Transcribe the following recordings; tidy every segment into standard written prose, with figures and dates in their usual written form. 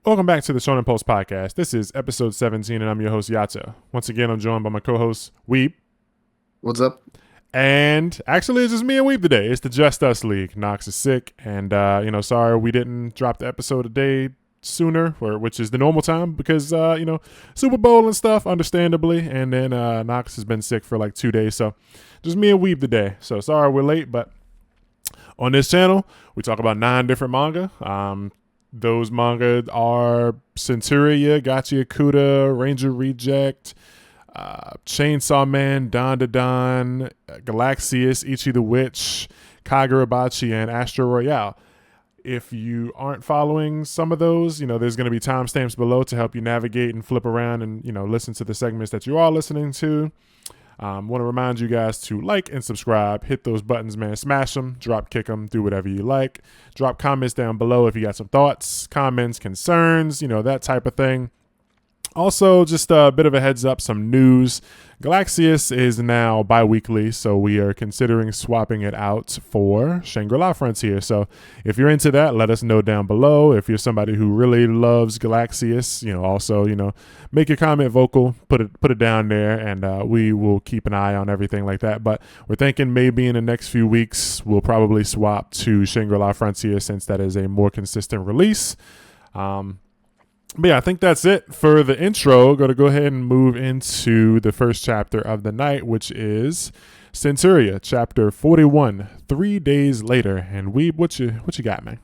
Welcome back to the Shonen Pulse podcast. This is episode 17, and I'm your host, Yato. Once again, I'm joined by my co-host, Weeb. What's up? And actually, it's just me and Weeb today. It's the Just Us League. Knox is sick, and, sorry we didn't drop the episode a day sooner, which is the normal time, because, Super Bowl and stuff, understandably, and then Knox has been sick for like 2 days, so just me and Weeb today. So sorry we're late, but on this channel, we talk about 9 different manga. Those manga are Centuria, Gachiakuta, Ranger Reject, Chainsaw Man, Don to Don, Galaxias, Ichi The Witch, Kagurabachi, and Astro Royale. If you aren't following some of those, there's going to be timestamps below to help you navigate and flip around and, listen to the segments that you are listening to. Want to remind you guys to like and subscribe. Hit those buttons, man. Smash them, drop kick them, do whatever you like. Drop comments down below if you got some thoughts, comments, concerns, that type of thing. Also, just a bit of a heads up, some news. Galaxias is now bi-weekly, so we are considering swapping it out for Shangri-La Frontier. So if you're into that, let us know down below. If you're somebody who really loves Galaxias, also, make your comment vocal, put it down there, and we will keep an eye on everything like that. But we're thinking maybe in the next few weeks, we'll probably swap to Shangri-La Frontier since that is a more consistent release. But yeah, I think that's it for the intro. Going to go ahead and move into the first chapter of the night, which is Centuria, chapter 41, 3 days later. And Weeb, what you got, man?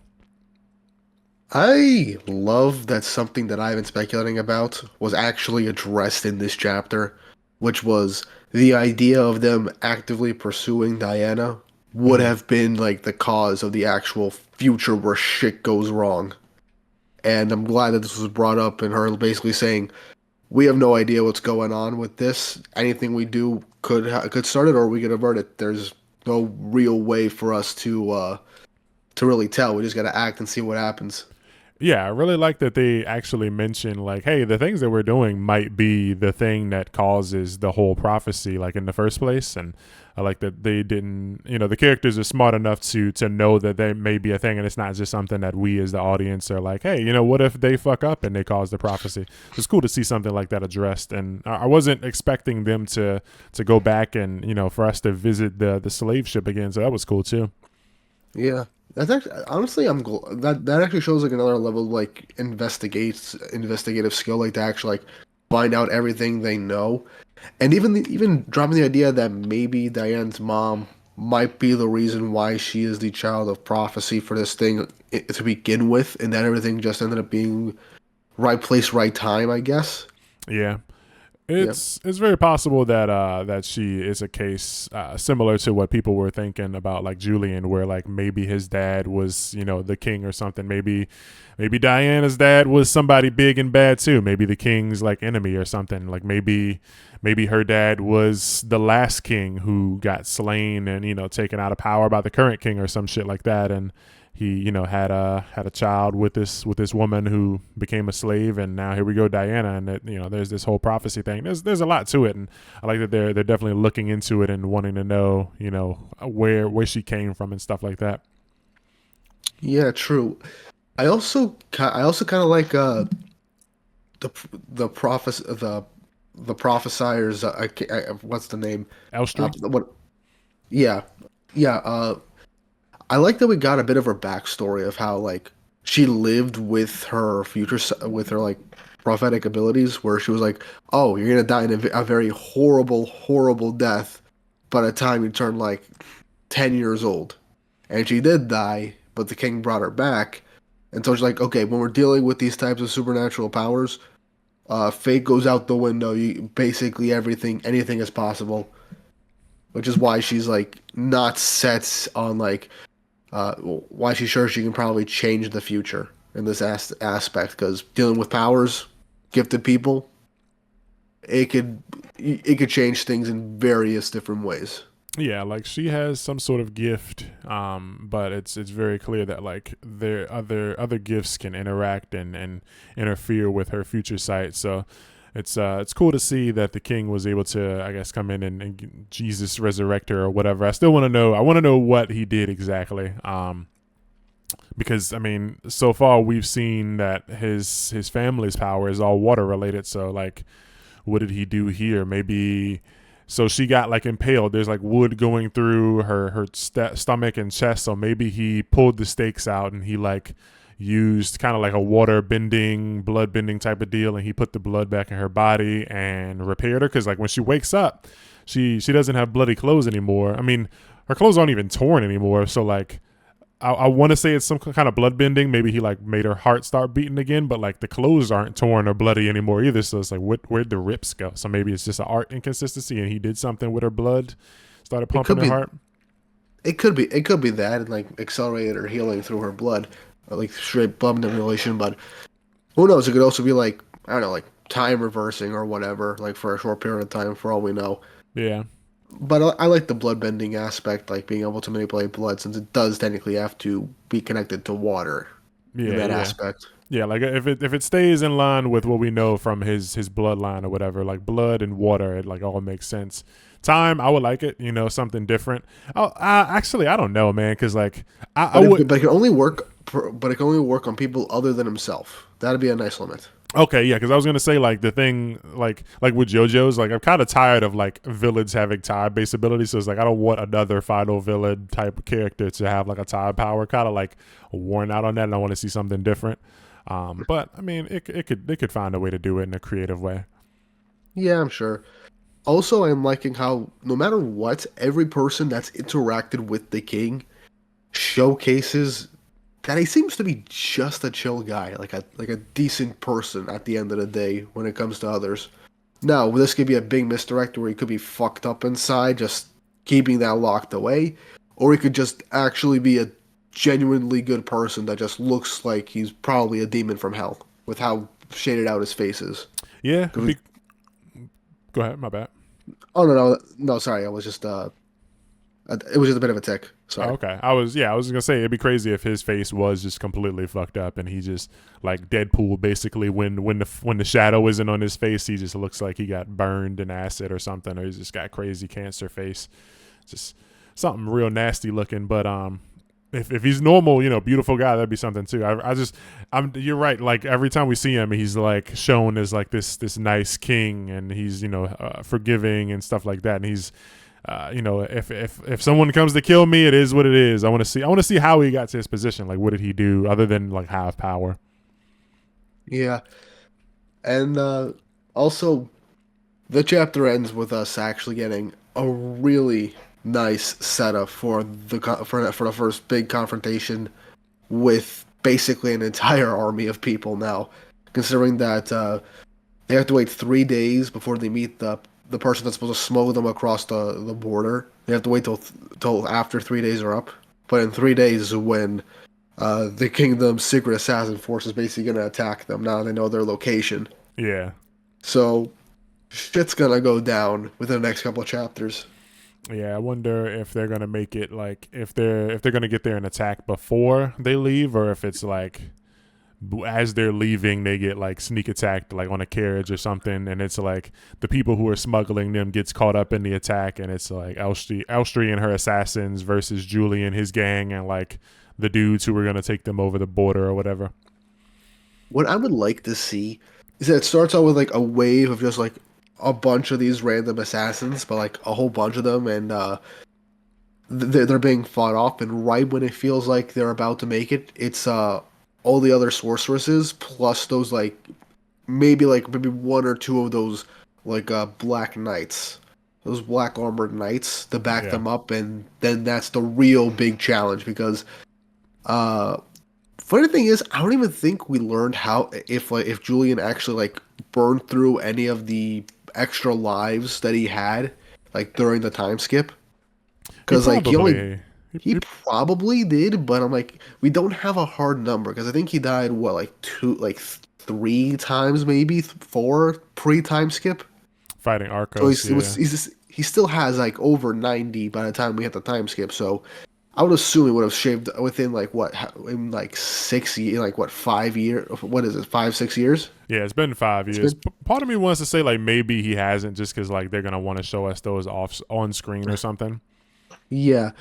I love that something that I've been speculating about was actually addressed in this chapter, which was the idea of them actively pursuing Diana would have been like the cause of the actual future where shit goes wrong. And I'm glad that this was brought up and her basically saying, we have no idea what's going on with this. Anything we do could start it or we could avert it. There's no real way for us to really tell. We just got to act and see what happens. Yeah, I really like that they actually mention, like, hey, the things that we're doing might be the thing that causes the whole prophecy, like, in the first place. And I like that they didn't, the characters are smart enough to know that they may be a thing, and it's not just something that we as the audience are like, hey, what if they fuck up and they cause the prophecy? It's cool to see something like that addressed. And I wasn't expecting them to go back and, for us to visit the slave ship again. So that was cool, too. Yeah. That's actually, honestly, that actually shows like another level of, like investigative skill, like to actually like find out everything they know, and even dropping the idea that maybe Diane's mom might be the reason why she is the child of prophecy for this thing to begin with, and that everything just ended up being right place, right time, I guess. Yeah. It's very possible that that she is a case similar to what people were thinking about, like Julian, where like maybe his dad was the king or something. Maybe Diana's dad was somebody big and bad too. Maybe the king's like enemy or something. Like maybe her dad was the last king who got slain and taken out of power by the current king or some shit like that. And he had a child with this woman who became a slave, and now here we go, Diana, and that there's this whole prophecy thing. There's a lot to it, and I like that they're definitely looking into it and wanting to know where she came from and stuff like that. Yeah, true. I also kind of like the prophesiers. What's the name? Elstree? What? Yeah, yeah. I like that we got a bit of her backstory of how like she lived with her with her like prophetic abilities, where she was like, "Oh, you're gonna die in a very horrible, horrible death by the time you turn like 10 years old," and she did die, but the king brought her back, and so she's like, "Okay, when we're dealing with these types of supernatural powers, fate goes out the window. Basically anything is possible." Which is why she's like not set on like why she's sure she can probably change the future in this aspect, because dealing with powers, gifted people, it could change things in various different ways. Yeah, like she has some sort of gift, but it's very clear that like there other gifts can interact and interfere with her future sight. So it's cool to see that the king was able to, I guess, come in and Jesus resurrect her or whatever. I still want to know. I want to know what he did exactly. because I mean, so far we've seen that his family's power is all water related. So like, what did he do here? Maybe. So she got like impaled. There's like wood going through her stomach and chest. So maybe he pulled the stakes out and he like used kind of like a water bending, blood bending type of deal, and he put the blood back in her body and repaired her. Because like when she wakes up, she doesn't have bloody clothes anymore. I mean, her clothes aren't even torn anymore. So like I want to say it's some kind of blood bending. Maybe he like made her heart start beating again, but like the clothes aren't torn or bloody anymore either. So it's like, where'd the rips go? So maybe it's just an art inconsistency, and he did something with her blood, started It pumping could her be. heart. It could be that and like accelerated her healing through her blood, or like straight blood manipulation. But who knows? It could also be like I don't know, like time reversing or whatever, like for a short period of time, for all we know. Yeah, But I like the blood bending aspect, like being able to manipulate blood, since it does technically have to be connected to water in yeah, that yeah, aspect. yeah. Like if it stays in line with what we know from his bloodline or whatever, like blood and water, it like all makes sense. Time, I would like it. Something different. Oh, actually, I don't know, man, because like I would. But it can only work. But it can only work on people other than himself. That'd be a nice limit. Okay, yeah, because I was gonna say like the thing like with JoJo's, like I'm kind of tired of like villains having time based abilities. So it's like I don't want another final villain type of character to have like a time power. Kind of like worn out on that, and I want to see something different. But I mean, it could find a way to do it in a creative way. Yeah, I'm sure. Also, I'm liking how no matter what, every person that's interacted with the king showcases that he seems to be just a chill guy, like a decent person at the end of the day when it comes to others. Now, this could be a big misdirect where he could be fucked up inside, just keeping that locked away, or he could just actually be a genuinely good person that just looks like he's probably a demon from hell with how shaded out his face is. Yeah. 'Cause we- Go ahead. My bad. oh no, sorry, I was just it was just a bit of a tick. Oh, Sorry. okay. I was gonna say it'd be crazy if his face was just completely fucked up and he just like Deadpool basically when the shadow isn't on his face, he just looks like he got burned in acid or something, or he's just got crazy cancer face. Just something real nasty looking. But if he's normal, beautiful guy, that'd be something too. You're right. Like every time we see him, he's like shown as like this nice king, and he's forgiving and stuff like that, and he's if someone comes to kill me, it is what it is. I want to see how he got to his position. Like, what did he do other than like have power? Yeah, and also the chapter ends with us actually getting a really nice setup for for the first big confrontation with basically an entire army of people now, considering that they have to wait 3 days before they meet the person that's supposed to smuggle them across the border. They have to wait till after 3 days are up. But in 3 days is when the kingdom's secret assassin force is basically going to attack them. Now they know their location. Yeah. So shit's gonna go down within the next couple of chapters. Yeah, I wonder if they're gonna make it like if they're gonna get there and attack before they leave, or if it's like as they're leaving they get like sneak attacked like on a carriage or something, and it's like the people who are smuggling them gets caught up in the attack, and it's like Elstree and her assassins versus Julie and his gang and like the dudes who were gonna take them over the border or whatever. What I would like to see is that it starts out with like a wave of just like a bunch of these random assassins, but like a whole bunch of them, and they're being fought off. And right when it feels like they're about to make it, it's all the other sorceresses plus those maybe one or two of those black knights, those black armored knights to back Yeah. them up, and then that's the real big challenge because uh funny thing is, I don't even think we learned how if Julian actually like burned through any of the extra lives that he had like during the time skip. He Because like probably he probably did, but I'm like we don't have a hard number because I think he died what three times maybe four pre time skip. fighting So Arcos. Yeah. he still has like over 90 by the time we hit the time skip. So I would assume he would have shaved within like what in like 6 years, like what 5 years? What is it? 5 6 years? Yeah, it's been 5 years. Been Part of me wants to say like maybe he hasn't, just because like they're gonna want to show us those off on screen or something. yeah,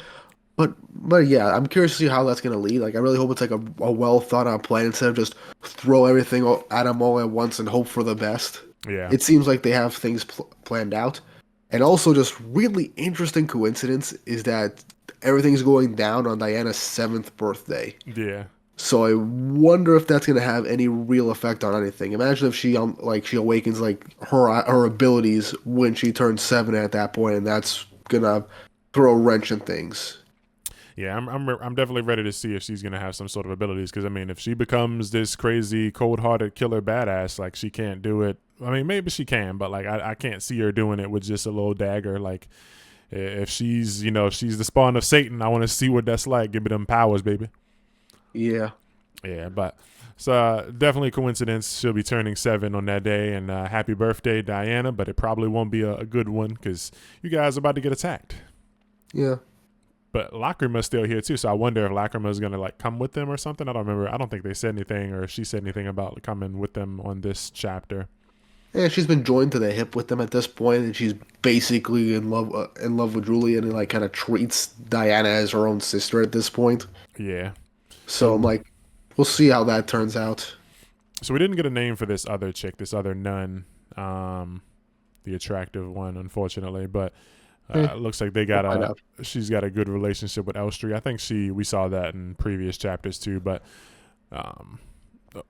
But yeah, I'm curious to see how that's gonna lead. Like, I really hope it's like a well thought out plan instead of just throw everything at them all at once and hope for the best. Yeah. It seems like they have things planned out, and also just really interesting coincidence is that everything's going down on Diana's 7th birthday. Yeah. So I wonder if that's gonna have any real effect on anything. Imagine if she like she awakens like her abilities when she turns 7 at that point, and that's gonna throw a wrench in things. Yeah, I'm definitely ready to see if she's gonna have some sort of abilities. Because I mean, if she becomes this crazy, cold-hearted killer badass, like she can't do it. I mean, maybe she can, but like I can't see her doing it with just a little dagger. Like if she's if she's the spawn of Satan, I want to see what that's like. Give me them powers, baby. Yeah. Yeah, but it's definitely a coincidence. She'll be turning 7 on that day, and happy birthday, Diana. But it probably won't be a good one because you guys are about to get attacked. Yeah. But Lacrima's still here too, so I wonder if Lacrima's gonna like come with them or something. I don't remember. I don't think they said anything, or she said anything about coming with them on this chapter. Yeah, she's been joined to the hip with them at this point, and she's basically in love with Julian, and like kind of treats Diana as her own sister at this point. Yeah. So I'm like, we'll see how that turns out. So we didn't get a name for this other chick, this other nun, the attractive one, unfortunately. But it looks like she's got a good relationship with Elstree. I think we saw that in previous chapters too. But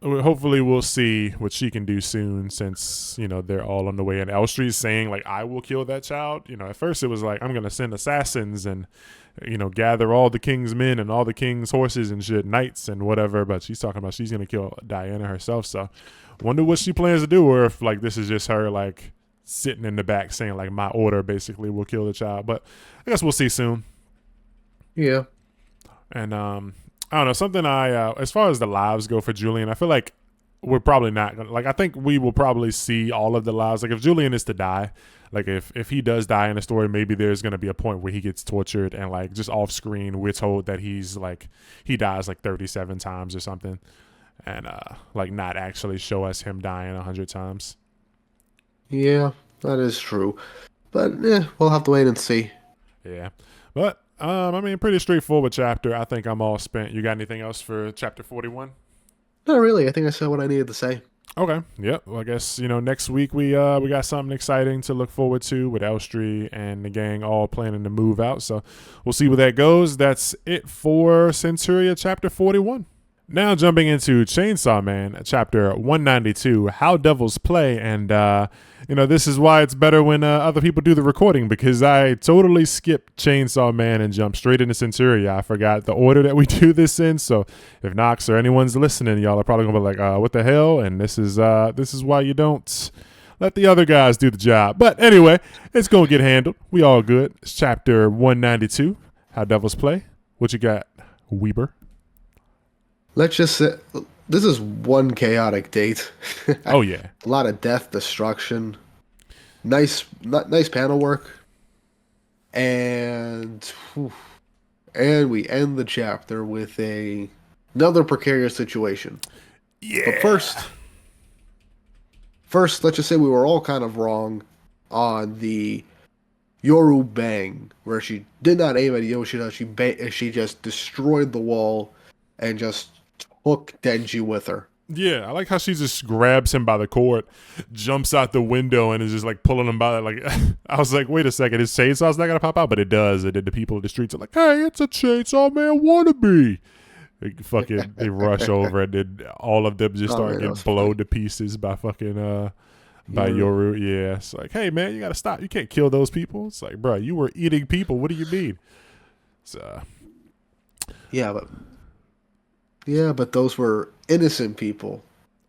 hopefully we'll see what she can do soon, since they're all on the way. And Elstree's saying like, I will kill that child. At first it was like, I'm gonna send assassins and gather all the king's men and all the king's horses and shit, knights and whatever. But she's talking about she's gonna kill Diana herself. So wonder what she plans to do, or if like this is just her like sitting in the back saying like, my order basically will kill the child. But I guess we'll see soon. Yeah. And I don't know, something as far as the lives go for Julian, I feel like we're probably not gonna, like, I think we will probably see all of the lives. Like if Julian is to die, like if he does die in the story, maybe there's gonna be a point where he gets tortured and like just off screen we're told that he dies like 37 times or something, and like not actually show us him dying 100 times. Yeah, that is true. But we'll have to wait and see. Yeah. But I mean, pretty straightforward chapter. I think I'm all spent. You got anything else for chapter 41? Not really. I think I said what I needed to say. Okay. Yep. Well, I guess next week we got something exciting to look forward to with Elstree and the gang all planning to move out. So we'll see where that goes. That's it for Centuria chapter 41. Now jumping into Chainsaw Man chapter 192, How Devils Play. And this is why it's better when other people do the recording, because I totally skipped Chainsaw Man and jumped straight into Centuria. I forgot the order that we do this in. So if Knox or anyone's listening, y'all are probably gonna be like, what the hell? And this is why you don't let the other guys do the job. But anyway, it's gonna get handled. We all good. It's chapter 192, How Devils Play. What you got, Weber? Let's just say this is one chaotic date. Oh yeah, a lot of death, destruction, nice panel work, and we end the chapter with another precarious situation. Yeah. But first, let's just say we were all kind of wrong on the Yoru Bang, where she did not aim at Yoshida. She just destroyed the wall and just took Denji with her. Yeah, I like how she just grabs him by the cord, jumps out the window, and is just like pulling him by the, like. I was like, wait a second, his chainsaw's not gonna pop out, but it does. And then the people in the streets are like, hey, it's a Chainsaw Man wannabe. They rush over, and then all of them just start getting blown to pieces by fucking by Yoru. Yeah, it's like, hey man, you gotta stop. You can't kill those people. It's like, bro, you were eating people. What do you mean? So. Yeah, but those were innocent people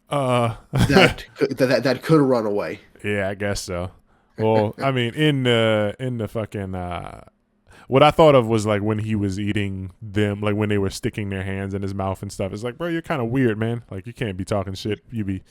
that could run away. Yeah, I guess so. Well, I mean, in the fucking what I thought of was like when he was eating them, like when they were sticking their hands in his mouth and stuff. It's like, bro, you're kind of weird, man. Like you can't be talking shit. You be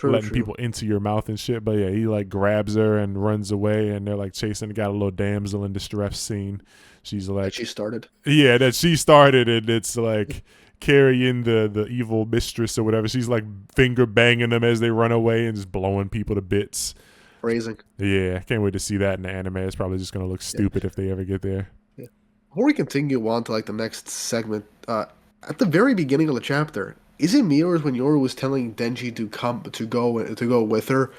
letting people into your mouth and shit. But yeah, he like grabs her and runs away, and they're like chasing. Got a little damsel in distress scene. She's like, that she started. Yeah, that she started, and it's like. Carrying the evil mistress or whatever. She's like finger banging them as they run away and just blowing people to bits. Phrasing. Yeah, can't wait to see that in the anime. It's probably just going to look stupid if they ever get there. Yeah. before we continue on to like the next segment, at the very beginning of the chapter, is it me or is when Yoru was telling Denji to go with her,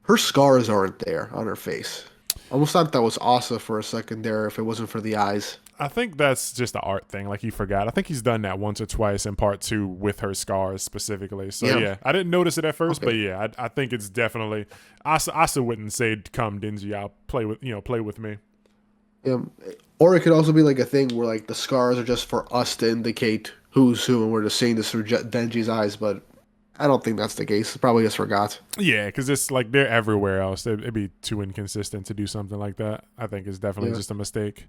her scars aren't there on her face. I almost thought that was Asa for a second there if it wasn't for the eyes. I think that's just the art thing. Like he forgot. I think he's done that once or twice in part 2 with her scars specifically. So yeah, I didn't notice it at first, but yeah, I think it's definitely Asa wouldn't say, "Come, Denji, I'll play with me." Yeah. Or it could also be like a thing where like the scars are just for us to indicate who's who, and we're just seeing this through Denji's eyes. But I don't think that's the case. Probably just forgot. Yeah, because it's like they're everywhere else. It'd be too inconsistent to do something like that. I think it's definitely just a mistake.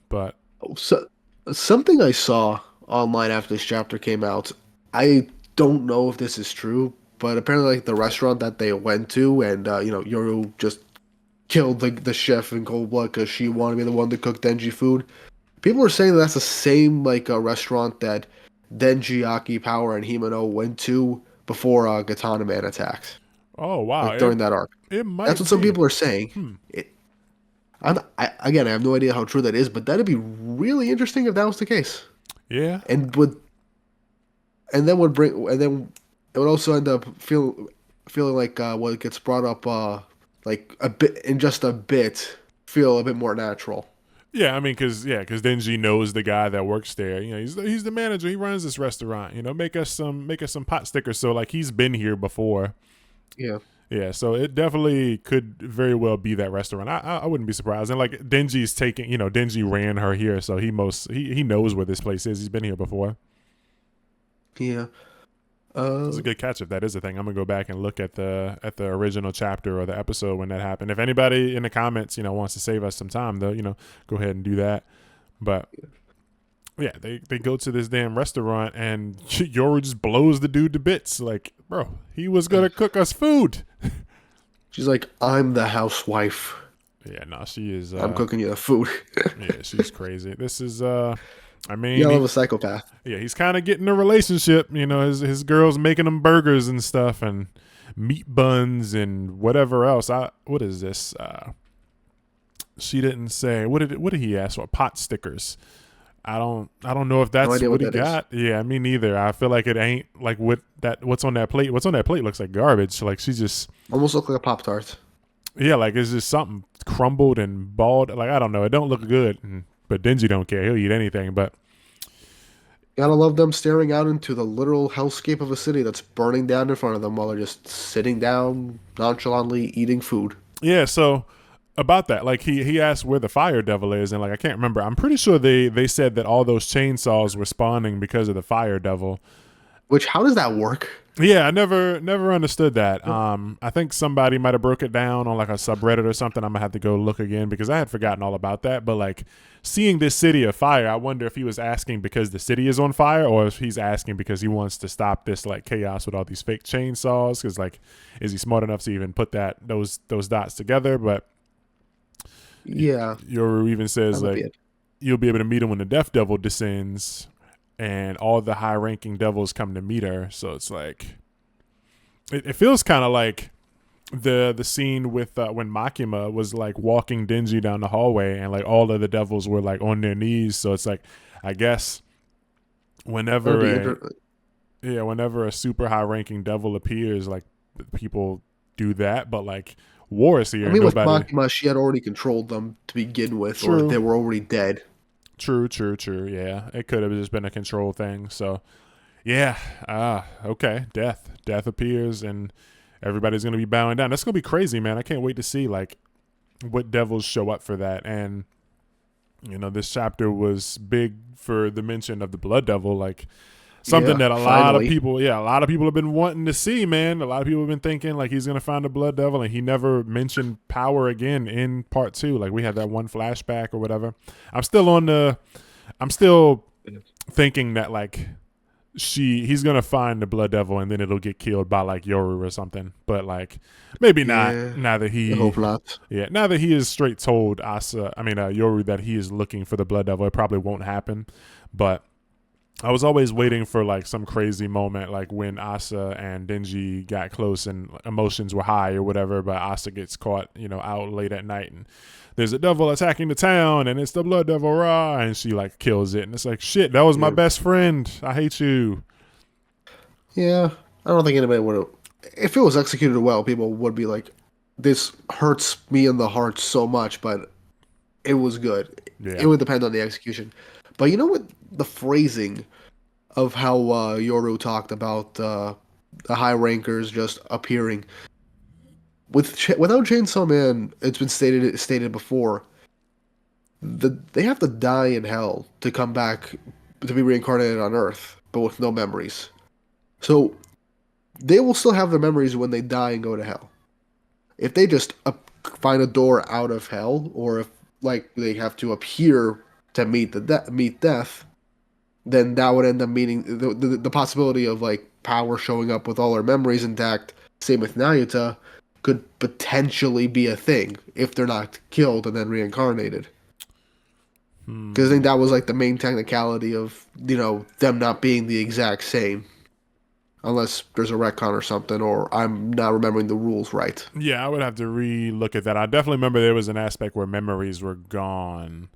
But so, something I saw online after this chapter came out, I don't know if this is true, but apparently like the restaurant that they went to, and Yoru just killed the chef in cold blood because she wanted to be the one to cook Denji food. People are saying that's the same like restaurant that Denji, Aki, Power, and Himeno went to before Katana Man attacked. oh wow, Like during that arc. it might. That's what some people are saying. Hmm. Again, I have no idea how true that is, but that'd be really interesting if that was the case. Yeah, And then it would also end up feeling like what gets brought up like a bit in just a bit feel a bit more natural. yeah. I mean, because Denji knows the guy that works there. He's the manager. He runs this restaurant. Make us some pot stickers. So like he's been here before. Yeah. Yeah, so it definitely could very well be that restaurant. I wouldn't be surprised. And like Denji's taking, Denji ran her here, so he knows where this place is. He's been here before. Yeah. It's a good catch if that is a thing. I'm gonna go back and look at the original chapter or the episode when that happened. If anybody in the comments, wants to save us some time, though, go ahead and do that. But yeah, they go to this damn restaurant and Yoru just blows the dude to bits. Like, bro, he was gonna cook us food. She's like, I'm the housewife. Yeah, no, she is. I'm cooking you the food. Yeah, she's crazy. This is, I mean, yeah, I'm a psychopath. Yeah, he's kind of getting a relationship. His girl's making him burgers and stuff, and meat buns and whatever else. What is this? She didn't say. What did he ask for? Pot stickers. I don't know if that's what he got. Yeah, me neither. I feel like it ain't like what's on that plate. What's on that plate looks like garbage. Like she just almost look like a Pop-Tart. Yeah, like it's just something crumbled and bald. Like I don't know. It don't look good. But Denji don't care. He'll eat anything. But gotta love them staring out into the literal hellscape of a city that's burning down in front of them while they're just sitting down nonchalantly eating food. Yeah. So about that, like he asked where the fire devil is, and like I can't remember. I'm pretty sure they said that all those chainsaws were spawning because of the fire devil. Which, how does that work? Yeah, I never understood that. I think somebody might have broke it down on like a subreddit or something. I'm gonna have to go look again because I had forgotten all about that. But like seeing this city of fire, I wonder if he was asking because the city is on fire, or if he's asking because he wants to stop this like chaos with all these fake chainsaws. Because like, is he smart enough to even put those dots together? But yeah, Yoru even says like you'll be able to meet him when the Death Devil descends, and all the high-ranking devils come to meet her. So it's like it feels kind of like the scene with when Makima was like walking Denji down the hallway, and like all of the devils were like on their knees. So it's like I guess whenever a super high-ranking devil appears, like people do that, but like War is here. I mean, with Makima, she had already controlled them to begin with, or they were already dead. True. Yeah, it could have just been a control thing. So, yeah. Okay. Death appears, and everybody's gonna be bowing down. That's gonna be crazy, man. I can't wait to see like what devils show up for that. And this chapter was big for the mention of the Blood Devil, like something that a lot of people have been wanting to see, man. A lot of people have been thinking like he's gonna find the Blood Devil, and he never mentioned power again in part 2. Like we had that one flashback or whatever. I'm still thinking that like he's gonna find the Blood Devil, and then it'll get killed by like Yoru or something. But like maybe not. Now that he hope not. Yeah, now that he is straight told Yoru that he is looking for the Blood Devil, it probably won't happen. But I was always waiting for like some crazy moment, like when Asa and Denji got close and emotions were high or whatever. But Asa gets caught, out late at night, and there's a devil attacking the town, and it's the Blood Devil Ra, and she like kills it, and it's like shit. That was my Yeah. best friend. I hate you. Yeah, I don't think anybody would have. If it was executed well, people would be like, "This hurts me in the heart so much," but it was good. It Yeah. would depend on the execution. But you know what? The phrasing of how Yoru talked about the high rankers just appearing without Chainsaw Man, it's been stated before. They have to die in hell to come back to be reincarnated on Earth, but with no memories. So they will still have their memories when they die and go to hell. If they just find a door out of hell, or if like they have to appear to meet death, then that would end up meaning the possibility of like Power showing up with all her memories intact. Same with Nayuta, could potentially be a thing if they're not killed and then reincarnated. Because I think Hmm. that was like the main technicality of them not being the exact same, unless there's a retcon or something, or I'm not remembering the rules right. Yeah, I would have to re-look at that. I definitely remember there was an aspect where memories were gone.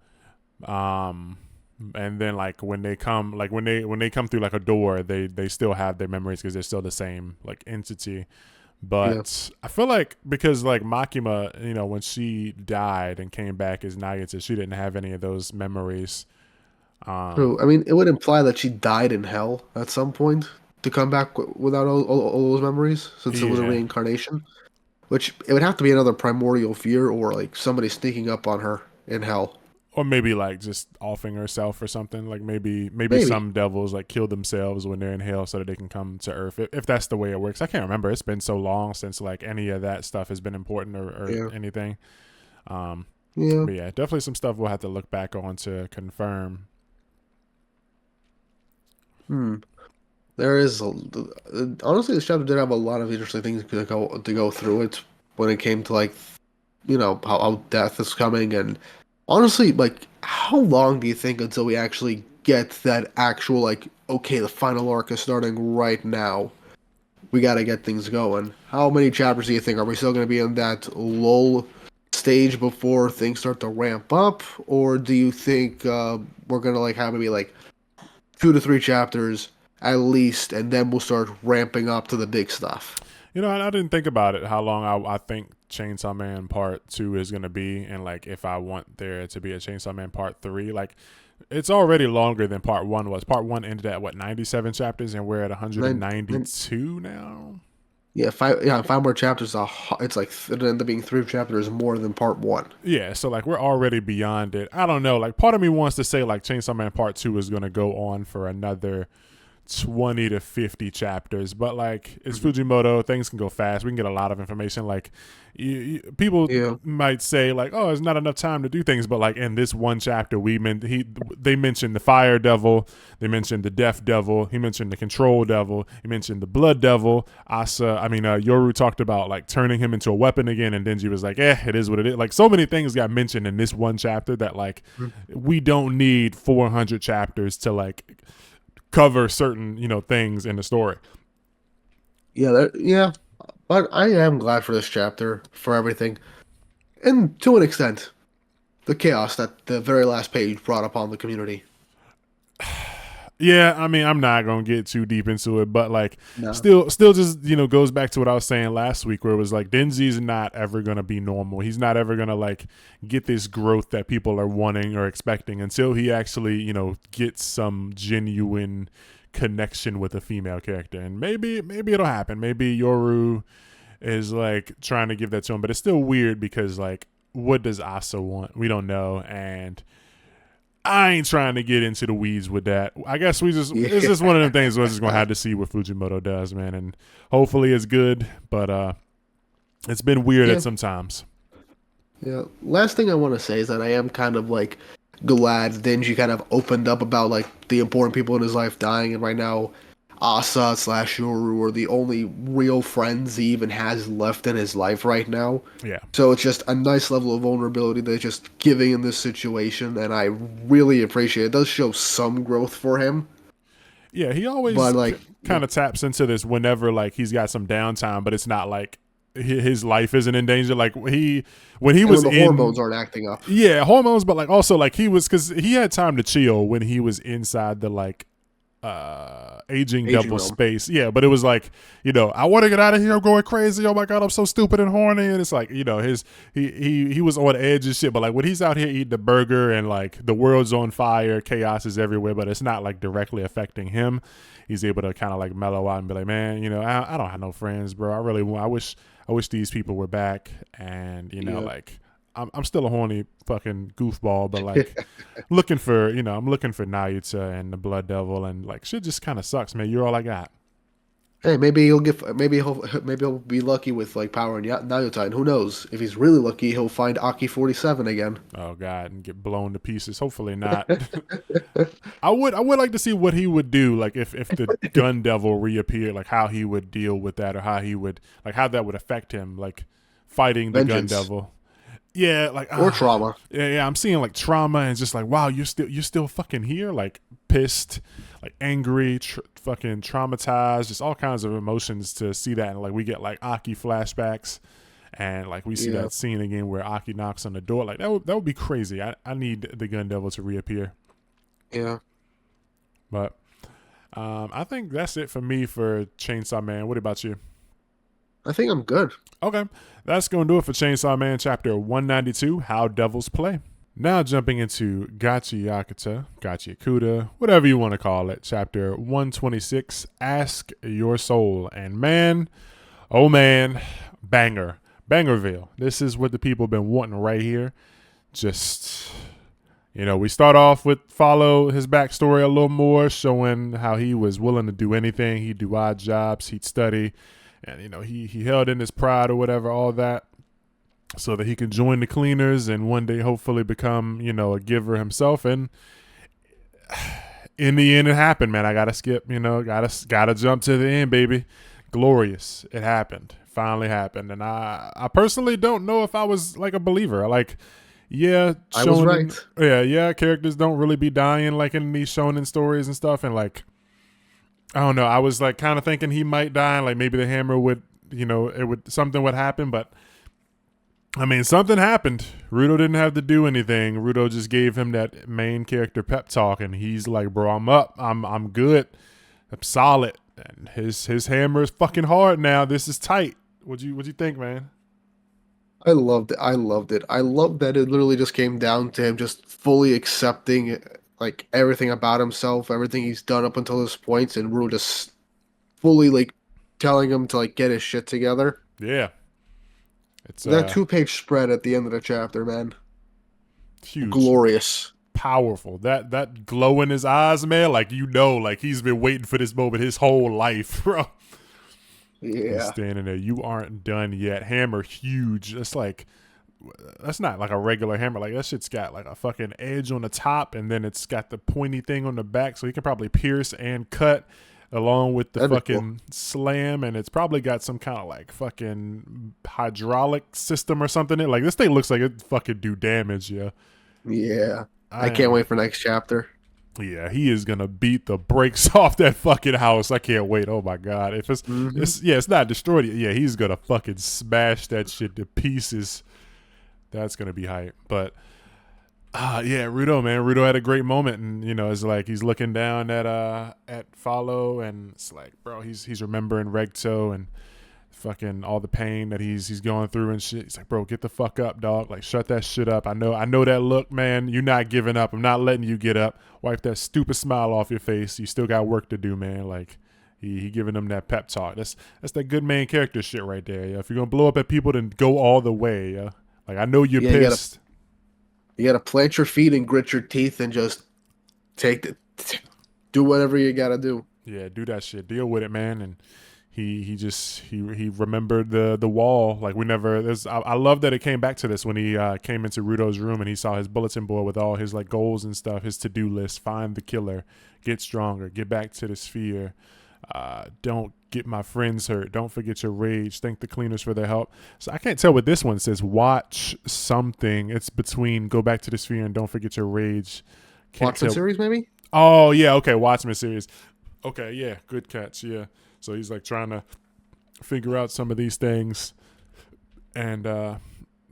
Um, and then like when they come through like a door, they still have their memories because they're still the same like entity. Yeah. But I feel like because like Makima, when she died and came back as Nagata, she didn't have any of those memories. So, Um, I mean, it would imply that she died in hell at some point to come back without all those memories, since it was a yeah, reincarnation. Which it would have to be another primordial fear, or like somebody sneaking up on her in hell. or maybe like just offing herself or something. Like maybe Maybe. some devils like kill themselves when they're in hell so that they can come to Earth. If that's the way it works, I can't remember. It's been so long since like any of that stuff has been important or Yeah. anything. Um, Yeah. but yeah, definitely some stuff we'll have to look back on to confirm. Hmm. There is honestly, this chapter did have a lot of interesting things to go through it when it came to like how death is coming, and honestly, like how long do you think until we actually get that actual like okay, the final arc is starting right now. We got to get things going. How many chapters do you think are we still going to be in that lull stage before things start to ramp up, or do you think we're gonna like have maybe like 2 to 3 chapters at least, and then we'll start ramping up to the big stuff? I didn't think about it. How long I think Chainsaw Man Part 2 is gonna be, and like if I want there to be a Chainsaw Man Part 3, like it's already longer than Part 1 was. Part 1 ended at what 97 chapters, and we're at Nine, nine, 192 now. yeah, five more chapters. It's like it'll end up being 3 chapters more than part one. Yeah, so like we're already beyond it. I don't know. Like part of me wants to say like Chainsaw Man Part 2 is gonna go on for another 20 to 50 chapters, but like it's Mhm. Fujimoto, things can go fast. We can get a lot of information. Like people Yeah, might say like, oh, it's not enough time to do things, but like in this one chapter they mentioned the fire devil, they mentioned the death devil, he mentioned the control devil, he mentioned the blood devil. Yoru talked about like turning him into a weapon again, and Denji was like, it is what it is. Like so many things got mentioned in this one chapter that like Mhm. we don't need 400 chapters to like cover certain things in the story. yeah, yeah. But I am glad for this chapter, for everything, and to an extent, the chaos that the very last page brought upon the community. Yeah, I mean, I'm not gonna get too deep into it, but like, No. still, just goes back to what I was saying last week, where it was like Denzi's not ever gonna be normal. He's not ever gonna like get this growth that people are wanting or expecting until he actually gets some genuine connection with a female character, and maybe it'll happen. Maybe Yoru is like trying to give that to him, but it's still weird because like, what does Asa want? We don't know, and I ain't trying to get into the weeds with that. I guess it's Yeah, just one of them things we're just gonna have to see what Fujimoto does, man, and hopefully it's good. But it's been weird at yeah, some times. yeah. Last thing I want to say is that I am kind of like glad Denji kind of opened up about like the important people in his life dying, and right now Asa slash Yoru are the only real friends he even has left in his life right now. Yeah, So it's just a nice level of vulnerability they're just giving in this situation, and I really appreciate it. It does show some growth for him. Yeah, he always But like, kind of taps into this whenever like he's got some downtime, but it's not like his life isn't in danger. Like when he and was when the in hormones aren't acting up. yeah hormones, but like also like he was because he had time to chill when he was inside the like aging Aging devil realm. space. Yeah, but it was like, I want to get out of here. I'm going crazy. Oh my god, I'm so stupid and horny. And it's like, his he was on edge and shit. But like when he's out here eating the burger and like the world's on fire, chaos is everywhere, but it's not like directly affecting him. He's able to kind of like mellow out and be like, man, I don't have no friends, bro. I wish these people were back. And like I'm still a horny fucking goofball, but like looking for, I'm looking for Nayuta and the Blood Devil, and like shit just kind of sucks, man. You're all I got. Hey, maybe he'll be lucky with like power and Naruto, and who knows? If he's really lucky, he'll find Aki 47 again. Oh god, and get blown to pieces. Hopefully not. I would like to see what he would do, like if the Gun Devil reappeared, like how he would deal with that, or how he would like how that would affect him, like fighting the Vengeance. Gun Devil. Yeah, like Or trauma. Yeah, I'm seeing like trauma and just like, wow, you're still fucking here, like pissed, like angry, fucking traumatized, just all kinds of emotions to see that. And like we get like Aki flashbacks, and like we see that scene again where Aki knocks on the door. Like that would be crazy. I need the Gun Devil to reappear. Yeah. But I think that's it for me for Chainsaw Man. What about you? I think I'm good. Okay, that's going to do it for Chainsaw Man Chapter 192, How Devils Play. Now jumping into Gachiakuta, whatever you want to call it, Chapter 126, Ask Your Soul. And man, oh man, Bangerville. This is what the people have been wanting right here. Just, we start off with follow his backstory a little more, showing how he was willing to do anything. He'd do odd jobs, he'd study. And, he held in his pride or whatever, all that, so that he can join the cleaners and one day hopefully become, a giver himself. And in the end, it happened, man. I got to skip, gotta jump to the end, baby. Glorious. It happened. Finally happened. And I personally don't know if I was like a believer. Like, yeah, I was right. Yeah, characters don't really be dying like in these shonen stories and stuff. And like, I don't know. I was like kind of thinking he might die. Like maybe the hammer would, something would happen. But I mean, something happened. Rudo didn't have to do anything. Rudo just gave him that main character pep talk, and he's like, "Bro, I'm up. I'm good. I'm solid." And his hammer is fucking hard now. This is tight. What'd you think, man? I loved it. I loved that it literally just came down to him just fully accepting like everything about himself, everything he's done up until this point, and Rue just fully like telling him to like get his shit together. Yeah, it's that 2-page spread at the end of the chapter, man. Huge, glorious, powerful. That glow in his eyes, man. Like like he's been waiting for this moment his whole life, bro. Yeah, he's standing there. You aren't done yet. Hammer huge. It's like. That's not like a regular hammer. Like that shit's got like a fucking edge on the top, and then it's got the pointy thing on the back, so he can probably pierce and cut along with the That'd fucking slam. And it's probably got some kind of like fucking hydraulic system or something. Like this thing looks like it fucking do damage. Yeah. I can't wait for next chapter. Yeah, he is gonna beat the brakes off that fucking house. I can't wait. Oh my god, if it's not destroyed yet. Yeah, he's gonna fucking smash that shit to pieces. That's gonna be hype. But yeah, Rudo, man. Rudo had a great moment, and it's like he's looking down at Follow, and it's like, bro, he's remembering Regto and fucking all the pain that he's going through and shit. He's like, bro, get the fuck up, dog. Like, shut that shit up. I know that look, man. You're not giving up. I'm not letting you get up. Wipe that stupid smile off your face. You still got work to do, man. Like, he giving them that pep talk. That's that good main character shit right there. Yeah. If you're gonna blow up at people, then go all the way. Yeah. Like, I know you're pissed. You gotta plant your feet and grit your teeth and just do whatever you gotta do. Yeah, do that shit. Deal with it, man. And he remembered the wall. Like I love that it came back to this when he came into Rudo's room and he saw his bulletin board with all his like goals and stuff, his to-do list: find the killer, get stronger, get back to the sphere. Don't get my friends hurt. Don't forget your rage. Thank the cleaners for their help. So I can't tell what this one says. Watch something. It's between go back to the sphere and don't forget your rage. Watchmen series, maybe? Oh, yeah. Okay. Watchmen series. Okay, yeah, good catch. Yeah, so he's like trying to figure out some of these things, and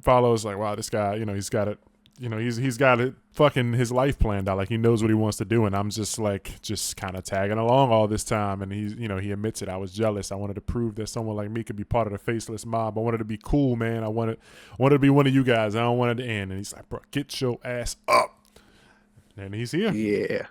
follows like, wow, this guy, he's got it. He's got it fucking his life planned out. Like he knows what he wants to do, and I'm just like just kind of tagging along all this time. And he's, he admits it. I was jealous. I wanted to prove that someone like me could be part of the faceless mob. I wanted to be cool, man. I wanted to be one of you guys. I don't want it to end. And he's like, bro, get your ass up. And he's here. Yeah,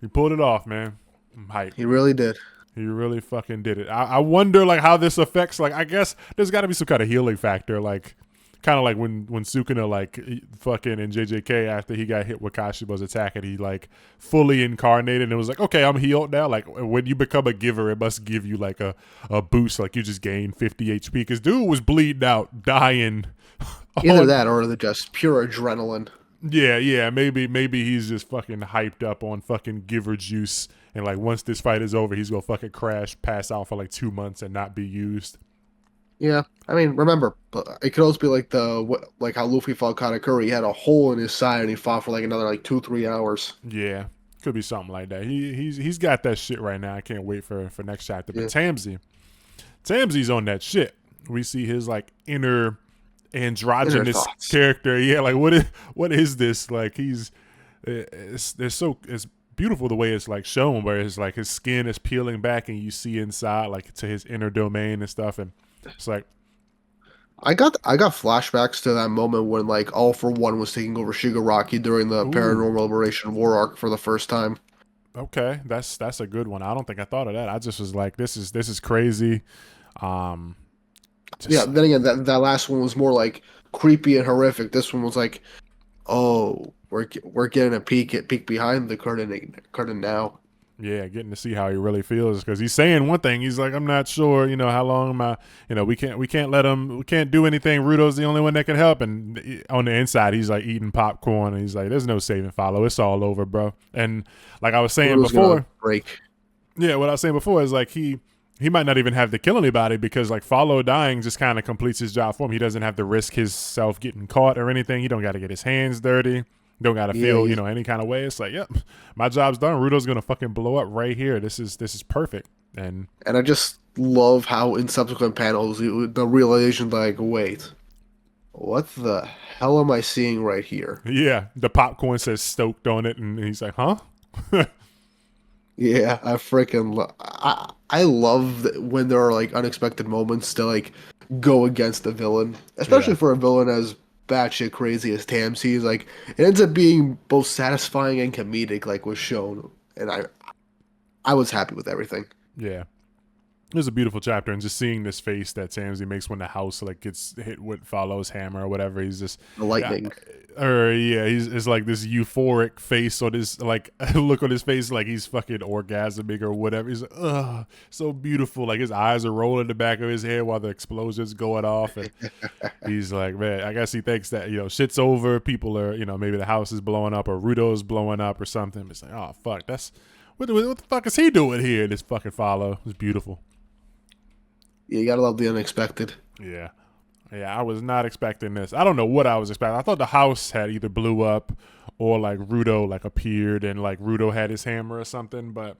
He pulled it off, man. I'm hyped. he really did. He really fucking did it. I wonder like how this affects. Like I guess there's got to be some kind of healing factor. Like kind of like when Sukuna like fucking in JJK after he got hit with Kashiba's attack and he like fully incarnated and it was like, okay, I'm healed now. Like when you become a giver, it must give you like a boost. Like you just gain 50 HP because dude was bleeding out, dying. Either that or just pure adrenaline. Yeah. Maybe he's just fucking hyped up on fucking giver juice. And like once this fight is over, he's gonna fucking crash, pass out for like 2 months and not be used. Yeah, I mean, remember, it could also be like like how Luffy fought Katakuri. He had a hole in his side and he fought for like another like 2-3 hours. Yeah, could be something like that. He's got that shit right now. I can't wait for next chapter. But Tamsy's on that shit. We see his like inner androgynous character. Yeah, like what is this? Like it's beautiful the way it's like shown, where it's like his skin is peeling back and you see inside like to his inner domain and stuff, and it's like I got flashbacks to that moment when like All For One was taking over Shigaraki during the Paranormal Liberation War arc for the first time. Okay, that's a good one. I don't think I thought of that. I just was like, this is crazy. Yeah, then again, that last one was more like creepy and horrific. This one was like, oh, we're getting a peek behind the curtain now. Yeah, getting to see how he really feels because he's saying one thing. He's like, I'm not sure, how long am I? We can't let him. We can't do anything. Rudo's the only one that can help. And on the inside, he's like eating popcorn. And he's like, there's no saving Follow. It's all over, bro. And like I was saying Rudo's before, break. Yeah, what I was saying before is like he might not even have to kill anybody because like Follow dying just kind of completes his job for him. He doesn't have to risk himself getting caught or anything. He don't got to get his hands dirty. Don't gotta feel, any kind of way. It's like, yep, my job's done. Rudo's gonna fucking blow up right here. This is perfect. And I just love how in subsequent panels the realization like, wait, what the hell am I seeing right here? Yeah, the popcorn says stoked on it, and he's like, huh? Yeah, I freaking I love when there are like unexpected moments to like go against the villain, especially for a villain as batshit crazy as Tamsy. Like it ends up being both satisfying and comedic, like was shown, and I was happy with everything. Yeah, it was a beautiful chapter, and just seeing this face that Tamsy makes when the house like gets hit with Follow's hammer or whatever. He's just the lightning. He's like this euphoric face or this like look on his face like he's fucking orgasmic or whatever. He's like, ugh, so beautiful. Like his eyes are rolling in the back of his head while the explosion's going off, and he's like, man, I guess he thinks that shit's over. People are maybe the house is blowing up or Rudo's blowing up or something. It's like, oh fuck, that's what the fuck is he doing here? This fucking Follow. It's beautiful. Yeah, you gotta love the unexpected. Yeah, I was not expecting this. I don't know what I was expecting. I thought the house had either blew up or like Rudo like appeared and like Rudo had his hammer or something, but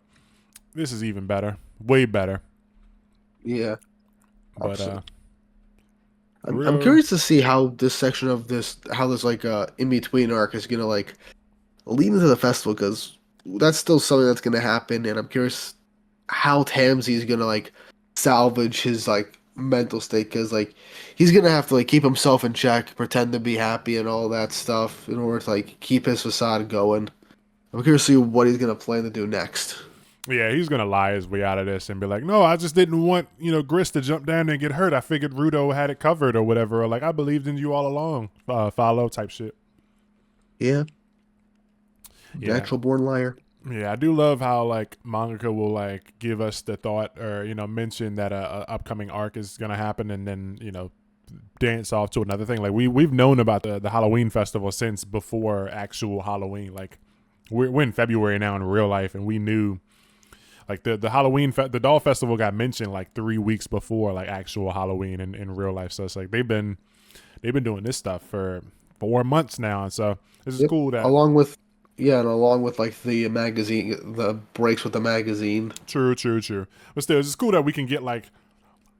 this is even better. Way better. Yeah. But I'm curious to see how this section of this like in-between arc is gonna like lead into the festival, because that's still something that's gonna happen, and I'm curious how Tamsy is gonna like salvage his like mental state, because like he's gonna have to like keep himself in check, pretend to be happy and all that stuff in order to like keep his facade going. I'm curious to see what he's gonna plan to do next. Yeah, he's gonna lie his way out of this and be like, no, I just didn't want Gris to jump down there and get hurt. I figured Rudo had it covered or whatever, or like I believed in you all along. Follow type shit. Yeah. Natural born liar. Yeah, I do love how like mangaka will like give us the thought or mention that a upcoming arc is gonna happen, and then dance off to another thing. Like we've known about the Halloween festival since before actual Halloween. Like we're in February now in real life, and we knew like the Halloween the doll festival got mentioned like 3 weeks before like actual Halloween in real life. So it's like they've been doing this stuff for 4 months now, and so this is cool that Yeah, and along with like the magazine, the breaks with the magazine. True, true, true. But still, it's cool that we can get like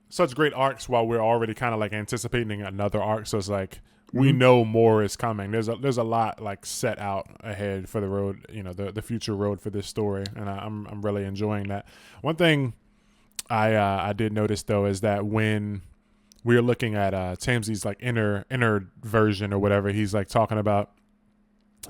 such great arcs while we're already kind of like anticipating another arc. So it's like we Hmm. know more is coming. There's a lot like set out ahead for the road, the future road for this story, and I'm really enjoying that. One thing I did notice though is that when we are looking at Tamsy's like inner version or whatever, he's like talking about.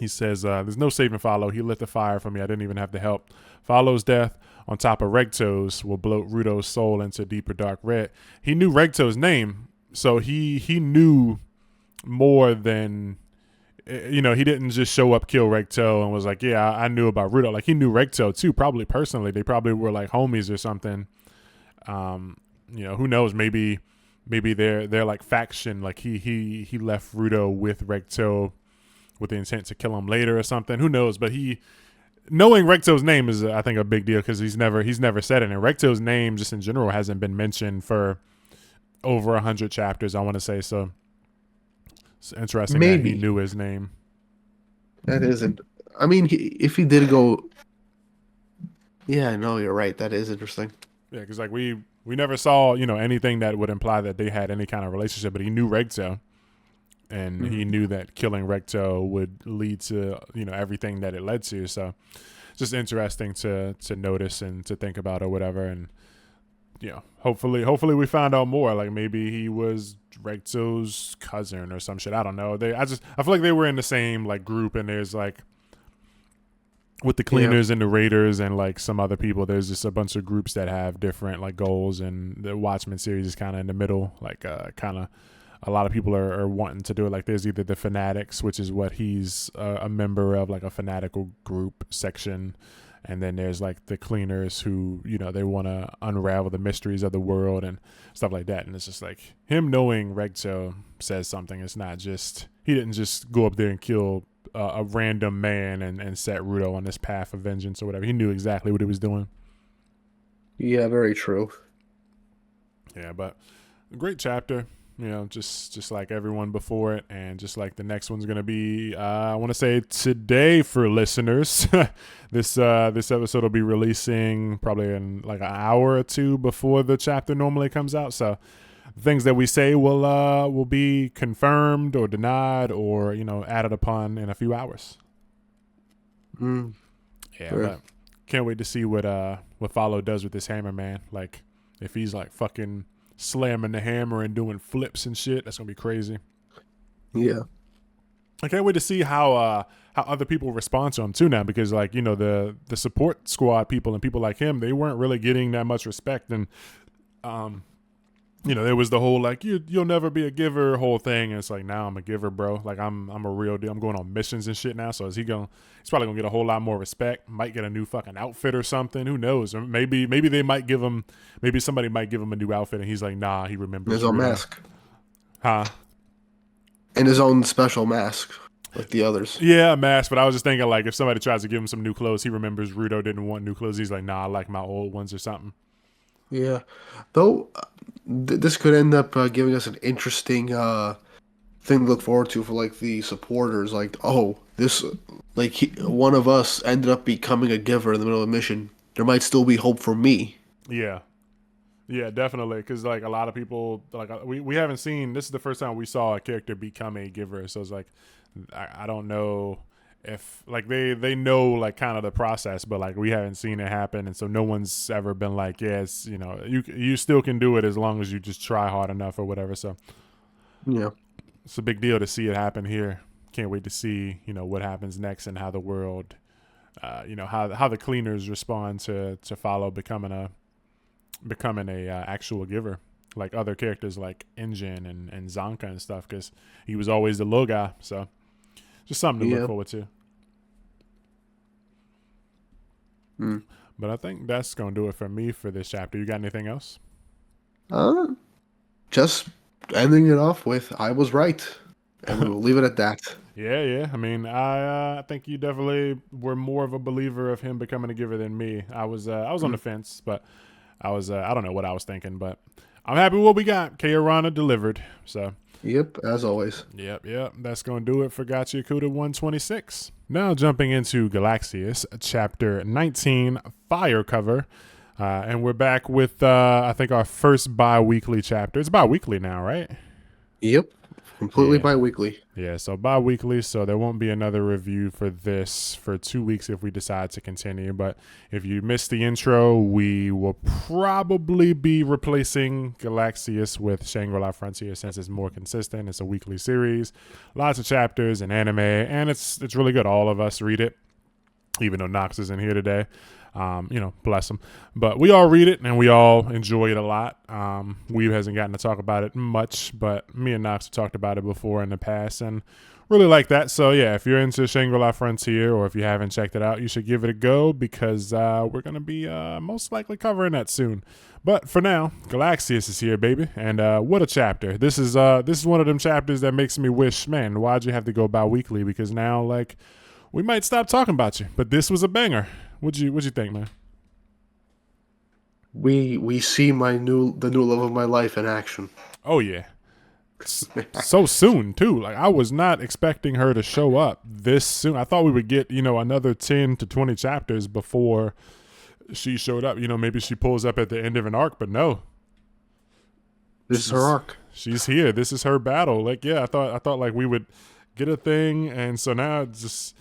He says, "There's no saving Follow. He lit the fire for me. I didn't even have to help. Follow's death on top of Regto's will bloat Rudo's soul into deeper dark red." He knew Regto's name, so he knew more than he didn't just show up, kill Regto, and was like, "Yeah, I knew about Rudo." Like he knew Regto too, probably personally. They probably were like homies or something. Who knows? Maybe they're like faction. Like he left Rudo with Regto with the intent to kill him later or something. Who knows? But knowing Recto's name is, I think, a big deal because he's never said it. And Recto's name, just in general, hasn't been mentioned for over 100 chapters, I want to say. So it's interesting that he Maybe knew his name. that isn't. I mean, if he did go, yeah, no, you're right. That is interesting. Yeah, because like we never saw anything that would imply that they had any kind of relationship, but he knew Recto. And Mhm. he knew that killing Recto would lead to everything that it led to. So just interesting to notice and to think about or whatever. And hopefully we find out more. Like maybe he was Recto's cousin or some shit. I don't know. I feel like they were in the same like group, and there's like with the Yeah, cleaners and the raiders and like some other people, there's just a bunch of groups that have different like goals, and the Watchmen series is kind of in the middle, like kind of a lot of people are wanting to do it. Like there's either the Fanatics, which is what he's a member of, like a fanatical group section, and then there's like the cleaners who they want to unravel the mysteries of the world and stuff like that. And it's just like him knowing Regto says something. It's not just he didn't just go up there and kill a random man and set Rudo on this path of vengeance or whatever. He knew exactly what he was doing. yeah, very true. Yeah, but a great chapter. Just like everyone before it, and just like the next one's gonna be, I want to say today for listeners. This episode will be releasing probably in like an hour or two before the chapter normally comes out. So things that we say will be confirmed or denied or added upon in a few hours. Mm, Yeah, sure. but can't wait to see what Follow does with this hammer, man. Like if he's like fucking slamming the hammer and doing flips and shit, that's gonna be crazy. Yeah, I can't wait to see how other people respond to him too now, because like the support squad people and people like him, they weren't really getting that much respect. And there was the whole like you'll never be a giver whole thing, and it's like now I'm a giver, bro. Like I'm a real deal. I'm going on missions and shit now. So he's probably gonna get a whole lot more respect. Might get a new fucking outfit or something. Who knows? Or maybe they might give him. Maybe somebody might give him a new outfit, and he's like, nah, he and remembers his own Rudo. mask, Huh? and his own special mask, like the others. Yeah, a mask. But I was just thinking like if somebody tries to give him some new clothes, he remembers Rudo didn't want new clothes. He's like, nah, I like my old ones or something. Yeah, though this could end up giving us an interesting thing to look forward to for like the supporters. Like, oh, this like one of us ended up becoming a giver in the middle of a mission. There might still be hope for me. Yeah. Yeah, definitely. Because like a lot of people, like we haven't seen. This is the first time we saw a character become a giver. So it's like I don't know if like they know like kind of the process, but like we haven't seen it happen, and so no one's ever been like, yes, you still can do it as long as you just try hard enough or whatever. So Yeah, it's a big deal to see it happen here. Can't wait to see what happens next and how the world, how the cleaners respond to Follow becoming a actual giver, like other characters like Engine and Zonka and stuff, because he was always the low guy. So just something to look yeah. forward to. Mm. But I think that's gonna do it for me for this chapter. You got anything else? Uh, just ending it off with "I was right," and we will leave it at that. Yeah. I mean, I think you definitely were more of a believer of him becoming a giver than me. I was on the Mm. fence, but I don't know what I was thinking, but I'm happy with what we got. Kaorana delivered. So Yep, as always. Yep. That's going to do it for Gachiakuta 126. Now jumping into Galaxias, chapter 19, Fire Cover. And we're back with, I think, our first bi-weekly chapter. It's bi-weekly now, right? Yep, completely Yeah. bi-weekly. Yeah, so bi-weekly, so there won't be another review for this for 2 weeks if we decide to continue. But if you missed the intro, we will probably be replacing Galaxias with Shangri-La Frontier since it's more consistent. It's a weekly series, lots of chapters and anime, and it's really good. All of us read it, even though Knox isn't here today. Bless him. But we all read it and we all enjoy it a lot. Weave hasn't gotten to talk about it much, but me and Knox have talked about it before in the past and really like that. So yeah, if you're into Shangri-La Frontier or if you haven't checked it out, you should give it a go because we're going to be most likely covering that soon. But for now, Galaxias is here, baby. And what a chapter. This is one of them chapters that makes me wish, man, why'd you have to go bi-weekly? Because now, like, we might stop talking about you. But this was a banger. What'd you think, man? We see the new love of my life in action. Oh yeah, so soon too. Like I was not expecting her to show up this soon. I thought we would get another 10 to 20 chapters before she showed up. Maybe she pulls up at the end of an arc, but no. This is her arc. She's here. This is her battle. Like yeah, I thought like we would get a thing, and so now it's just.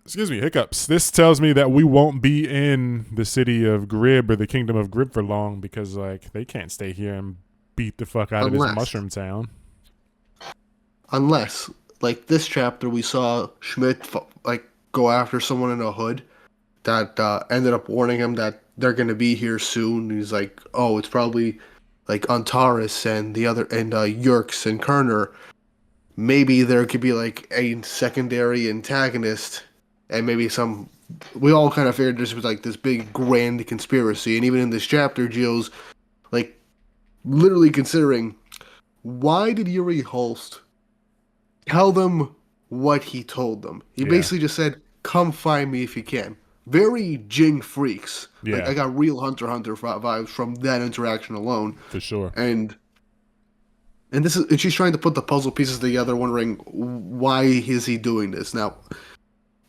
Excuse me, hiccups. This tells me that we won't be in the city of Grib or the kingdom of Grib for long because, like, they can't stay here and beat the fuck out of this mushroom town. Unless, like, this chapter, we saw Schmidt, like, go after someone in a hood that ended up warning him that they're going to be here soon. He's like, oh, it's probably, like, Antares and Yerkes and Kerner. Maybe there could be, like, a secondary antagonist. And maybe we all kind of figured this was like this big grand conspiracy. And even in this chapter, Gio's like literally considering, why did Yuri Holst tell them what he told them? He basically just said, come find me if you can. Very Jing Freaks. Yeah. Like, I got real Hunter x Hunter vibes from that interaction alone. For sure. And she's trying to put the puzzle pieces together, wondering why is he doing this. Now,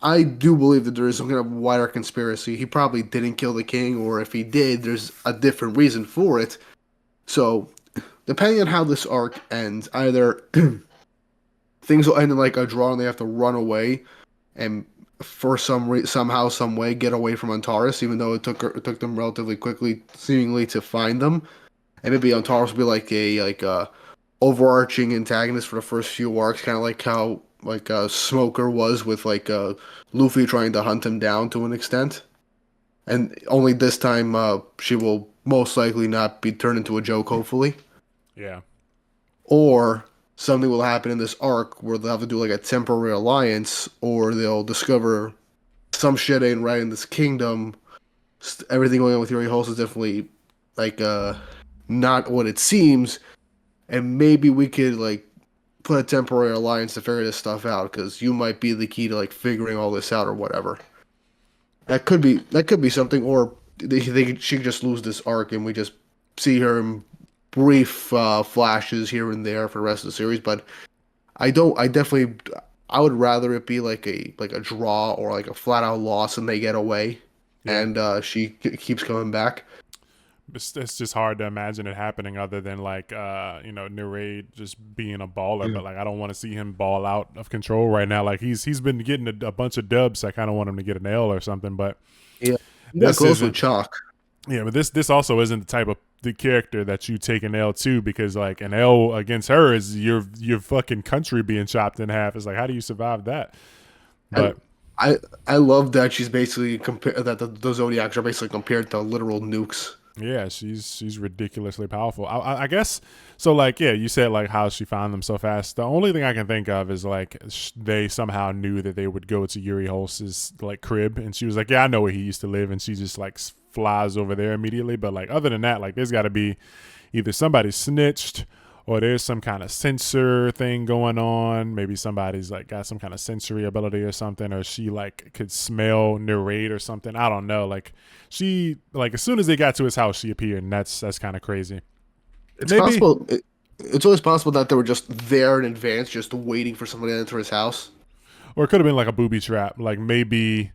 I do believe that there is some kind of wider conspiracy. He probably didn't kill the king, or if he did, there's a different reason for it. So, depending on how this arc ends, either things will end in like a draw and they have to run away, and for somehow, some way, get away from Antares, even though it took them relatively quickly, seemingly, to find them. And maybe Antares will be like a overarching antagonist for the first few arcs, kind of like how Smoker was with Luffy trying to hunt him down to an extent. And only this time she will most likely not be turned into a joke, hopefully. Yeah. Or something will happen in this arc where they'll have to do like a temporary alliance, or they'll discover some shit ain't right in this kingdom. Everything going on with Yuri Holst is definitely not what it seems. And maybe we could put a temporary alliance to figure this stuff out, because you might be the key to figuring all this out or whatever. That could be something, or she could just lose this arc and we just see her in brief flashes here and there for the rest of the series. But I would rather it be like a draw or like a flat out loss and they get away, and she keeps coming back. It's just hard to imagine it happening other than Nerade just being a baller. But I don't want to see him ball out of control right now. Like he's been getting a bunch of dubs. So I kind of want him to get an L or something. But yeah, this goes with chalk. Yeah, but this also isn't the type of the character that you take an L to, because an L against her is your fucking country being chopped in half. It's how do you survive that? But I love that she's basically that the Zodiacs are basically compared to literal nukes. Yeah, she's ridiculously powerful. I guess so. You said how she found them so fast. The only thing I can think of is they somehow knew that they would go to Yuri Holst's crib, and she was like, "Yeah, I know where he used to live," and she just flies over there immediately. But other than that, there's got to be either somebody snitched, or there's some kind of sensor thing going on. Maybe somebody's got some kind of sensory ability or something, or she could smell Nerade or something. I don't know. She as soon as they got to his house, she appeared, and that's kind of crazy. It's possible. It's always possible that they were just there in advance, just waiting for somebody to enter his house. Or it could have been like a booby trap. Like maybe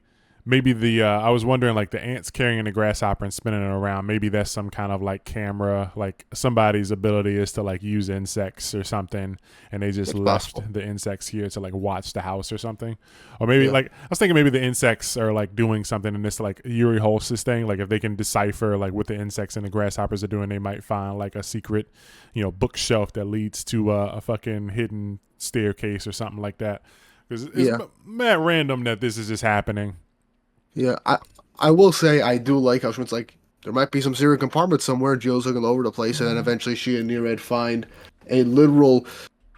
the I was wondering like the ants carrying the grasshopper and spinning it around. Maybe that's some kind of like camera. Like somebody's ability is to like use insects or something, and they just It's left possible. the insects here to like watch the house or something. Or maybe Yeah. like I was thinking maybe the insects are like doing something in this like Yuri Holstis thing. Like if they can decipher like what the insects and the grasshoppers are doing, they might find like a secret, bookshelf that leads to a fucking hidden staircase or something like that. Because it's Yeah. mad random that this is just happening. Yeah. I will say I do like how Schmidt's like there might be some secret compartment somewhere. Jill's looking all over the place, and then eventually she and Nered find a literal,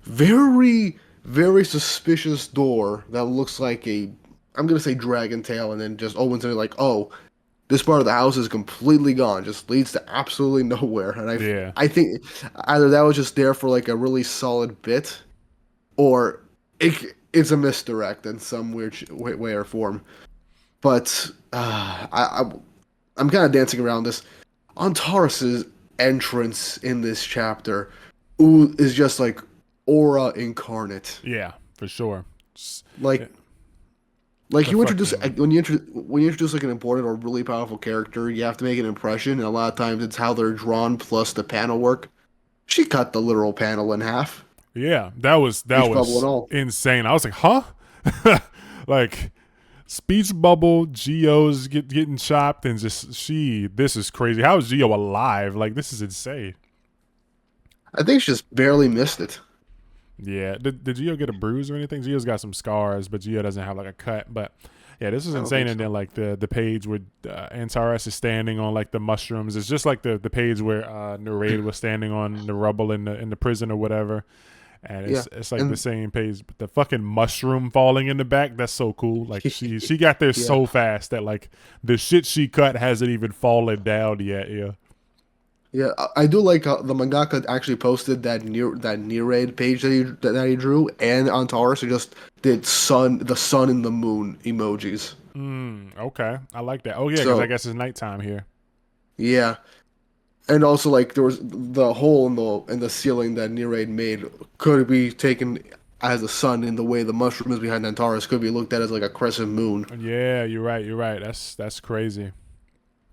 very, very suspicious door that looks like a I'm gonna say dragon tail, and then just opens and like, oh, this part of the house is completely gone, just leads to absolutely nowhere. And Yeah. I think either that was just there for like a really solid bit, or it's a misdirect in some weird way or form. But I'm kind of dancing around this. Antares's entrance in this chapter is just like aura incarnate. Yeah, for sure. Like like The you introduce fucking when you introduce like an important or really powerful character, you have to make an impression, and a lot of times it's how they're drawn plus the panel work. She cut the literal panel in half, yeah, that speech bubble and was all. insane. I was like, huh? Like speech bubble, Geo's getting chopped, and just this is crazy. How is Geo alive? Like this is insane. I think she just barely missed it. Yeah, did Geo get a bruise or anything? Geo's got some scars, but Geo doesn't have like a cut. But yeah, this is I don't insane. think And so. then like the page where Antares is standing on like the mushrooms. It's just like the page where Narade was standing on the rubble in the prison or whatever. And Yeah, it's like the and same page, but the fucking mushroom falling in the back, that's so cool. Like she got there yeah. so fast that like the shit she cut hasn't even fallen down yet. Yeah. Yeah, I do like the mangaka actually posted that near raid page that he drew, and on Taurus he just did the sun and the moon emojis. Okay, I like that. Oh yeah, because I So guess it's nighttime here. yeah, and also like there was the hole in the ceiling that near raid made could be taken as a sun in the way the mushroom is behind Antares could be looked at as like a crescent moon. Yeah, you're right. You're right. That's crazy.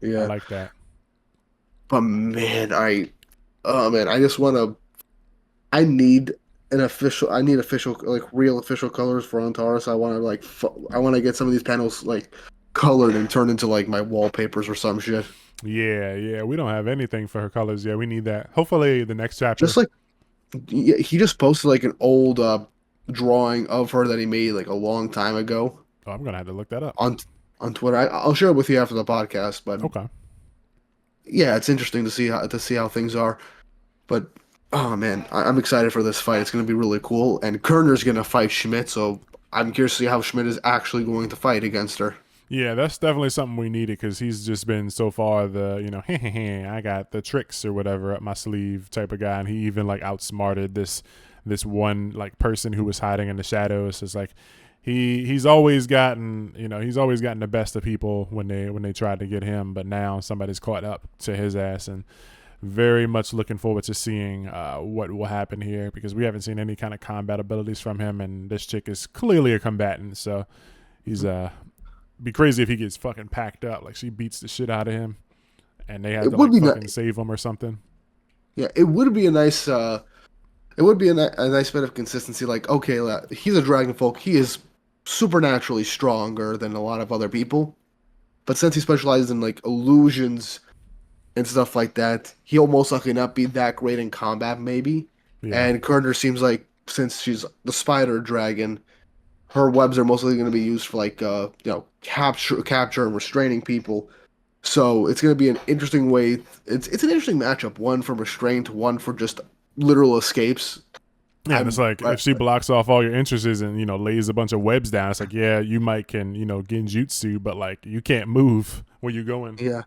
I Yeah, like that. but man, oh man, I just want to. I need official like real official colors for Antares. I want to I want to get some of these panels like colored and turned into like my wallpapers or some shit. Yeah, yeah. We don't have anything for her colors yet. We need that. Hopefully, the next chapter. Just like he just posted like an old drawing of her that he made like a long time ago Oh, I'm gonna have to look that up. on Twitter. I'll share it with you after the podcast, but Okay. yeah, it's interesting to see how things are. But oh man, I'm excited for this fight. It's going to be really cool. And Kerner's going to fight Schmidt, so I'm curious to see how Schmidt is actually going to fight against her. Yeah, that's definitely something we needed because he's just been so far the I got the tricks or whatever up my sleeve type of guy, and he even like outsmarted this one like person who was hiding in the shadows. It's like he's always gotten he's always gotten the best of people when they tried to get him, but now somebody's caught up to his ass, and very much looking forward to seeing what will happen here because we haven't seen any kind of combat abilities from him, and this chick is clearly a combatant, so he's be crazy if he gets fucking packed up. Like she beats the shit out of him, and they have It to would like be fucking nice. save him or something. Yeah, it would be a nice. It would be a nice bit of consistency. Like, okay, he's a dragon folk. He is supernaturally stronger than a lot of other people. But since he specializes in like illusions and stuff like that, he'll most likely not be that great in combat, maybe. Yeah, And Kerner seems like since she's the spider dragon, her webs are mostly going to be used for like capture and restraining people. So it's going to be an interesting way. It's an interesting matchup. One for restraint, one for just literal escapes. yeah. And it's like I if she blocks off all your entrances and lays a bunch of webs down, it's like yeah, you might can genjutsu, but like you can't move where you're going. yeah.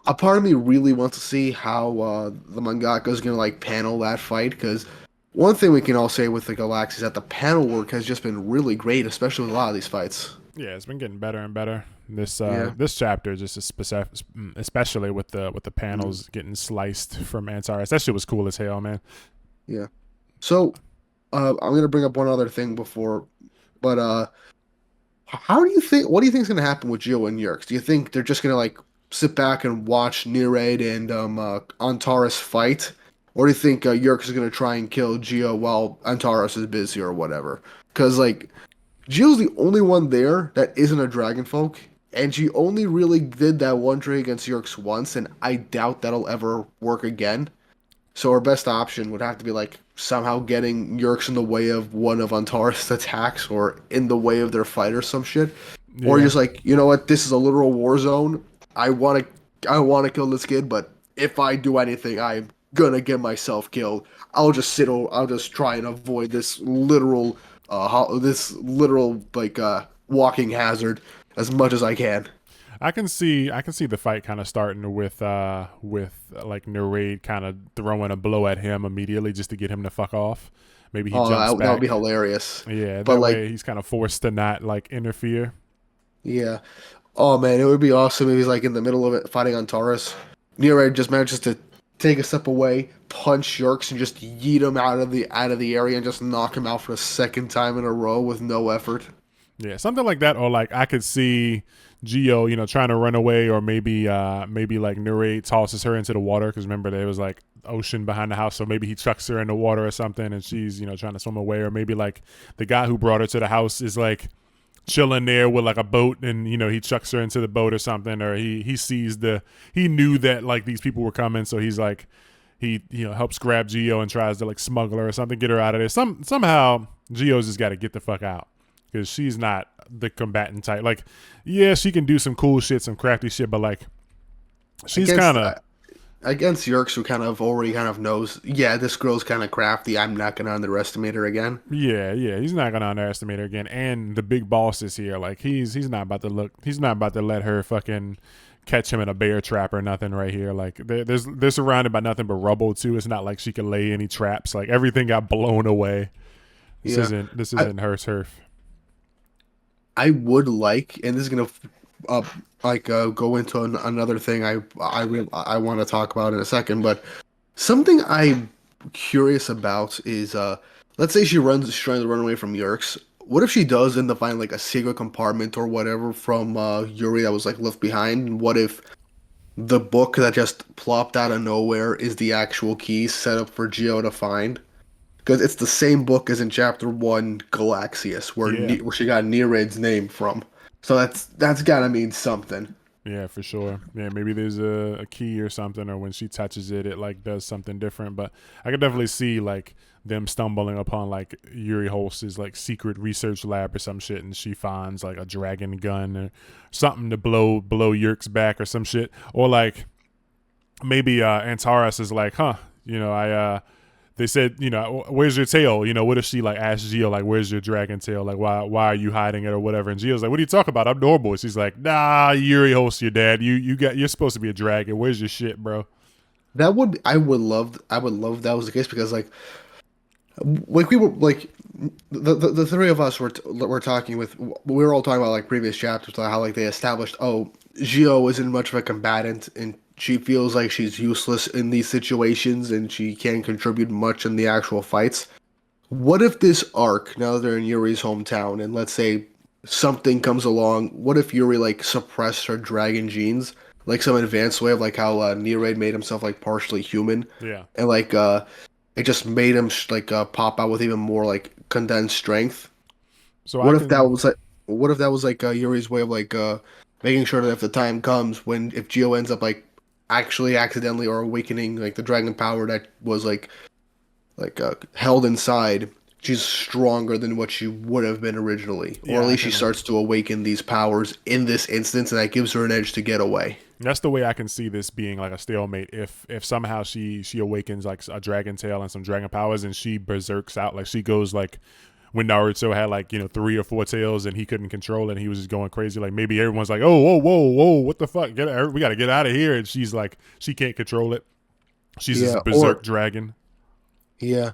A part of me really wants to see how the mangaka is going to like panel that fight because one thing we can all say with the Galaxias is that the panel work has just been really great, especially with a lot of these fights. Yeah, it's been getting better and better. Yeah. This chapter just is especially with the Mm. panels getting sliced from Antares. That shit was cool as hell, man. Yeah. So, I'm gonna bring up one other thing but how do you think? What do you think is gonna happen with Gio and Yerks? Do you think they're just gonna like sit back and watch Nereid and Antares fight, or do you think Yerks is gonna try and kill Gio while Antares is busy or whatever? Because like Gio's the only one there that isn't a dragon folk, and she only really did that one trade against Yerks once, and I doubt that'll ever work again. So our best option would have to be like somehow getting Yerks in the way of one of Antares' attacks or in the way of their fight or some shit. Or Yeah. just like, you know what, this is a literal war zone. I wanna kill this kid, but if I do anything, I'm gonna get myself killed. I'll just try and avoid this literal like walking hazard as much as I can. I can see the fight kind of starting with like Narade kind of throwing a blow at him immediately just to get him to fuck off. Maybe he Oh, jumps that would be back. hilarious. Yeah, But that like, way he's kind of forced to not like interfere. yeah. Oh man, it would be awesome if he's like in the middle of it fighting on Taurus. Nero just manages to take a step away, punch Yerks, and just yeet him out of the area and just knock him out for a second time in a row with no effort. Yeah, something like that, or like I could see Geo, trying to run away, or maybe like Narade tosses her into the water because remember there was like ocean behind the house, so maybe he chucks her in the water or something, and she's trying to swim away, or maybe like the guy who brought her to the house is like chilling there with like a boat, and he chucks her into the boat or something, or he knew that like these people were coming, so he's like he helps grab Geo and tries to like smuggle her or something, get her out of there. Somehow Geo's just got to get the fuck out because she's not the combatant type. Like, yeah, she can do some cool shit, some crafty shit, but like, she's Against kind of against Yerks, who kind of already kind of knows, yeah, this girl's kind of crafty. I'm not gonna underestimate her again. yeah. He's not gonna underestimate her again. And the big boss is here. Like, he's not about to look. He's not about to let her fucking catch him in a bear trap or nothing right here. Like, they're surrounded by nothing but rubble too. It's not like she can lay any traps. Like, everything got blown away. This Yeah. isn't this I, isn't her turf. I would like, and this is gonna uh, go into another thing I want to talk about in a second, but something I'm curious about is let's say she's trying to run away from Yerks. What if she does end up finding like a secret compartment or whatever from Yuri that was like left behind? And what if the book that just plopped out of nowhere is the actual key set up for Geo to find? Because it's the same book as in chapter one, Galaxias, Yeah. where she got Nereid's name from. So that's gotta mean something. Yeah, for sure. Yeah, maybe there's a key or something, or when she touches it, it like does something different. But I could definitely see like them stumbling upon like Yuri Holst's like secret research lab or some shit, and she finds like a dragon gun or something to blow Yerk's back or some shit, or like maybe Antares is like, huh, I they said, where's your tail? What if she like asked Geo like, where's your dragon tail? Like, why are you hiding it or whatever? And Geo's like, what are you talking about? I'm normal. She's like, nah, Yuri hosts your dad. You're supposed to be a dragon. Where's your shit, bro? I would love that was the case because like we were like the three of us were talking with we were all talking about like previous chapters like how like they established, oh, Gio isn't much of a combatant and she feels like she's useless in these situations and she can't contribute much in the actual fights. What if this arc, now that they're in Yuri's hometown, and let's say something comes along, what if Yuri like suppressed her dragon genes, like some advanced way of like how Nereid made himself like partially human, Yeah. and like it just made him pop out with even more like condensed strength. So I What if that can was like what if that was like Yuri's way of like making sure that if the time comes when if Geo ends up like actually accidentally or awakening like the dragon power that was held inside, she's stronger than what she would have been originally, or at yeah, I least she can starts to awaken these powers in this instance, and that gives her an edge to get away. that's the way I can see this being like a stalemate. If somehow she awakens like a dragon tail and some dragon powers and she berserks out, like she goes like when Naruto had like 3 or 4 tails and he couldn't control it and he was just going crazy. Like maybe everyone's like, oh, whoa, what the fuck? We got to get out of here. And she's like, she can't control it. She's this Yeah, berserk dragon. yeah.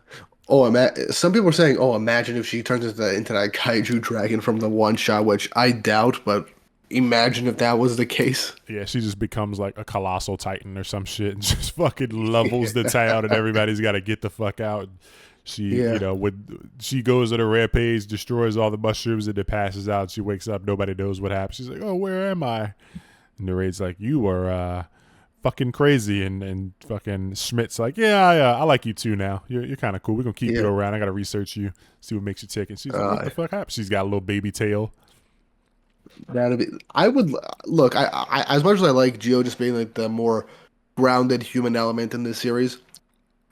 Oh, some people are saying, oh, imagine if she turns into that kaiju dragon from the one shot, which I doubt, but imagine if that was the case. Yeah, she just becomes like a colossal titan or some shit and just fucking levels the town and everybody's got to get the fuck out. She, Yeah. she goes on a rampage, destroys all the mushrooms, and then passes out. She wakes up, nobody knows what happened. She's like, "Oh, where am I?" And the raid's like, "You were fucking crazy." And fucking Schmidt's like, "Yeah, I like you too now. You're kind of cool. We're gonna keep you Yeah. around. I gotta research you, see what makes you tick." And she's like, "What the fuck happened?" She's got a little baby tail. That'd be. I would look. As much as I like Geo just being like the more grounded human element in this series,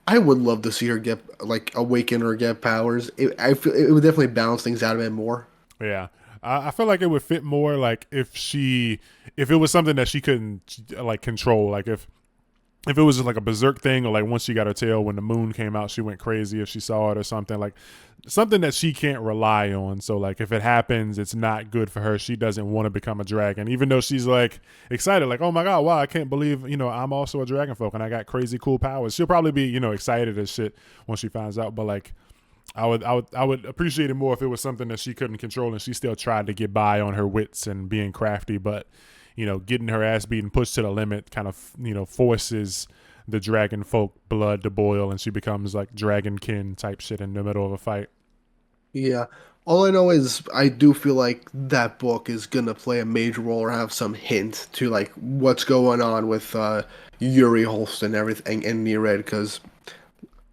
I would love to see her get like awaken or get powers. I feel it would definitely balance things out a bit more. Yeah. I feel like it would fit more like if it was something that she couldn't like control, like if it was just like a berserk thing, or like once she got her tail when the moon came out she went crazy if she saw it, or something like something that she can't rely on. So like if it happens it's not good for her. She doesn't want to become a dragon, even though she's like excited, like, oh my god, wow, I can't believe I'm also a dragon folk and I got crazy cool powers. She'll probably be excited as shit when she finds out, but like I would appreciate it more if it was something that she couldn't control and she still tried to get by on her wits and being crafty, but getting her ass beaten, pushed to the limit, kind of forces the dragon folk blood to boil, and she becomes like dragonkin type shit in the middle of a fight. Yeah. All I know is I do feel like that book is gonna play a major role or have some hint to like what's going on with Yuri Holston and everything and Nered, because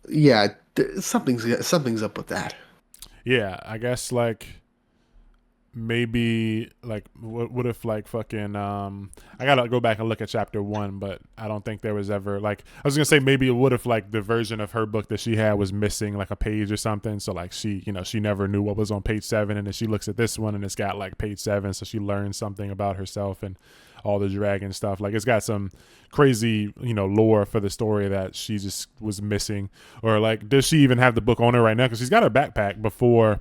yeah, something's up with that. Yeah, I guess like maybe like what if like fucking I gotta go back and look at chapter 1, but I don't think there was ever like, I was gonna say maybe what if like the version of her book that she had was missing like a page or something, so like she never knew what was on page 7, and then she looks at this one and it's got like page 7, so she learns something about herself and all the dragon stuff. Like it's got some crazy lore for the story that she just was missing. Or like, does she even have the book on her right now, because she's got her backpack before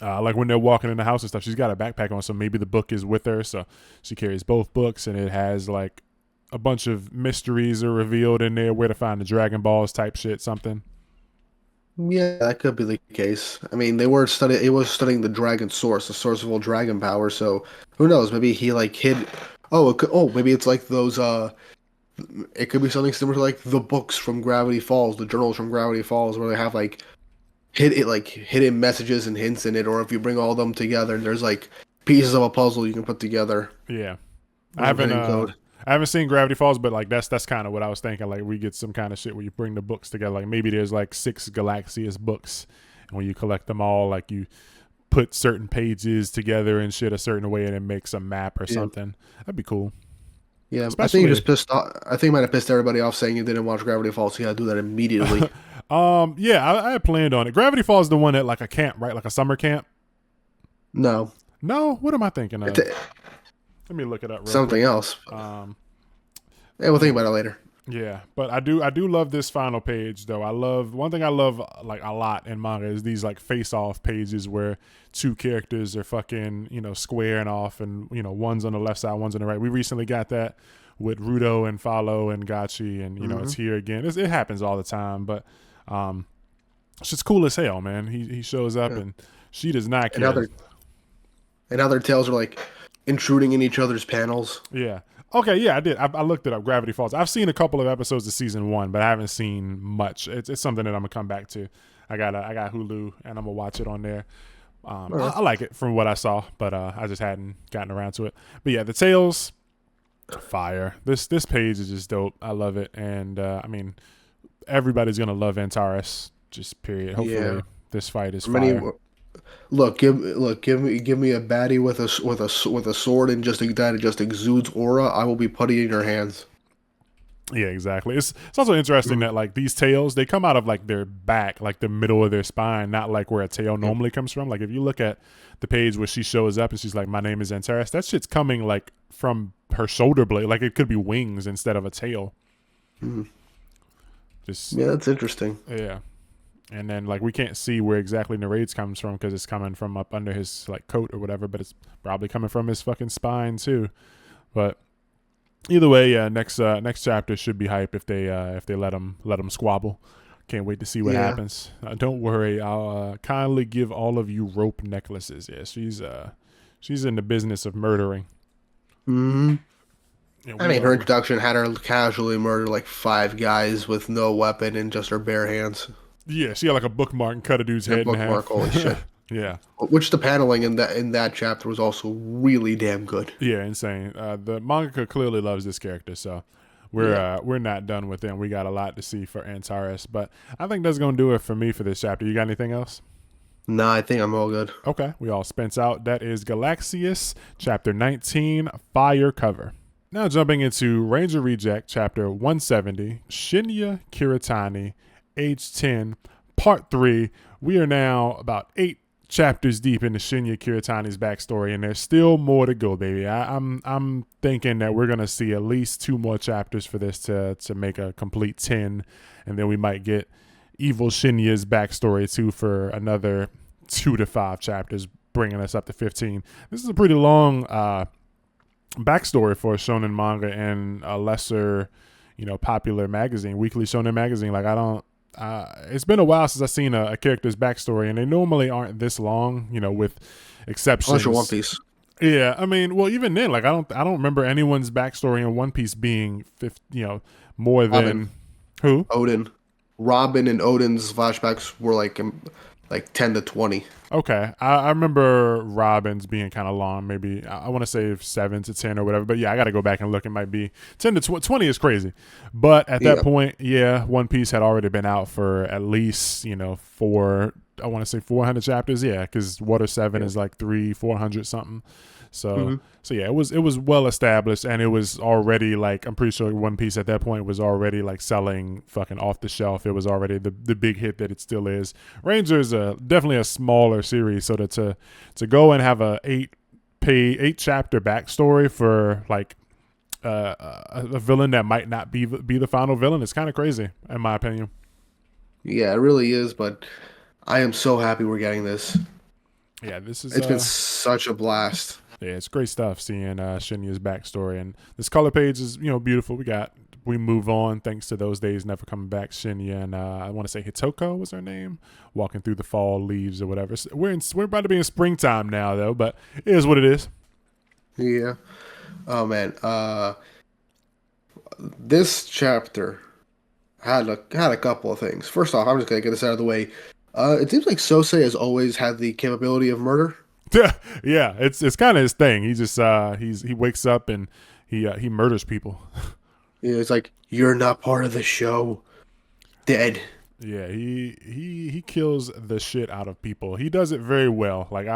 like when they're walking in the house and stuff, she's got a backpack on, so maybe the book is with her, so she carries both books, and it has like a bunch of mysteries are revealed in there, where to find the Dragon Balls type shit, something. Yeah, that could be the case. I mean, it was studying the dragon source, the source of all dragon power. So who knows? Maybe he like hid. Maybe it's like those. It could be something similar to like the books from Gravity Falls, the journals from Gravity Falls, where they have like hidden messages and hints in it. Or if you bring all of them together, and there's like pieces of a puzzle you can put together. Yeah, I With a haven't hidden code. I haven't seen Gravity Falls, but like that's kind of what I was thinking. Like we get some kind of shit where you bring the books together. Like maybe there's like 6 Galaxias books, and when you collect them all, like you put certain pages together and shit a certain way, and it makes a map or Yeah. something. That'd be cool. Yeah, I think you Especially just pissed off. I think you might have pissed everybody off saying you didn't watch Gravity Falls. So you gotta do that immediately. yeah, I had planned on it. Gravity Falls is the one at like a camp, right? Like a summer camp. No, No, what am I thinking it's of? Let me look it up real something quick. else. Um, Yeah, we'll think about it later. yeah, but I do love this final page though. I love one thing I love like a lot in manga is these like face off pages where two characters are fucking squaring off, and one's on the left side, one's on the right. We recently got that with Rudo and Follow and Gachi, and it's here again. It happens all the time, but it's just cool as hell, man. He shows up, Yeah. and she does not And care. other tales are like intruding in each other's panels. Yeah. Okay. Yeah, I did. I looked it up. Gravity Falls. I've seen a couple of episodes of season 1, but I haven't seen much. It's something that I'm gonna come back to. I got Hulu, and I'm gonna watch it on there. Alright. I like it from what I saw, but I just hadn't gotten around to it. But yeah, the tales, fire. This page is just dope. I love it, and I mean, everybody's gonna love Antares. Just period. Hopefully, Yeah. this fight is Many fire. give me a baddie with a sword and that just exudes aura. I will be putting in your hands. Yeah, exactly. It's also interesting that like these tails, they come out of like their back, like the middle of their spine, not like where a tail Yep. normally comes from. Like if you look at the page where she shows up and she's like, "My name is Antares," that shit's coming like from her shoulder blade. Like it could be wings instead of a tail. Mhm. Just Yeah, that's interesting. yeah. And then like we can't see where exactly Narades comes from because it's coming from up under his like coat or whatever, but it's probably coming from his fucking spine too. But either way, yeah, next chapter should be hype if they let him squabble. Can't wait to see what Yeah. happens. Don't worry, I'll kindly give all of you rope necklaces. Yeah, She's in the business of murdering. Hmm. And I we mean, her know. introduction had her casually murder like 5 guys with no weapon and just her bare hands. Yeah, she had like a bookmark and cut a dude's A head in bookmark, half. holy shit. Yeah. Which the paneling in that chapter was also really damn good. Yeah, insane. The mangaka clearly loves this character, so Yeah. we're not done with him. We got a lot to see for Antares, but I think that's gonna do it for me for this chapter. You got anything else? Nah, I think I'm all good. Okay, we all spent out. That is Galaxias, chapter 19, Fire Cover. Now jumping into Ranger Reject, chapter 170, Shinya Kiritani, age 10, part 3. We are now about 8 chapters deep into Shinya Kiritani's backstory, and there's still more to go, baby. I'm thinking that we're gonna see at least 2 more chapters for this to make a complete 10, and then we might get evil Shinya's backstory too for another 2 to 5 chapters, bringing us up to 15. This is a pretty long backstory for a shonen manga and a lesser, popular magazine, weekly shonen magazine. Like I don't. It's been a while since I've seen a character's backstory, and they normally aren't this long, with exceptions. Unless you're One Piece. Yeah, I mean, well, even then, like I don't remember anyone's backstory in One Piece being, more than Robin. who? Odin. Robin and Odin's flashbacks were like 10 to 20. Okay, I remember Robin's being kind of long. Maybe I want to say 7 to 10 or whatever. But yeah, I got to go back and look. It might be 10 to 20 is crazy. But at that point, yeah, One Piece had already been out for at least I want to say 400 chapters. Yeah, because Water 7 is like 400 something. So so yeah, it was well established, and it was already like, I'm pretty sure One Piece at that point was already like selling fucking off the shelf. It was already the big hit that it still is. Ranger is definitely a smaller series, so to go and have a 8 chapter backstory for like a villain that might not be the final villain, it's kind of crazy in my opinion. Yeah, it really is, but I am so happy we're getting this. Yeah, this is It's been such a blast. Yeah, it's great stuff seeing Shinya's backstory, and this color page is beautiful. We move on thanks to those days never coming back. Shinya and I want to say Hitoko was her name, walking through the fall leaves or whatever. So we're about to be in springtime now though, but it is what it is. Yeah. Oh man. This chapter had a couple of things. First off, I'm just gonna get this out of the way. It seems like Sosei has always had the capability of murder. Yeah, it's kind of his thing. He just he wakes up and he murders people. Yeah, it's like, you're not part of the show. Dead. Yeah, he kills the shit out of people. He does it very well. Like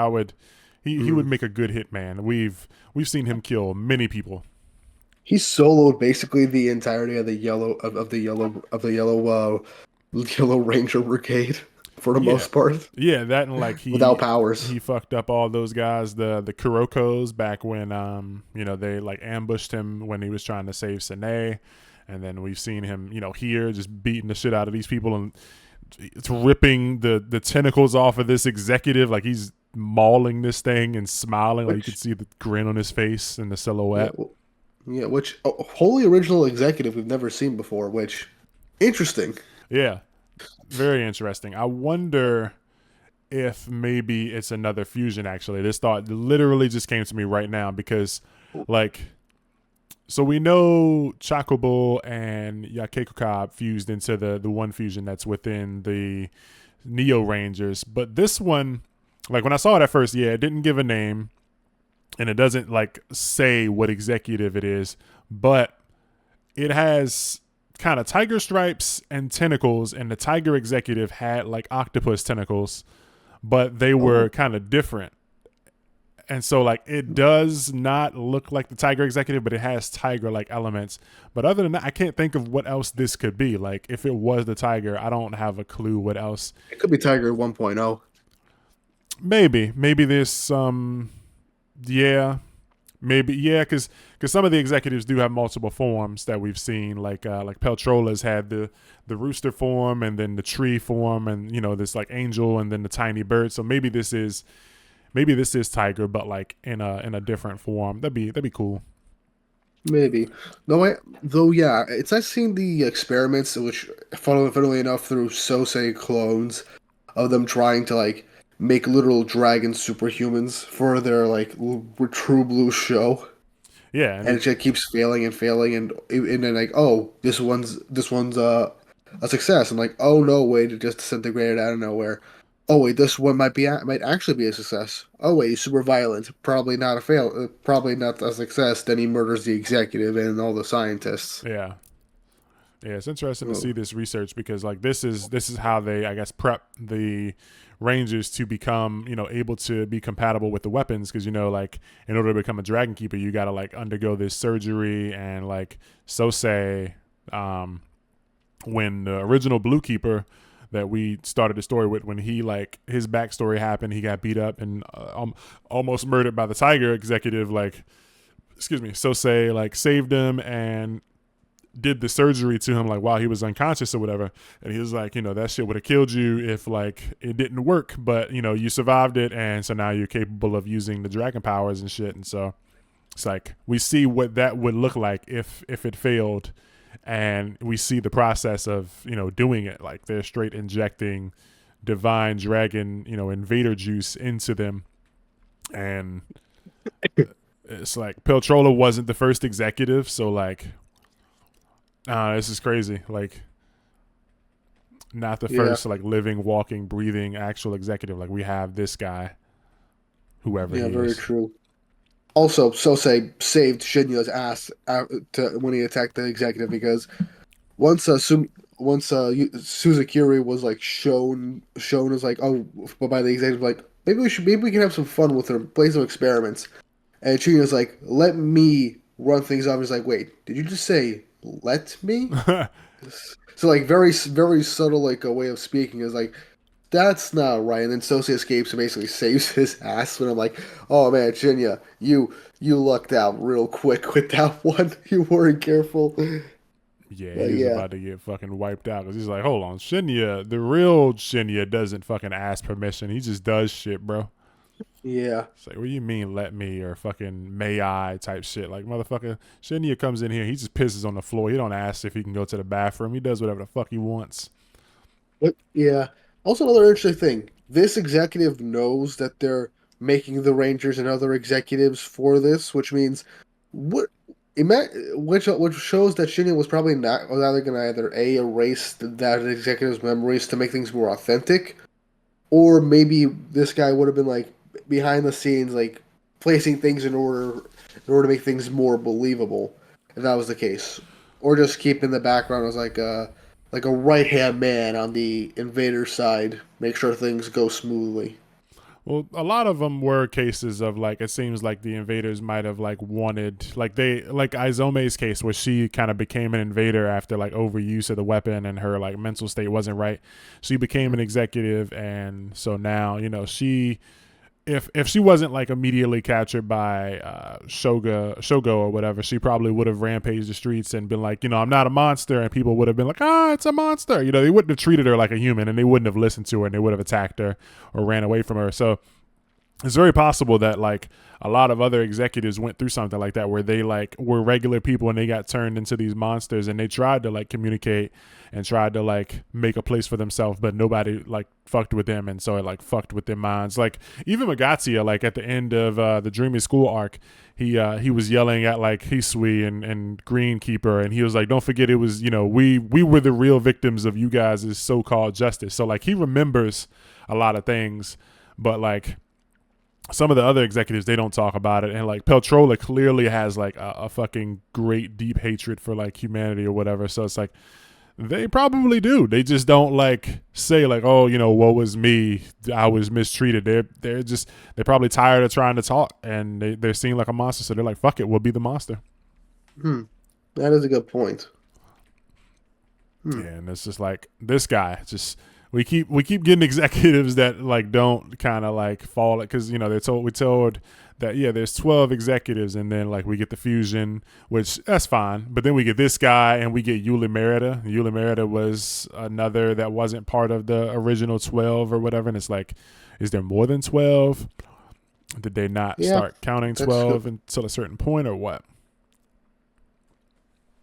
he would make a good hitman. We've seen him kill many people. He soloed basically the entirety of the yellow Ranger Brigade for the most part. Yeah, that and like without powers. He fucked up all those guys, the Kurokos, back when they like ambushed him when he was trying to save Sine. And then we've seen him, here just beating the shit out of these people, and it's ripping the tentacles off of this executive. Like he's mauling this thing and smiling. Like you could see the grin on his face and the silhouette. Yeah, which wholly original executive we've never seen before, which interesting. Yeah. Very interesting. I wonder if maybe it's another fusion, actually. This thought literally just came to me right now because, so we know Chocobo and Gachiakuta fused into the one fusion that's within the Neo Rangers. But this one, like when I saw it at first, it didn't give a name. And it doesn't say what executive it is, but it has kind of tiger stripes and tentacles, and the tiger executive had like octopus tentacles, but they were kind of different. And so it does not look like the tiger executive, but it has tiger like elements. But other than that, I can't think of what else this could be. Like if it was the tiger, I don't have a clue what else. It could be Tiger 1.0. Maybe there's some. Yeah, maybe because some of the executives do have multiple forms that we've seen. Like Peltrola's had the rooster form, and then the tree form, and this like angel, and then the tiny bird. So maybe this is Tiger, but like in a different form. That'd be cool. Maybe. Though it's I've seen the experiments, which funnily enough through Sosei clones of them trying to make literal dragon superhumans for their like True Blue show, Yeah, and and it just keeps failing and failing, and then like, oh, this one's a success, and like, oh no, wait, it just disintegrated out of nowhere. Oh wait, this one might actually be a success. Oh wait, he's super violent, probably not a success. Then he murders the executive and all the scientists. yeah. Yeah, it's interesting to Oh, see this research because like this is how they I guess prep the rangers to become able to be compatible with the weapons because like in order to become a dragon keeper you got to like undergo this surgery and like so say when the original blue keeper that we started the story with when he like his backstory happened he got beat up and almost murdered by the tiger executive like excuse me so say like saved him and did the surgery to him like while he was unconscious or whatever and he was like that shit would have killed you if like it didn't work but you survived it and so now you're capable of using the dragon powers and shit and so it's like we see what that would look like if it failed and we see the process of doing it like they're straight injecting divine dragon invader juice into them and it's like Peltrola wasn't the first executive so like this is crazy. Like, not the yeah, first like living, walking, breathing actual executive. Like we have this guy, whoever yeah, he very is. true. Also, Sosei saved Shinya's ass when he attacked the executive because once Suzukiri was like shown as like, oh, but by the executive, like, maybe we can have some fun with her, play some experiments. And Shinya's like, let me run things off. He's like, wait, did you just say let me? So like very subtle like a way of speaking is like that's not right. And then Sosei escapes and basically saves his ass. When I'm like, oh man, Shinya, you lucked out real quick with that one. You weren't careful. Yeah, But he was yeah, about to get fucking wiped out because he's like, hold on, Shinya, the real Shinya doesn't fucking ask permission. He just does shit, bro. yeah, It's like, what do you mean, let me or fucking may I type shit? Like, motherfucker, Shinya comes in here, he just pisses on the floor. He don't ask if he can go to the bathroom. He does whatever the fuck he wants. but yeah. Also, another interesting thing: this executive knows that they're making the Rangers and other executives for this, which means what. Which shows that Shinya was either going to either a erase that executive's memories to make things more authentic, or maybe this guy would have been like behind the scenes, like placing things in order to make things more believable, if that was the case, or just keep in the background as like a right hand man on the invader side, make sure things go smoothly. Well, a lot of them were cases of like it seems like the invaders might have like wanted like they like Izome's case where she kind of became an invader after like overuse of the weapon and her like mental state wasn't right. She became an executive and so now she if she wasn't like immediately captured by Shogo or whatever, she probably would have rampaged the streets and been like, I'm not a monster, and people would have been like, it's a monster. They wouldn't have treated her like a human, and they wouldn't have listened to her, and they would have attacked her or ran away from her. So it's very possible that like a lot of other executives went through something like that where they like were regular people and they got turned into these monsters and they tried to like communicate and tried to like make a place for themselves but nobody like fucked with them and so it like fucked with their minds like even Magatia like at the end of the Dreamy School arc he was yelling at like Hisui and Greenkeeper and he was like don't forget it was we were the real victims of you guys' so-called justice so like he remembers a lot of things but like some of the other executives they don't talk about it and like Peltrola clearly has like a fucking great deep hatred for like humanity or whatever so it's like they probably do they just don't like say like oh woe was me I was mistreated they're probably tired of trying to talk and they're seen like a monster so they're like fuck it we'll be the monster. Hmm, that is a good point. Yeah, Hmm. and it's just like this guy just we keep getting executives that like don't kind of like fall because we told that yeah there's 12 executives and then like we get the fusion which that's fine but then we get this guy and we get Yuli Merida was another that wasn't part of the original 12 or whatever and it's like is there more than 12 did they not Yeah, start counting that's 12 good. until a certain point or what?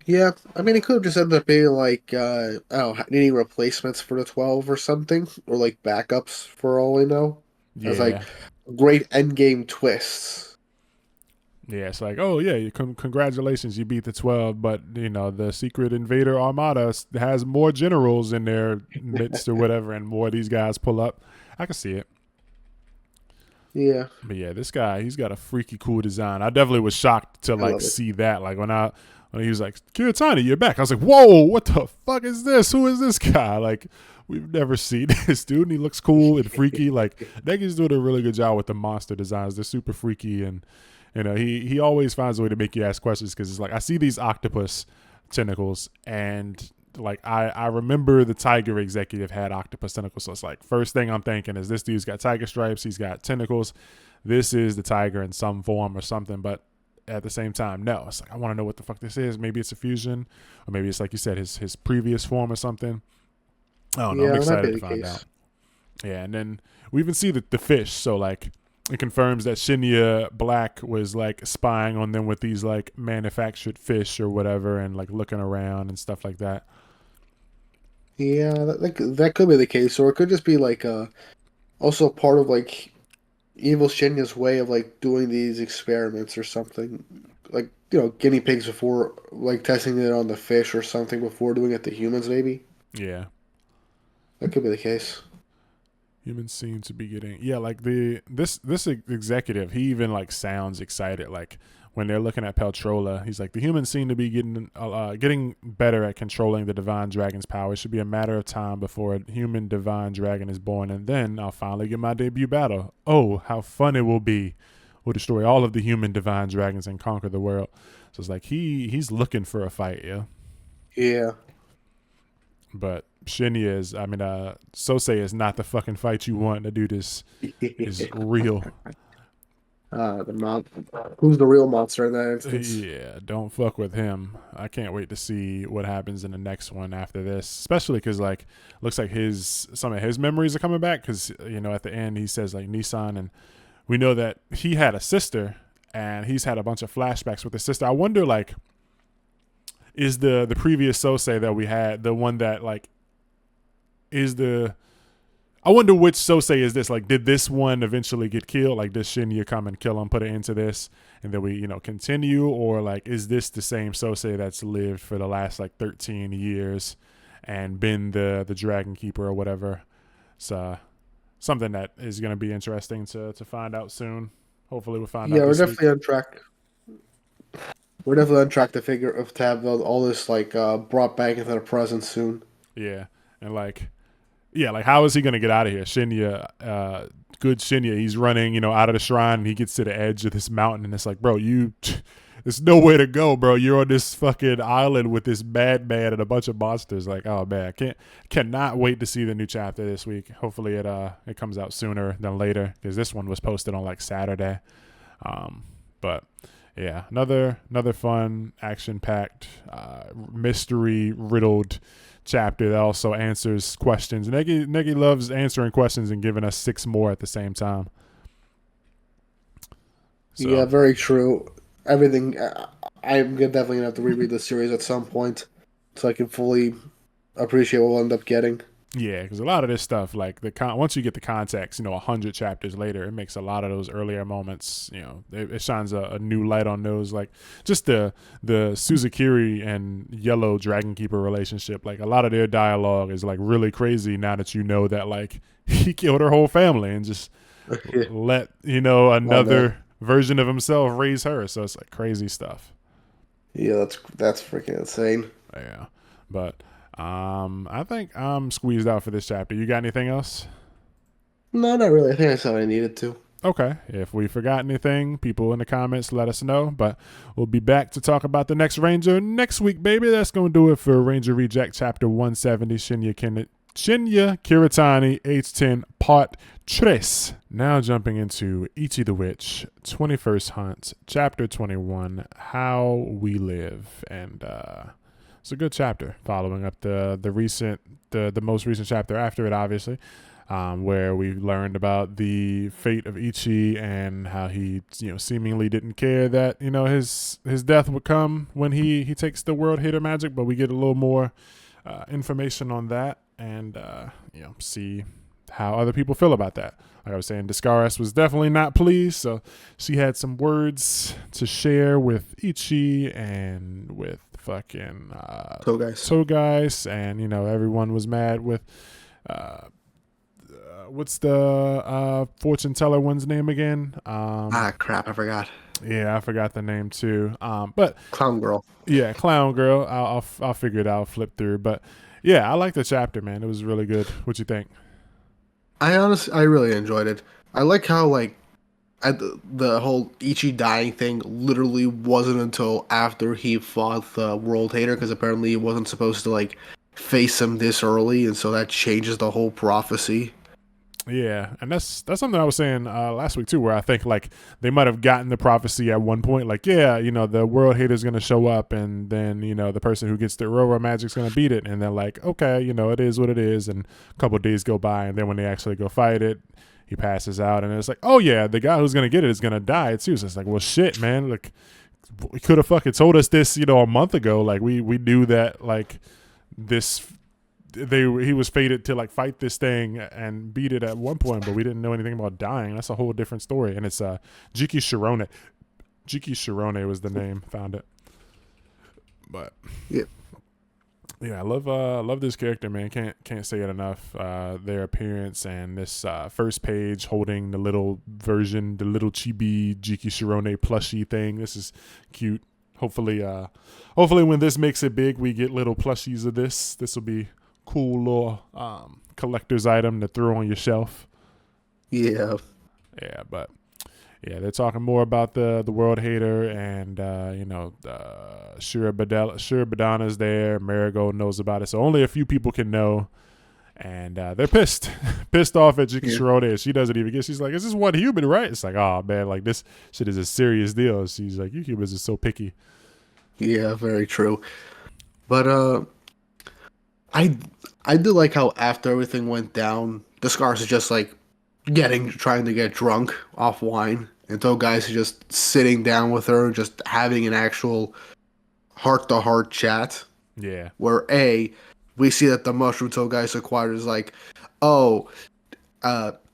Yeah, I mean, it could have just ended up being like, I don't know, needing replacements for the 12 or something, or like backups for all we know. As like Yeah. great endgame twists. Yeah, it's like, oh yeah, congratulations, you beat the 12, but the secret invader armada has more generals in their midst or whatever, and more of these guys pull up. I can see it. Yeah, But yeah, this guy, he's got a freaky cool design. I definitely was shocked to I like love it. see that. Like when he was like, Kiritani, you're back. I was like, whoa, what the fuck is this? Who is this guy? Like, we've never seen this dude, and he looks cool and freaky. Like, Negi's doing a really good job with the monster designs. They're super freaky, and he always finds a way to make you ask questions, because it's like I see these octopus tentacles, and like I remember the Tiger executive had octopus tentacles. So it's like first thing I'm thinking is this dude's got tiger stripes, he's got tentacles. This is the tiger in some form or something, but at the same time, no. It's like I want to know what the fuck this is. Maybe it's a fusion, or maybe it's like you said, his previous form or something. I don't know. I'm Yeah, that might excited be to the find case. out. Yeah, and then we even see the fish. So like it confirms that Shinya Black was like spying on them with these like manufactured fish or whatever, and like looking around and stuff like that. Yeah, that could be the case, or it could just be like also part of like evil Shinya's way of like doing these experiments or something. Like, guinea pigs before like testing it on the fish or something before doing it to humans, maybe. Yeah. That could be the case. Humans seem to be getting, yeah, like this executive, he even like sounds excited. Like when they're looking at Peltrola, he's like, the humans seem to be getting better at controlling the divine dragon's power. It should be a matter of time before a human divine dragon is born, and then I'll finally get my debut battle. Oh, how fun it will be! We'll destroy all of the human divine dragons and conquer the world. So it's like he's looking for a fight, yeah. Yeah. But Shinya is, I mean, Sosei is not the fucking fight you want. The dude is real. The mon Who's the real monster in that instance? Yeah, don't fuck with him. I can't wait to see what happens in the next one after this, especially because like looks like some of his memories are coming back, because at the end he says like Nissan, and we know that he had a sister and he's had a bunch of flashbacks with his sister. I wonder, like, is the previous Sosei that we had the one that like is the I wonder which Sosei is this. Like, did this one eventually get killed? Like, does Shinya come and kill him, put an end to this, and then we, continue? Or, like, is this the same Sosei that's lived for the last, like, 13 years and been the Dragon Keeper or whatever? It's something that is going to be interesting to find out soon. Hopefully we'll find out Yeah, we're this week. definitely on track. We're definitely on track to have all this like brought back into the present soon. Yeah. And, like, yeah, like how is he gonna get out of here? Shinya, good Shinya, he's running, out of the shrine, and he gets to the edge of this mountain, and it's like, bro, there's nowhere to go, bro. You're on this fucking island with this madman and a bunch of monsters. Like, oh man, cannot wait to see the new chapter this week. Hopefully it comes out sooner than later, because this one was posted on like Saturday. But yeah, another fun, action packed, mystery riddled chapter that also answers questions. Negi loves answering questions and giving us 6 more at the same time. So, Yeah, very true. Everything. Definitely gonna have to reread the series at some point so I can fully appreciate what we'll end up getting. yeah, because a lot of this stuff, like once you get the context, 100 chapters later, it makes a lot of those earlier moments, it shines a new light on those. Like just the Suzukiri and Yellow Dragon Keeper relationship, like a lot of their dialogue is like really crazy now that that like he killed her whole family and just let another version of himself raise her. So it's like crazy stuff. Yeah, that's freaking insane. Yeah, but I think I'm squeezed out for this chapter. You got anything else? No, not really. I think I said what I needed to. Okay. If we forgot anything, people in the comments let us know. But we'll be back to talk about the next Ranger next week, baby. That's going to do it for Ranger Reject Chapter 170, Shinya Kiritani, H10, Part 3. Now jumping into Ichi the Witch, 21st Hunt, Chapter 21, How We Live. And it's a good chapter following up the most recent chapter after it, obviously. Where we learned about the fate of Ichi and how he, seemingly didn't care that, his death would come when he takes the world hitter magic, but we get a little more information on that and, see how other people feel about that. Like I was saying, Discaris was definitely not pleased, so she had some words to share with Ichi and with fucking Togais, and everyone was mad with what's the fortune teller one's name again? Crap, I forgot. Yeah, I forgot the name too. But Clown Girl. Yeah, Clown Girl. I'll figure it out. Flip through, but yeah, I like the chapter, man. It was really good. What you think? I really enjoyed it. I like how the whole Ichi dying thing literally wasn't until after he fought the World Hater, because apparently he wasn't supposed to face him this early, and so that changes the whole prophecy. Yeah, and that's something I was saying last week too, where I think they might have gotten the prophecy at one point, the World Hater's gonna show up, and then the person who gets the Aurora Magic's gonna beat it, and they're like, okay, it is what it is, and a couple of days go by, and then when they actually go fight it, he passes out, and it's like, oh yeah, the guy who's gonna get it is gonna die too. So it's like, well, shit, man, we could have fucking told us this, a month ago. We knew that this. He was fated to fight this thing and beat it at one point, but we didn't know anything about dying. That's a whole different story. And it's Jiki Shirone. Jiki Shirone was the name. Found it. But yeah, I love this character, man. Can't say it enough. Their appearance and this first page holding the little version, the little chibi Jiki Shirone plushie thing. This is cute. Hopefully when this makes it big, we get little plushies of this. This will be cool little collector's item to throw on your shelf. Yeah, but they're talking more about the World Hater, and Shura Badana's there. Marigold knows about it, so only a few people can know, and they're pissed off at Jiki Shirone. She doesn't even get. She's like, "Is this one human, right?" It's like, oh man, this shit is a serious deal. She's like, "You humans are so picky." Yeah, very true. But I do like how after everything went down, the Scars is just trying to get drunk off wine, and Togais is just sitting down with her, just having an actual heart-to-heart chat. Yeah. Where we see that the mushroom Togais acquired is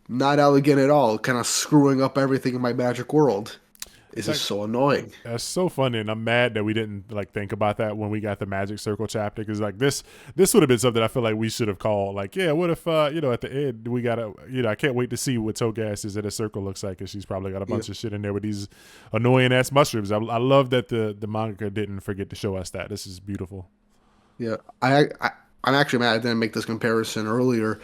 not elegant at all, kind of screwing up everything in my magic world. This is so annoying. That's so funny, and I'm mad that we didn't think about that when we got the Magic Circle chapter, because this would have been something I feel like we should have called. What if at the end we gotta I can't wait to see what Togais is at a circle looks like, because she's probably got a bunch of shit in there with these annoying ass mushrooms. I love that the mangaka didn't forget to show us that. This is beautiful. Yeah, I'm actually mad I didn't make this comparison earlier,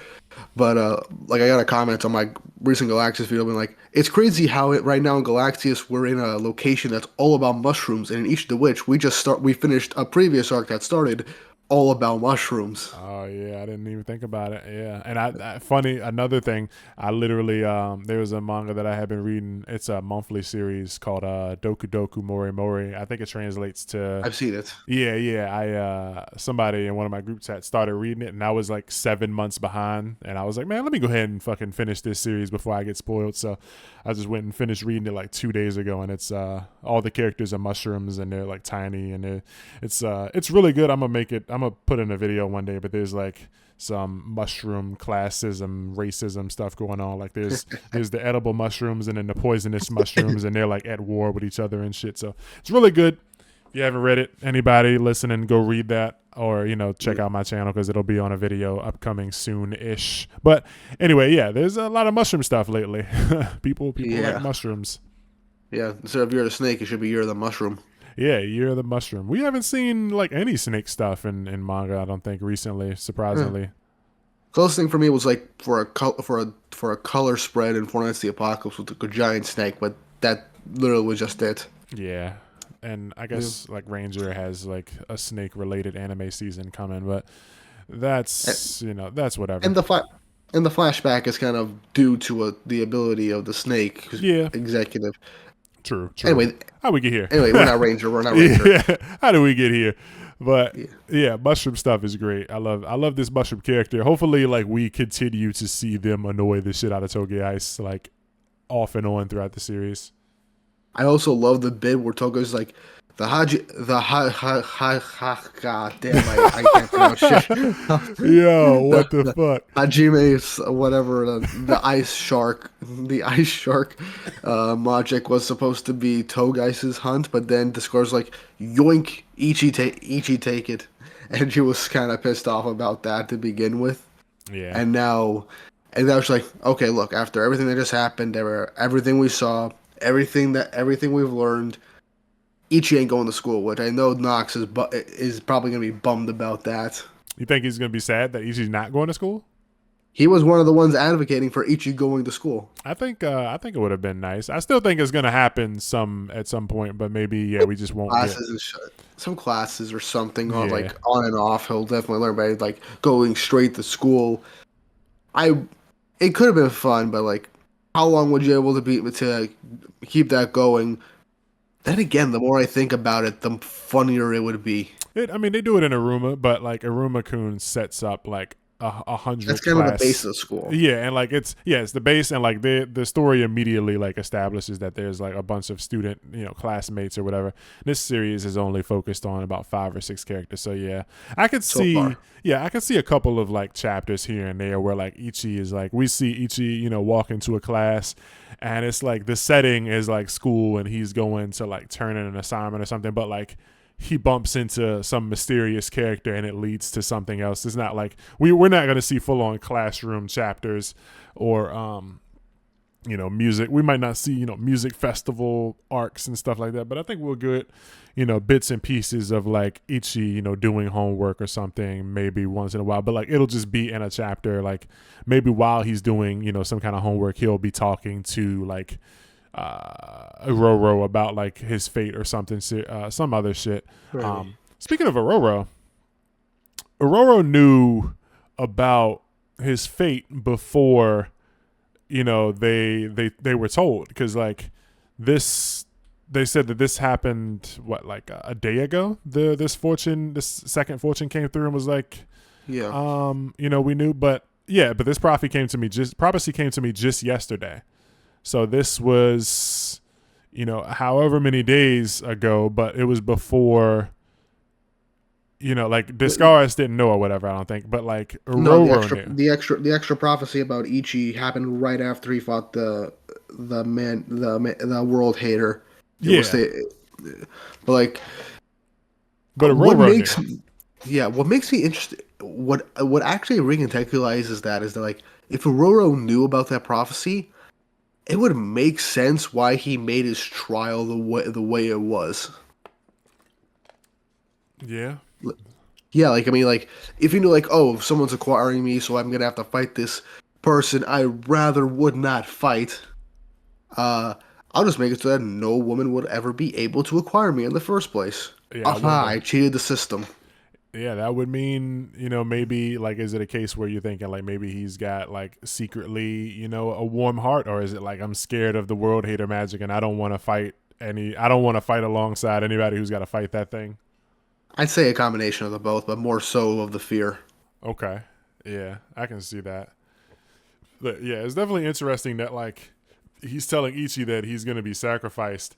but I got a comment on my recent Galaxias video being it's crazy how right now in Galaxias we're in a location that's all about mushrooms, and in Ichi the Witch we finished a previous arc that started all about mushrooms. Oh yeah, I didn't even think about it. Yeah, and funny another thing, I literally there was a manga that I had been reading. It's a monthly series called Doku Doku Mori Mori. I think it translates to. I've seen it. Yeah. I somebody in one of my group chats started reading it, and I was 7 months behind, and I was like, man, let me go ahead and fucking finish this series before I get spoiled. So I just went and finished reading it 2 days ago, and it's all the characters are mushrooms, and they're tiny, and it's really good. I'm gonna put in a video one day, but there's some mushroom classism, racism stuff going on. There's the edible mushrooms and then the poisonous mushrooms, and they're at war with each other and shit. So it's really good. If you haven't read it, anybody listening, go read that, or check out my channel, because it'll be on a video upcoming soon-ish. But anyway, yeah, there's a lot of mushroom stuff lately. people like mushrooms. Yeah, instead of Year of the Snake, it should be Year of the Mushroom. Yeah, Year of the Mushroom. We haven't seen any snake stuff in manga, I don't think, recently, surprisingly. Closest thing for me was for a color spread in Four Nights of the Apocalypse with the giant snake, but that literally was just it. Yeah. And I guess Ranger has a snake related anime season coming, but that's that's whatever. And the flashback is kind of due to the ability of the snake executive. True. Anyway, how we get here? Anyway, we're not Ranger. Yeah. How do we get here? But yeah, mushroom stuff is great. I love this mushroom character. Hopefully, we continue to see them annoy the shit out of Togais off and on throughout the series. I also love the bit where Togo's The Haji, the God damn, I can't pronounce shit. Yo, what the The fuck? Hajime's whatever the ice shark magic was supposed to be Togeis's hunt, but then the score's like yoink, Ichi take it, and she was kind of pissed off about that to begin with, Yeah. and now, she's like, okay, look, after everything that just happened, everything we saw, everything we've learned. Ichi ain't going to school, which I know Knox is probably gonna be bummed about that. You think he's gonna be sad that Ichi's not going to school? He was one of the ones advocating for Ichi going to school. I think it would have been nice. I still think it's gonna happen at some point, but maybe we just won't get. Classes and some classes or something on Yeah. like on and off. He'll definitely learn by like going straight to school. It could have been fun, but like, how long would you be able to keep that going? Then again, the more I think about it, the funnier it would be. I mean, they do it in Aruma, but like Aruma-kun sets up like a hundred That's kind of the base class. of the school. Yeah, and like it's the base, and like the story immediately like establishes that there's like a bunch of student classmates or whatever. This series is only focused on about 5 or 6 characters, so yeah, I could So see far. I could see a couple of like chapters here and there where like Ichi is like we see Ichi walk into a class, and it's like the setting is like school, and he's going to like turn in an assignment or something, but like he bumps into some mysterious character and it leads to something else. It's not like we're not going to see full on classroom chapters or music. We might not see music festival arcs and stuff like that, but I think we'll get bits and pieces of like Ichi doing homework or something maybe once in a while, but like it'll just be in a chapter. Like maybe while he's doing some kind of homework, he'll be talking to like Roro about like his fate or something, some other shit. Right. Speaking of Roro knew about his fate before they were told, because like this they said that this happened like a day ago. This second fortune came through and was like, Yeah. we knew, but this prophecy came to me just yesterday. So this was, however many days ago, but it was before, like Discaris didn't know or whatever, I don't think, but like No, Aurora knew. the extra prophecy about Ichi happened right after he fought the world hater. Yeah. But like, But what Aurora makes knew. what makes me interested, what actually recontextualizes that is that like, if Aurora knew about that prophecy, it would make sense why he made his trial the way it was. Yeah. Yeah, like I mean, like if you knew, like, oh, if someone's acquiring me, so I'm gonna have to fight this person I rather would not fight. I'll just make it so that no woman would ever be able to acquire me in the first place. Yeah, Aha! I cheated the system. Yeah, that would mean, maybe like, is it a case where you're thinking like maybe he's got like secretly, a warm heart, or is it like I'm scared of the world hater magic and I don't want to fight alongside anybody who's got to fight that thing? I'd say a combination of the both, but more so of the fear. Okay. Yeah, I can see that. But yeah, it's definitely interesting that like he's telling Ichi that he's going to be sacrificed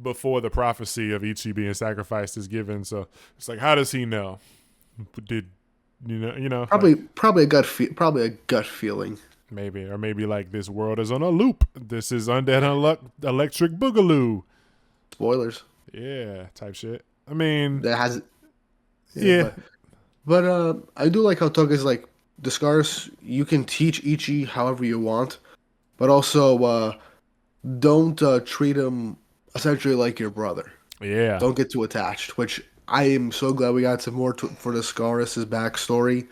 before the prophecy of Ichi being sacrificed is given. So it's like, how does he know? Did Probably like, probably a gut feeling. maybe like this world is on a loop. This is Undead Electric Boogaloo. Spoilers. Yeah, type shit. I mean, That has yeah. But I do like how Toga's like, the scars, you can teach Ichi however you want, but also don't treat him essentially like your brother. Yeah. Don't get too attached, which I am so glad we got some more for the Scaris' backstory,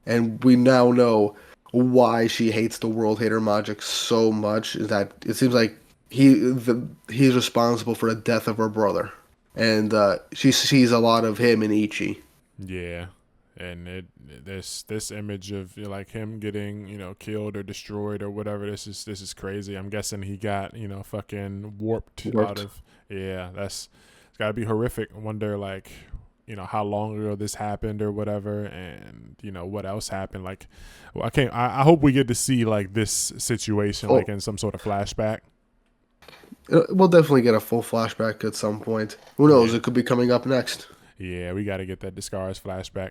and we now know why she hates the World Hater magic so much. Is that it seems like he's responsible for the death of her brother, and she sees a lot of him in Ichi. Yeah. And this image of like him getting killed or destroyed or whatever, this is crazy. I'm guessing he got fucking warped out of. Yeah, it's got to be horrific. I wonder like how long ago this happened or whatever, and what else happened. Like, well, I hope we get to see like this situation like in some sort of flashback. We'll definitely get a full flashback at some point. Who knows? Yeah. It could be coming up next. Yeah, we got to get that Discars flashback.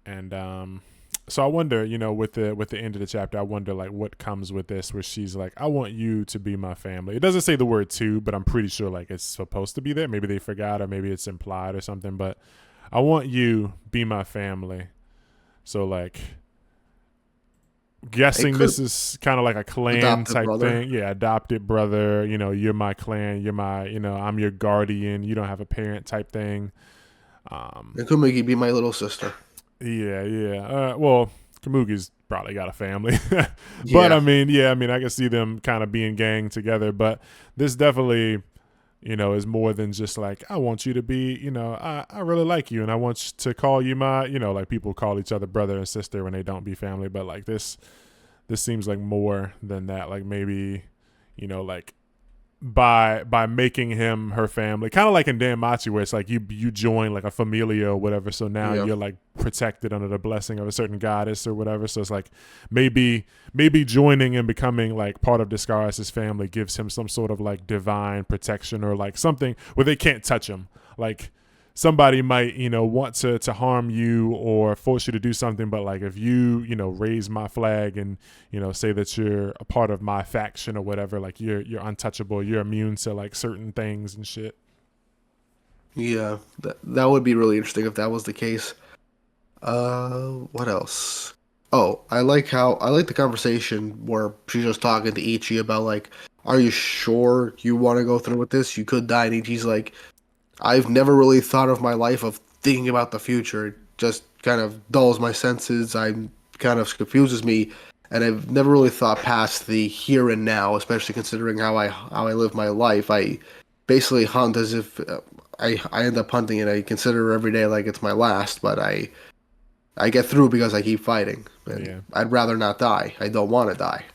And so I wonder, with the end of the chapter, I wonder like what comes with this, where she's like, "I want you to be my family." It doesn't say the word "to," but I'm pretty sure like it's supposed to be there. Maybe they forgot, or maybe it's implied or something. But I want you be my family. So like, guessing this is kind of like a clan type brother. thing. Yeah, adopted brother. You're my clan. You're my, I'm your guardian. You don't have a parent type thing. And Kumigi be my little sister. Yeah, yeah. Well, Kamugi's probably got a family, but Yeah. I can see them kind of being gang together. But this definitely, is more than just like I want you to be. I really like you, and I want to call you my. Like people call each other brother and sister when they don't be family. But like this seems like more than that. Like maybe, like by making him her family, kind of like in Danmachi, where it's like you join like a familia or whatever, so now Yeah. you're like protected under the blessing of a certain goddess or whatever. So it's like maybe joining and becoming like part of Discaris' family gives him some sort of like divine protection, or like something where they can't touch him. Like somebody might want to harm you or force you to do something, but like if you raise my flag and say that you're a part of my faction or whatever, like you're untouchable, you're immune to like certain things and shit. Yeah. That would be really interesting if that was the case. What else? Oh, I like the conversation where she's just talking to Ichi about like, are you sure you want to go through with this? You could die, and Ichi's like, I've never really thought of my life of thinking about the future. It just kind of dulls my senses. I'm kind of confuses me, and I've never really thought past the here and now, especially considering how I live my life. I basically hunt as if I end up hunting, and I consider every day like it's my last. But I get through because I keep fighting, and Yeah. I'd rather not die. I don't want to die.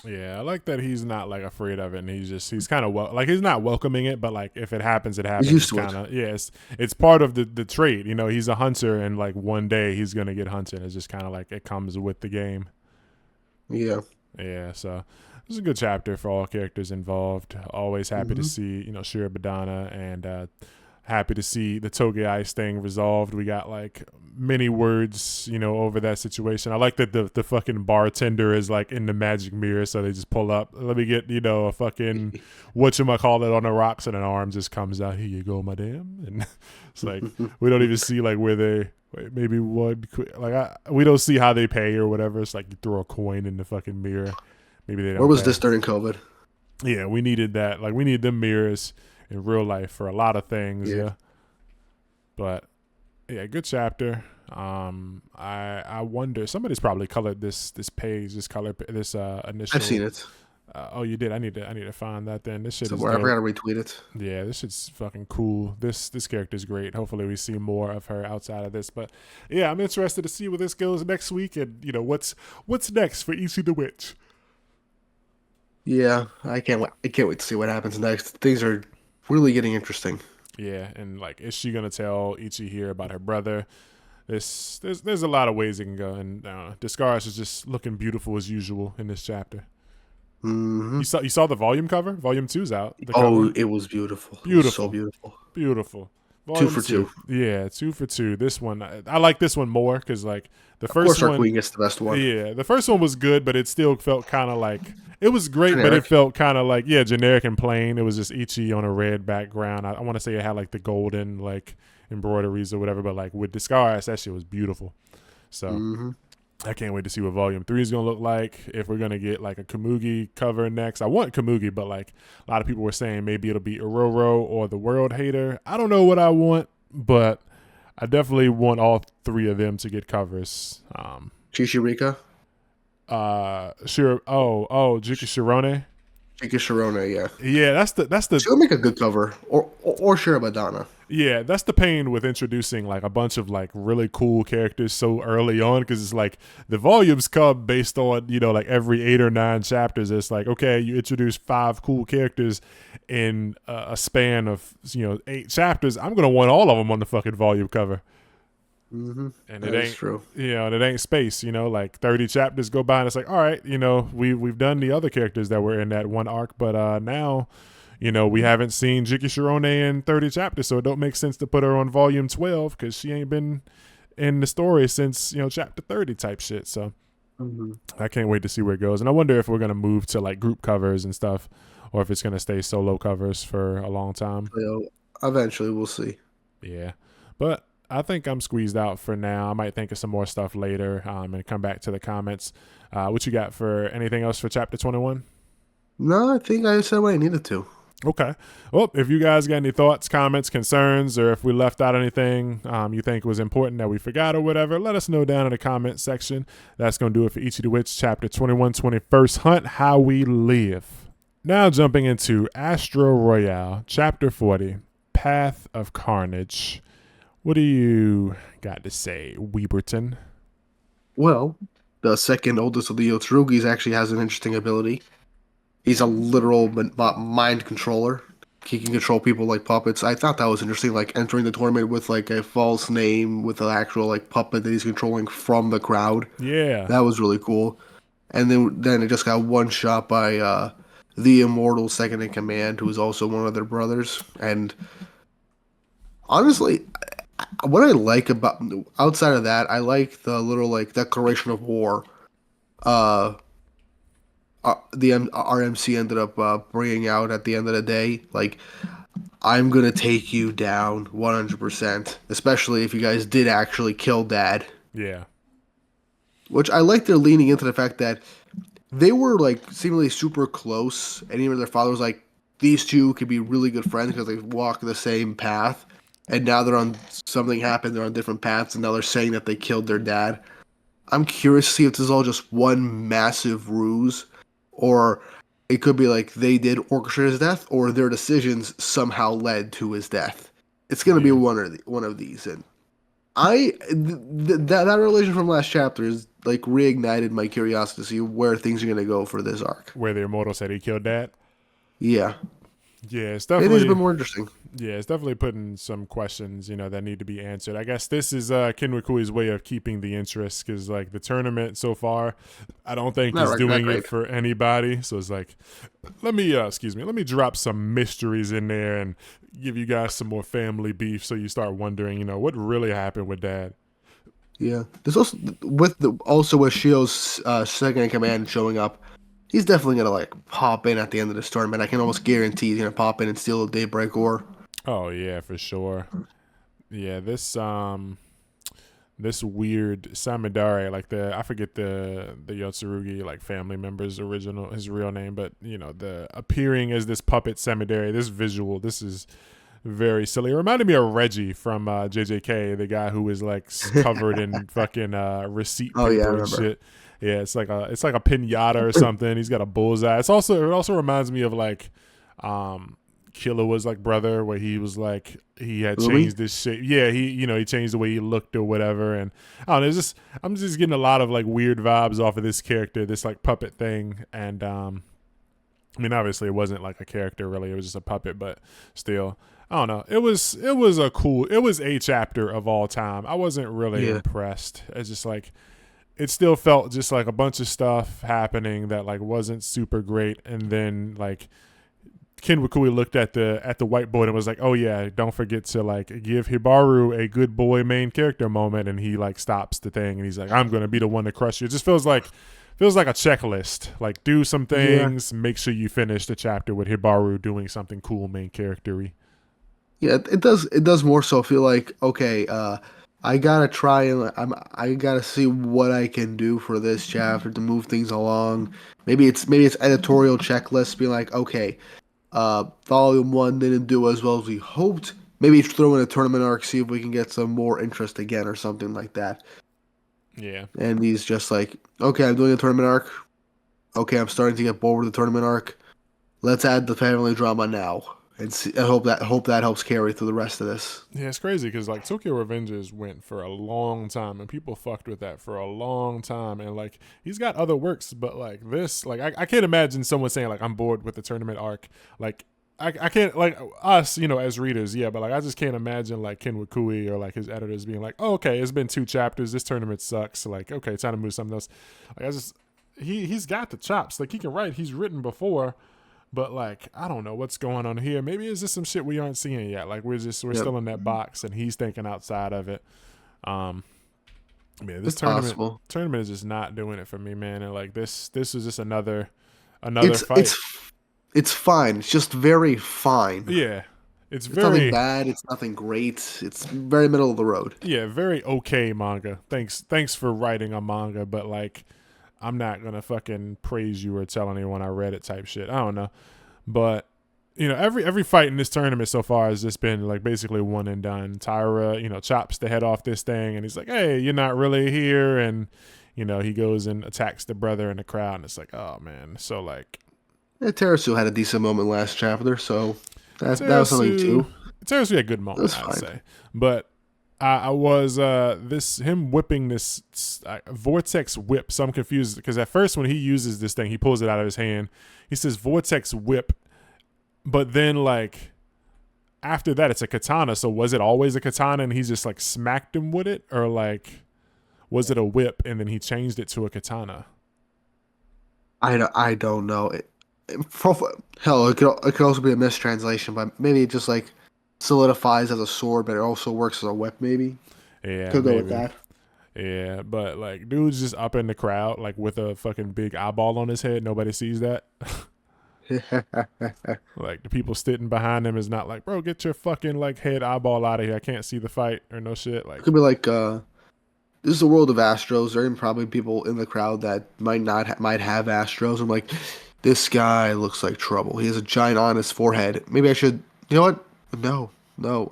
Yeah, I like that he's not like afraid of it, and he's kind of like he's not welcoming it, but like if it happens, it He's happens. used It's to it. kind of it's part of the trait. He's a hunter, and like one day he's gonna get hunted. It's just kind of like it comes with the game. Yeah. Yeah, so this is a good chapter for all characters involved. Always happy to Hmm. see Shirobadana, and happy to see the Toge Ice thing resolved. We got like many words, over that situation. I like that the fucking bartender is like in the magic mirror, so they just pull up. Let me get a fucking whatchamacallit on the rocks, and an arm just comes out. Here you go, madam. And it's like we don't even see like where they. Wait, maybe one we don't see how they pay or whatever. It's like you throw a coin in the fucking mirror. Maybe they Where don't was pay. this during COVID? Yeah, we needed that. Like we need them mirrors in real life for a lot of things. Yeah. Yeah. But yeah, good chapter. I wonder somebody's probably colored this page, this color, this initial. I've seen it. Oh, you did. I need to find that. Then this shit is Somewhere. I dope. forgot to retweet it. Yeah, this shit's fucking cool. This character's great. Hopefully we see more of her outside of this. But yeah, I'm interested to see where this goes next week, and what's next for Ichi the Witch. Yeah, I can't wait. I can't wait to see what happens next. Things are really getting interesting. Yeah, and like, is she gonna tell Ichi here about her brother? There's a lot of ways it can go, and Discaris is just looking beautiful as usual in this chapter. Hmm. You saw the volume cover? Volume 2's out. The Oh, cover? it was beautiful. It was Beautiful. so beautiful. Beautiful. Two Volume for two. Yeah, 2 for 2. This one, I like this one more because like the Of course, first our one, queen gets the best one. yeah, the first one was good, but it still felt kind of like it was great, but it Generic. felt kind of like generic and plain. It was just Ichi on a red background. I want to say it had like the golden like embroideries or whatever, but like with Discaris, that shit was beautiful. So Hmm. I can't wait to see what Volume 3 is going to look like. If we're going to get like a Komugi cover next. I want Komugi, but like a lot of people were saying maybe it'll be Ororo or the World Hater. I don't know what I want, but I definitely want all three of them to get covers. Chishirika. Sure. Oh, Juki Shirone. Chika Sharona, yeah. Yeah, that's the She'll make a good cover. Or Shirabadana. yeah, that's the pain with introducing like a bunch of like really cool characters so early on, because it's like the volumes come based on like every 8 or 9 chapters. It's like, okay, you introduce 5 cool characters in a span of 8 chapters. I'm gonna want all of them on the fucking volume cover. Mm-hmm. And it That is ain't, true. and it ain't space, like 30 chapters go by and it's like, all right, we've done the other characters that were in that one arc, but now, we haven't seen Jiki Shirone in 30 chapters, so it don't make sense to put her on volume 12 because she ain't been in the story since, chapter 30 type shit. So Mm-hmm. I can't wait to see where it goes. And I wonder if we're going to move to like group covers and stuff, or if it's going to stay solo covers for a long time. So eventually, we'll see. Yeah. But I think I'm squeezed out for now. I might think of some more stuff later and come back to the comments. What you got for anything else for chapter 21? No, I think I said what I needed to. Okay. Well, if you guys got any thoughts, comments, concerns, or if we left out anything you think was important that we forgot or whatever, let us know down in the comment section. That's going to do it for Ichi the Witch, Chapter 21, 21st Hunt, How We Live. Now jumping into Astro Royale, Chapter 40, Path of Carnage. What do you got to say, Weberton? Well, the second oldest of the Yotsurugis actually has an interesting ability. He's a literal mind controller. He can control people like puppets. I thought that was interesting, like entering the tournament with like a false name with an actual like puppet that he's controlling from the crowd. Yeah. That was really cool. And then it just got one shot by the immortal second in command, who is also one of their brothers. And honestly, what I like about outside of that, I like the little like declaration of war. Uh, RMC ended up bringing out at the end of the day, like I'm gonna take you down 100%, especially if you guys did actually kill Dad. Yeah. Which I like. They're leaning into the fact that they were like seemingly super close, and even their father was like, these two could be really good friends because they walk the same path. And now they're on something happened. They're on different paths, and now they're saying that they killed their dad. I'm curious to see if this is all just one massive ruse, or it could be like they did orchestrate his death, or their decisions somehow led to his death. It's gonna be Yeah. one of these, and that relation from last chapter is like reignited my curiosity to see where things are gonna go for this arc. Where the immortal said he killed Dad. Yeah, Yeah, it's it is a bit definitely more interesting. Yeah, it's definitely putting some questions, that need to be answered. I guess this is Kinwakui's way of keeping the interest because, like, the tournament so far, I don't think is Not doing it great. for anybody. So it's like, let me drop some mysteries in there and give you guys some more family beef so you start wondering, what really happened with Dad. Yeah, there's also with Shio's second in command showing up. He's definitely gonna like pop in at the end of this tournament. I can almost guarantee he's gonna pop in and steal a Daybreak ore. Oh yeah, for sure. Yeah, this weird Samidare, like I forget the Yotsurugi like family member's his real name, but the appearing as this puppet Samidare, this visual, this is very silly. It reminded me of Reggie from JJK, the guy who was like covered in fucking receipt Oh yeah, I paper and remember. shit. Yeah, it's like a pinata or something. He's got a bullseye. It also reminds me of like Killua's like brother, where he was like he had Umi? changed his shape. Yeah, he changed the way he looked or whatever. And I don't know. I'm just getting a lot of like weird vibes off of this character, this like puppet thing. And I mean, obviously it wasn't like a character really; it was just a puppet. But still, I don't know. It was a chapter of all time. I wasn't really Yeah. impressed. It's just like it still felt just like a bunch of stuff happening that like wasn't super great, and then like Ken Wakui looked at the whiteboard and was like, "Oh yeah, don't forget to like give Hibaru a good boy main character moment." And he like stops the thing and he's like, "I'm gonna be the one to crush you." It just feels like a checklist. Like do some Yeah. things, make sure you finish the chapter with Hibaru doing something cool main charactery. Yeah, it does. It does more so feel like okay. I gotta try and I gotta see what I can do for this chapter to move things along. Maybe it's editorial checklist, being like, okay, volume one didn't do as well as we hoped. Maybe throw in a tournament arc, see if we can get some more interest again or something like that. Yeah. And he's just like, okay, I'm doing a tournament arc. Okay, I'm starting to get bored with the tournament arc. Let's add the family drama now, and see, I hope that helps carry through the rest of this. Yeah, it's crazy because like Tokyo Revengers went for a long time and people fucked with that for a long time. And like he's got other works, but like this, like I can't imagine someone saying like I'm bored with the tournament arc. Like I can't like us, as readers, yeah, but like I just can't imagine like Ken Wakui or like his editors being like, oh, okay, it's been 2 chapters, this tournament sucks, like okay, time to move something else. Like I just he's got the chops, like he can write, he's written before, but like I don't know what's going on here. Maybe it's just some shit we aren't seeing yet. Like we're Yep, still in that box and he's thinking outside of it. Um, yeah, this it's possible. tournament is just not doing it for me, man. And like this was just another It's fight. it's it's fine. It's just very fine. Yeah, it's It's nothing very bad. It's nothing great. It's very middle of the road. yeah, very okay manga. Thanks for writing a manga, but like I'm not gonna fucking praise you or tell anyone I read it type shit. I don't know, but every fight in this tournament so far has just been like basically one and done. Tyra, chops the head off this thing, and he's like, "Hey, you're not really here," and he goes and attacks the brother in the crowd, and it's like, oh man. So like, Yeah, Terasu had a decent moment last chapter, so that was something Terasu, too. Terasu had a good moment, That's I'd fine. say, but. I was this him whipping this vortex whip. So I'm confused because at first when he uses this thing, he pulls it out of his hand. He says vortex whip, but then like after that, it's a katana. So was it always a katana and he just like smacked him with it, or like was it a whip and then he changed it to a katana? I don't know. Hell, it could also be a mistranslation, but maybe it just like solidifies as a sword, but it also works as a whip. Maybe Yeah, could go with maybe. that. Yeah, but like dude's just up in the crowd like with a fucking big eyeball on his head. Nobody sees that. Like the people sitting behind him is not like, bro, get your fucking like head eyeball out of here. I can't see the fight or no shit. Like, Could be like this is the world of Astros. There are probably people in the crowd that might have Astros. I'm like, this guy looks like trouble. He has a giant eye on his forehead. Maybe I should. You know what? No, no.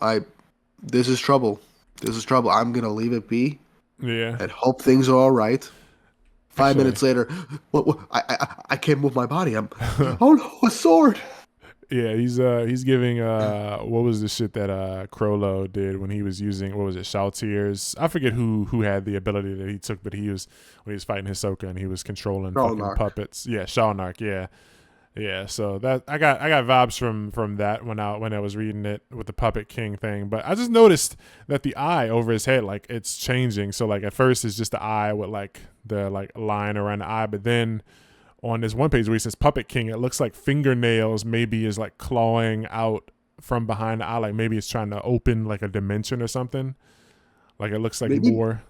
This is trouble. This is trouble. I'm gonna leave it be yeah, and hope things are all right. Five actually, minutes later, what I can't move my body. Oh no, a sword. yeah, he's giving what was the shit that Crollo did when he was using what was it, Shalltears? I forget who had the ability that he took, but he was when he was fighting Hisoka and he was controlling Oh fucking no. puppets. Yeah, Shalnark, yeah. Yeah, so that I got vibes from that when I was reading it with the Puppet King thing. But I just noticed that the eye over his head, like it's changing. So like at first it's just the eye with like the like line around the eye, but then on this one page where he says Puppet King, it looks like fingernails maybe is like clawing out from behind the eye, like maybe it's trying to open like a dimension or something. Like it looks like Maybe more.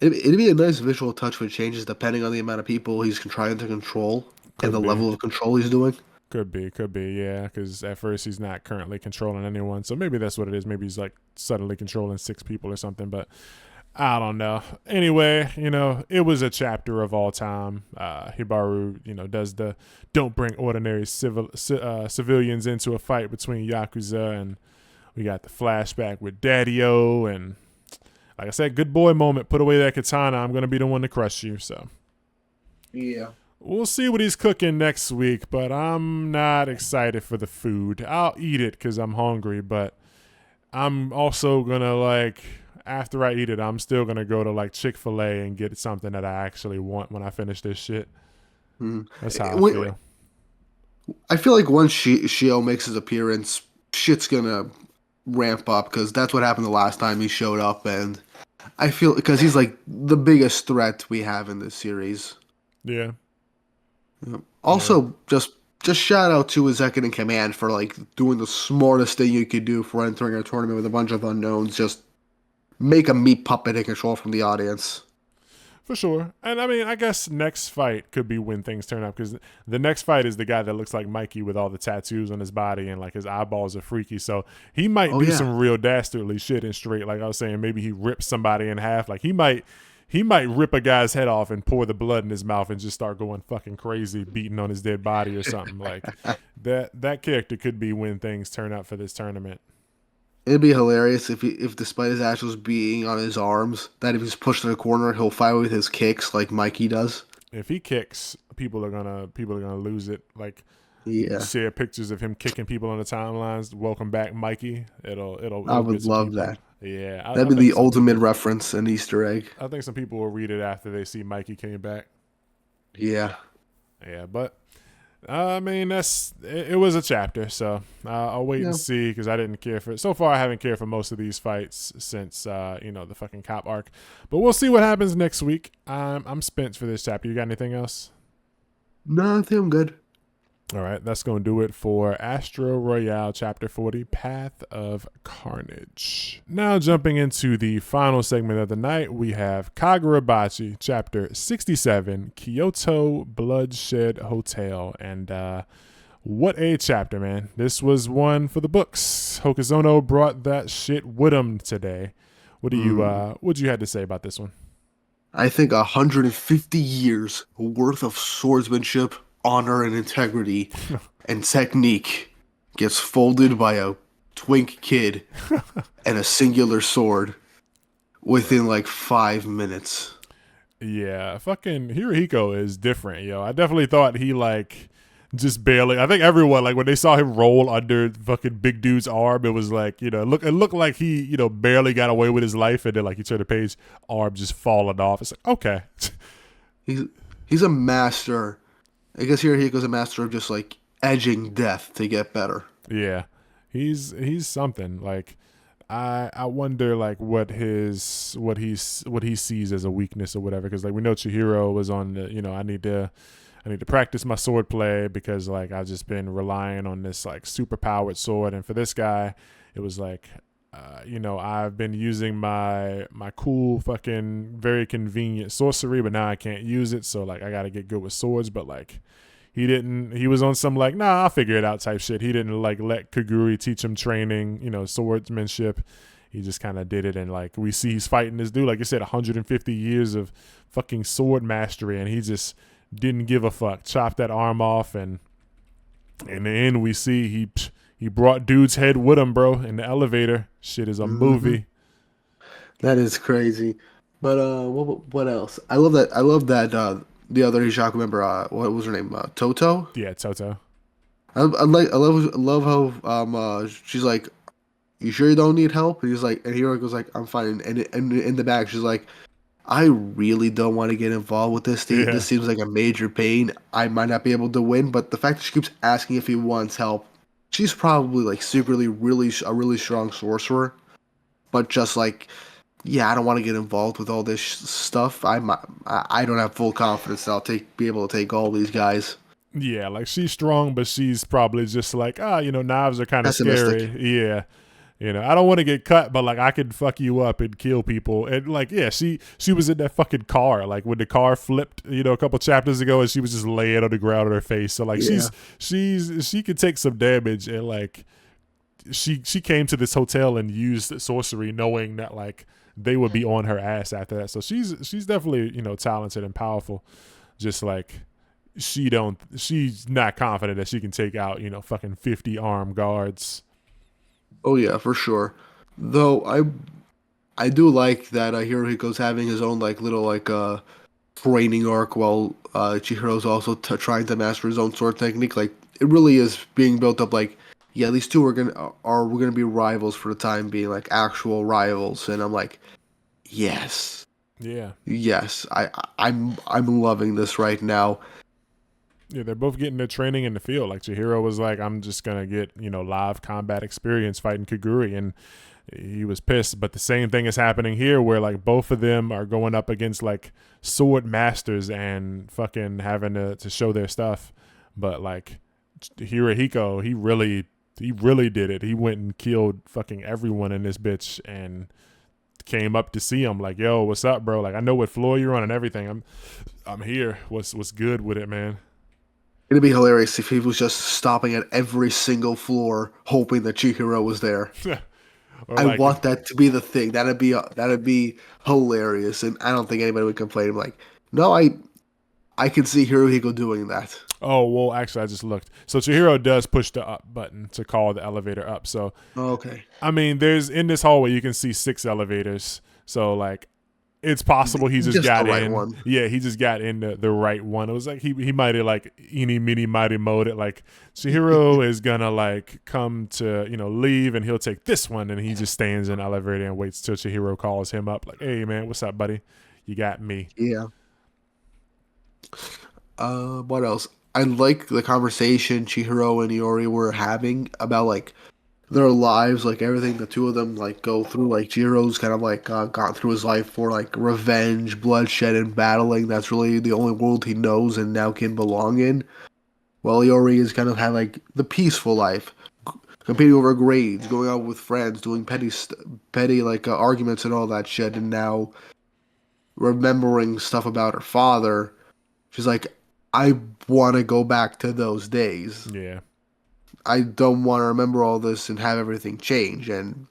it'd be a nice visual touch with changes depending on the amount of people he's trying to control and Could the be. level of control he's doing. Could be, yeah. Because at first he's not currently controlling anyone, so maybe that's what it is. Maybe he's like suddenly controlling 6 people or something. But I don't know. Anyway, it was a chapter of all time. Hibaru, does the don't bring ordinary civilians into a fight between Yakuza, and we got the flashback with Daddy-O, and like I said, good boy moment. Put away that katana. I'm gonna be the one to crush you. So Yeah. we'll see what he's cooking next week, but I'm not excited for the food. I'll eat it because I'm hungry, but I'm also gonna like after I eat it, I'm still gonna go to like Chick-fil-A and get something that I actually want when I finish this shit. Mhm. That's how I Wait, feel. I feel like once Shio makes his appearance, shit's gonna ramp up because that's what happened the last time he showed up, and I feel because he's like the biggest threat we have in this series. Yeah, Yep. yeah. Also, just shout out to his second in command for like doing the smartest thing you could do for entering a tournament with a bunch of unknowns. Just make a meat puppet and control from the audience. For sure. And I mean, I guess next fight could be when things turn up because the next fight is the guy that looks like Mikey with all the tattoos on his body and like his eyeballs are freaky. So he might Oh do yeah, some real dastardly shit and straight. Like I was saying, maybe he rips somebody in half. Like he might rip a guy's head off and pour the blood in his mouth and just start going fucking crazy, beating on his dead body or something. Like that character could be when things turn up for this tournament. it'd be hilarious if despite his actions being on his arms, that if he's pushed in a corner, he'll fight with his kicks like Mikey does. If he kicks, people are gonna lose it. Like Yeah, share pictures of him kicking people on the timelines. Welcome back, Mikey. I It'll get would some love people. that. Yeah, That'd I be think the some ultimate people. reference and Easter egg. I think some people will read it after they see Mikey came back. Yeah. Yeah, but I mean, it was a chapter, so I'll wait and Yeah. see because I didn't care for it. So far, I haven't cared for most of these fights since the fucking cop arc. But we'll see what happens next week. I'm spent for this chapter. You got anything else? No, I think I'm good. All right, that's going to do it for Astro Royale Chapter 40, Path of Carnage. Now, jumping into the final segment of the night, we have Kagurabachi Chapter 67, Kyoto Bloodshed Hotel. And what a chapter, man. This was one for the books. Hokuzono brought that shit with him today. What you had to say about this one? I think 150 years worth of swordsmanship, honor, and integrity and technique gets folded by a twink kid and a singular sword within like 5 minutes. Yeah, fucking Hirohiko is different, yo. I definitely thought he just barely. I think everyone when they saw him roll under fucking big dude's arm, it was it looked like he barely got away with his life, and then you turn the page, arm just falling off. It's like okay, He's he's a master. I guess Hirohiko's a master of just edging death to get better. yeah, he's something. I wonder what he sees as a weakness or whatever, because we know Chihiro was on the I need to practice my sword play because I've just been relying on this super powered sword, and for this guy it was I've been using my cool fucking very convenient sorcery, but now I can't use it, so I got to get good with swords. But he was on some nah, I'll figure it out type shit. He didn't let Kaguri teach him training, swordsmanship. He just kind of did it, and we see he's fighting this dude, like you said, 150 years of fucking sword mastery, and he just didn't give a fuck. Chopped that arm off, and in the end, we see he brought dude's head with him, bro, in the elevator. Shit is a movie. That is crazy. But what else? I love that. I love that. The other Hishaku member. What was her name? Toto. Yeah, Toto. I love how she's like, you sure you don't need help? And he's like, and Hiro goes I'm fine. And in the back, she's like, I really don't want to get involved with this. Yeah. This seems like a major pain. I might not be able to win, but the fact that she keeps asking if he wants help, she's probably secretly a really strong sorcerer. But just yeah, I don't want to get involved with all this stuff. I don't have full confidence that I'll be able to take all these guys. Yeah, she's strong, but she's probably just knives are kind of scary. Yeah. I don't want to get cut, but I could fuck you up and kill people. And yeah, she was in that fucking car, when the car flipped, a couple chapters ago, and she was just laying on the ground on her face. So Yeah. she could take some damage, and she came to this hotel and used sorcery, knowing that they would be on her ass after that. So she's definitely talented and powerful. Just she's not confident that she can take out fucking 50 armed guards. Oh yeah, for sure. Though I do like that Hirohiko's having his own little training arc while Chihiro's also trying to master his own sword technique. It really is being built up. Yeah, these two we're gonna be rivals for the time being, actual rivals. And I'm yes, Yeah. yes. I'm loving this right now. Yeah, they're both getting their training in the field. Chihiro was I'm just gonna get live combat experience fighting Kaguri, and he was pissed. But the same thing is happening here, where both of them are going up against sword masters and fucking having to show their stuff. But Hirohiko, he really did it. He went and killed fucking everyone in this bitch and came up to see him yo, what's up, bro? I know what floor you're on and everything. I'm here. What's good with it, man? It'd be hilarious if he was just stopping at every single floor, hoping that Chihiro was there. I want that to be the thing. That'd be hilarious, and I don't think anybody would complain. No, I can see Hirohiko doing that. Oh, well, actually, I just looked. So Chihiro does push the up button to call the elevator up. So, okay. I mean, there's in this hallway, you can see 6 elevators. So, it's possible he just got the right in. One. Yeah, he just got in the right one. It was he might have eeny, meeny, mighty mode it. Chihiro is gonna come to leave, and he'll take this one, and he just stands in the elevator and waits till Chihiro calls him up. Hey man, what's up, buddy? You got me. Yeah. What else? I like the conversation Chihiro and Iori were having about like their lives, like everything the two of them like go through. Like Chihiro's kind of like gone through his life for like revenge, bloodshed, and battling. That's really the only world he knows and now can belong in. While Iori has kind of had like the peaceful life, competing over grades, going out with friends, doing petty like arguments and all that shit, and now remembering stuff about her father. She's like, I want to go back to those days. Yeah. I don't want to remember all this and have everything change. And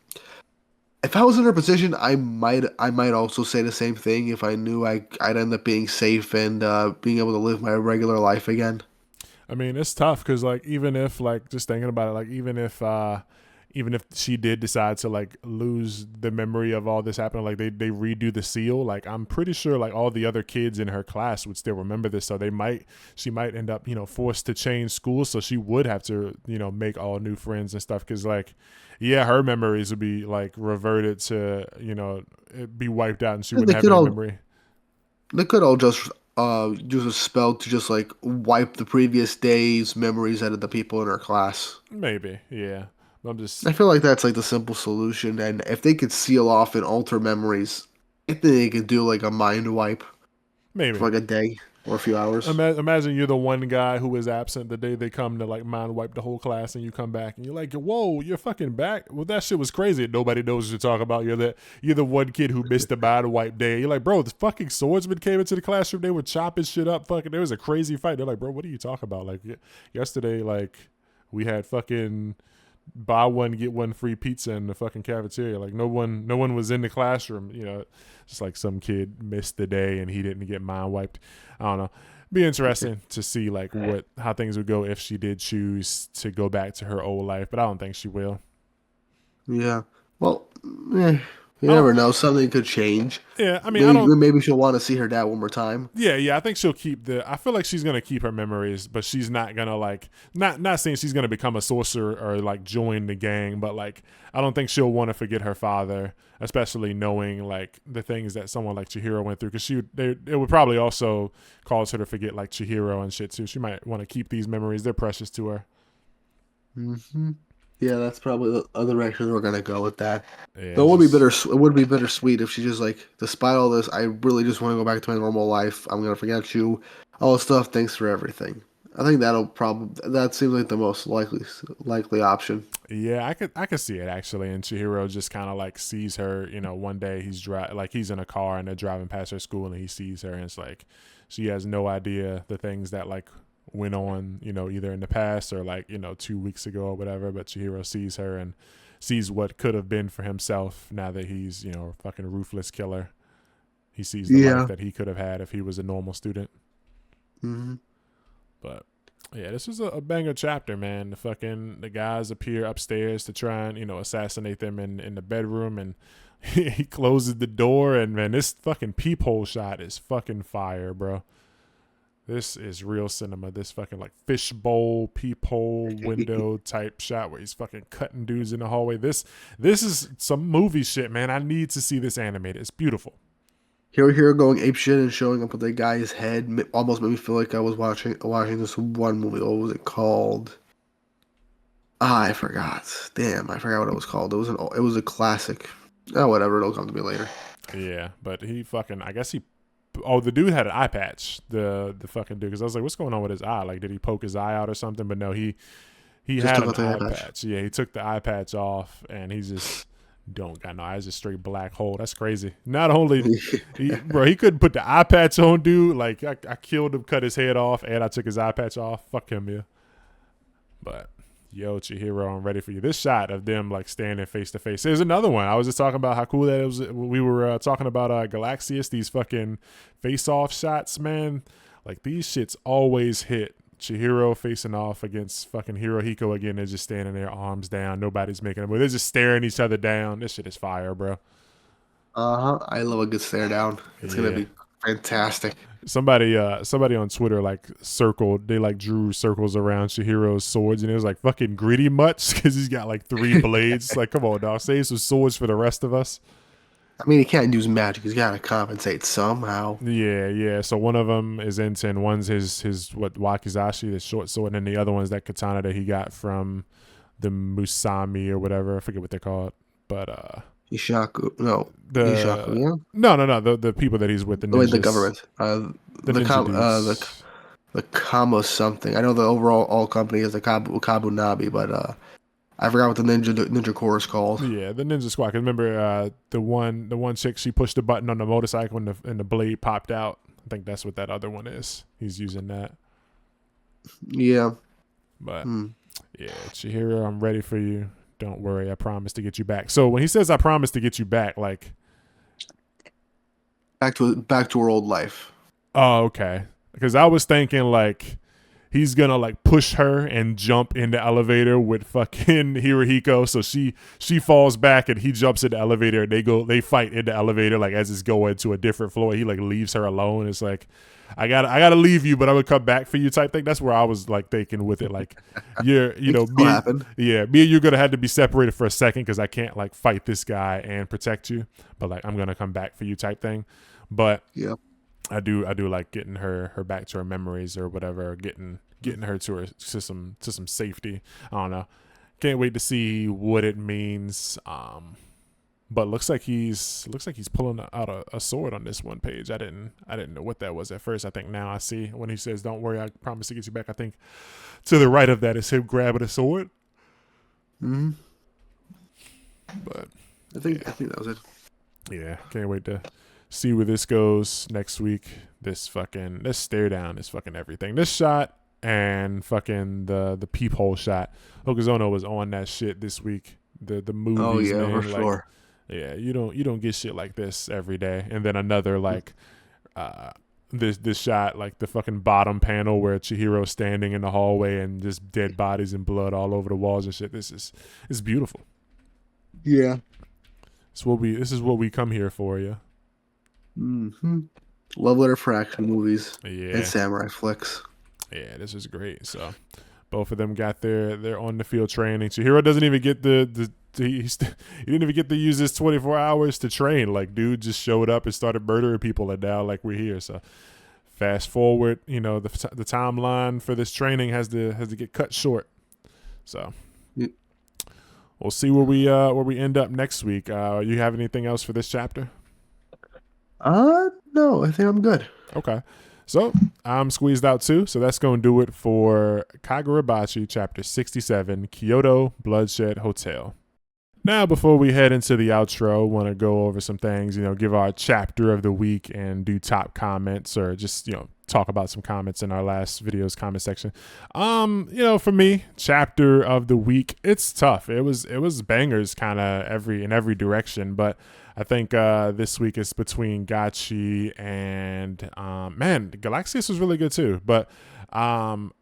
if I was in her position, I might also say the same thing if I knew I'd end up being safe and being able to live my regular life again. I mean, it's tough because like even if like just thinking about it, like even if she did decide to like lose the memory of all this happening, like they redo the seal, like I'm pretty sure like all the other kids in her class would still remember this, so she might end up forced to change schools, so she would have to make all new friends and stuff because like yeah, her memories would be like reverted to it'd be wiped out and she They wouldn't have could any all memory. they could all just use a spell to just like wipe the previous day's memories out of the people in her class. Maybe, yeah. I'm just I feel like that's like the simple solution, and if they could seal off and alter memories, I think they could do like a mind wipe maybe. for like a day or a few hours. Imagine you're the one guy who was absent the day they come to like mind wipe the whole class, and you come back and you're like, "Whoa, you're fucking back!" Well, that shit was crazy. Nobody knows what you're talking about. You're the one kid who missed the mind wipe day. You're like, bro, the fucking swordsman came into the classroom. They were chopping shit up. Fucking, there was a crazy fight. They're like, bro, what are you talking about? Like yesterday, like we had fucking buy one get one free pizza in the fucking cafeteria. Like no one was in the classroom. Just like some kid missed the day and he didn't get mind wiped. I don't know. Be interesting to see like how things would go if she did choose to go back to her old life, but I don't think she will. Yeah. Well, you I never don't, know. Something could change. yeah, I mean, I Maybe don't. maybe she'll want to see her dad one more time. Yeah. I think she'll keep I feel like she's gonna keep her memories, but she's not gonna like not saying she's gonna become a sorcerer or like join the gang, but like I don't think she'll want to forget her father, especially knowing like the things that someone like Chihiro went through. Because it would probably also cause her to forget like Chihiro and shit too. She might want to keep these memories; they're precious to her. Hmm. Yeah, that's probably the other direction we're gonna go with that. Yeah, Though it's just it would be bittersweet if she just like, despite all this, I really just want to go back to my normal life. I'm gonna forget you, all this stuff. Thanks for everything. I think that seems like the most likely option. yeah. I could see it actually. And Chihiro just kind of like sees her. One day he's in a car and they're driving past her school and he sees her and it's like she has no idea the things that like went on, either in the past or like, 2 weeks ago or whatever. But Chihiro sees her and sees what could have been for himself now that he's, a fucking ruthless killer. He sees the life Yeah. that he could have had if he was a normal student. Hmm. But yeah, this was a banger chapter, man. The guys appear upstairs to try and, assassinate them in the bedroom and he closes the door and man, this fucking peephole shot is fucking fire, bro. This is real cinema. This fucking like fishbowl, peephole, window type shot where he's fucking cutting dudes in the hallway. This is some movie shit, man. I need to see this animated. It's beautiful. Here going ape shit and showing up with the guy's head almost made me feel like I was watching this one movie. What was it called? Ah, I forgot. Damn, I forgot what it was called. It was a classic. Oh, whatever. It'll come to me later. Yeah, but he fucking, I guess he, oh, the dude had an eye patch. The fucking dude, because I was like, what's going on with his eye? Like, did he poke his eye out or something? But no, he Just had took an out the eye eye patch. patch. Yeah, he took the eye patch off, and he just don't got no eyes, just straight black hole. That's crazy. Not only, he couldn't put the eye patch on, dude. Like, I killed him, cut his head off, and I took his eye patch off. Fuck him, yeah. But yo, Chihiro, I'm ready for you. This shot of them like standing face to face. There's another one. I was just talking about how cool that it was. We were talking about Galaxias, these fucking face-off shots, man. Like these shits always hit. Chihiro facing off against fucking Hirohiko again. They're just standing there, arms down. Nobody's making them. They're just staring each other down. This shit is fire, bro. I love a good stare down. It's gonna Yeah. be fantastic. Somebody on Twitter like circled, they like drew circles around Chihiro's swords and it was like fucking greedy much because he's got like 3 blades. Like, come on, dog, save some swords for the rest of us. I mean, he can't use magic. He's got to compensate somehow. Yeah. So one of them is Enten. One's his wakizashi, the short sword, and then the other one's that katana that he got from the Musami or whatever. I forget what they're called, but Ishaku, no, Ishaku, the yeah. no the people that he's with, the Wait, ninjas, the government, the ninja dudes. the Kamo something. I know the overall all company is the Kabunabi, but I forgot what the ninja corps is called. Yeah, the ninja squad. 'Cause remember the one chick, she pushed the button on the motorcycle and the blade popped out. I think that's what that other one is. He's using that. Yeah. But yeah, Chihiro, I'm ready for you. Don't worry, I promise to get you back. So when he says I promise to get you back, like Back to her old life. oh, okay. Because I was thinking like he's gonna like push her and jump in the elevator with fucking Hirohiko. So she falls back and he jumps in the elevator and they fight in the elevator like as it's going to a different floor. He like leaves her alone. It's like I gotta leave you, but I would come back for you type thing. That's where I was like thinking with it. Like me and you're gonna have to be separated for a second because I can't like fight this guy and protect you. But like I'm gonna come back for you type thing. But yeah. I do like getting her back to her memories or whatever, getting her to some safety. I don't know. Can't wait to see what it means. But looks like he's pulling out a sword on this one page. I didn't know what that was at first. I think now I see when he says, "Don't worry, I promise to get you back." I think to the right of that is him grabbing a sword. Mm-hmm. But I think that was it. Yeah, can't wait to see where this goes next week. This stare down is fucking everything. This shot and fucking the peephole shot. Hokuzono was on that shit this week. The movies. Oh yeah, man, for like, sure. Yeah, you don't get shit like this every day. And then another like this shot, like the fucking bottom panel where Chihiro's standing in the hallway and just dead bodies and blood all over the walls and shit. It's beautiful. Yeah. This is what we come here for, yeah. Mm-hmm. Love letter for action movies. Yeah. And samurai flicks. Yeah, this is great. So both of them got their on the field training. Chihiro doesn't even get he didn't even get to use his 24 hours to train. Like, dude just showed up and started murdering people, and now like we're here. So fast forward, the timeline for this training has to get cut short. So we'll see where we end up next week. You have anything else for this chapter? No, I think I'm good. Okay. So I'm squeezed out too. So that's going to do it for Kagurabachi chapter 67, Kyoto Bloodshed Hotel. Now, before we head into the outro, want to go over some things, give our chapter of the week and do top comments or just, talk about some comments in our last video's comment section. For me, chapter of the week, it's tough. It was bangers kind of in every direction, but I think this week is between Gachi and Galaxias was really good too, but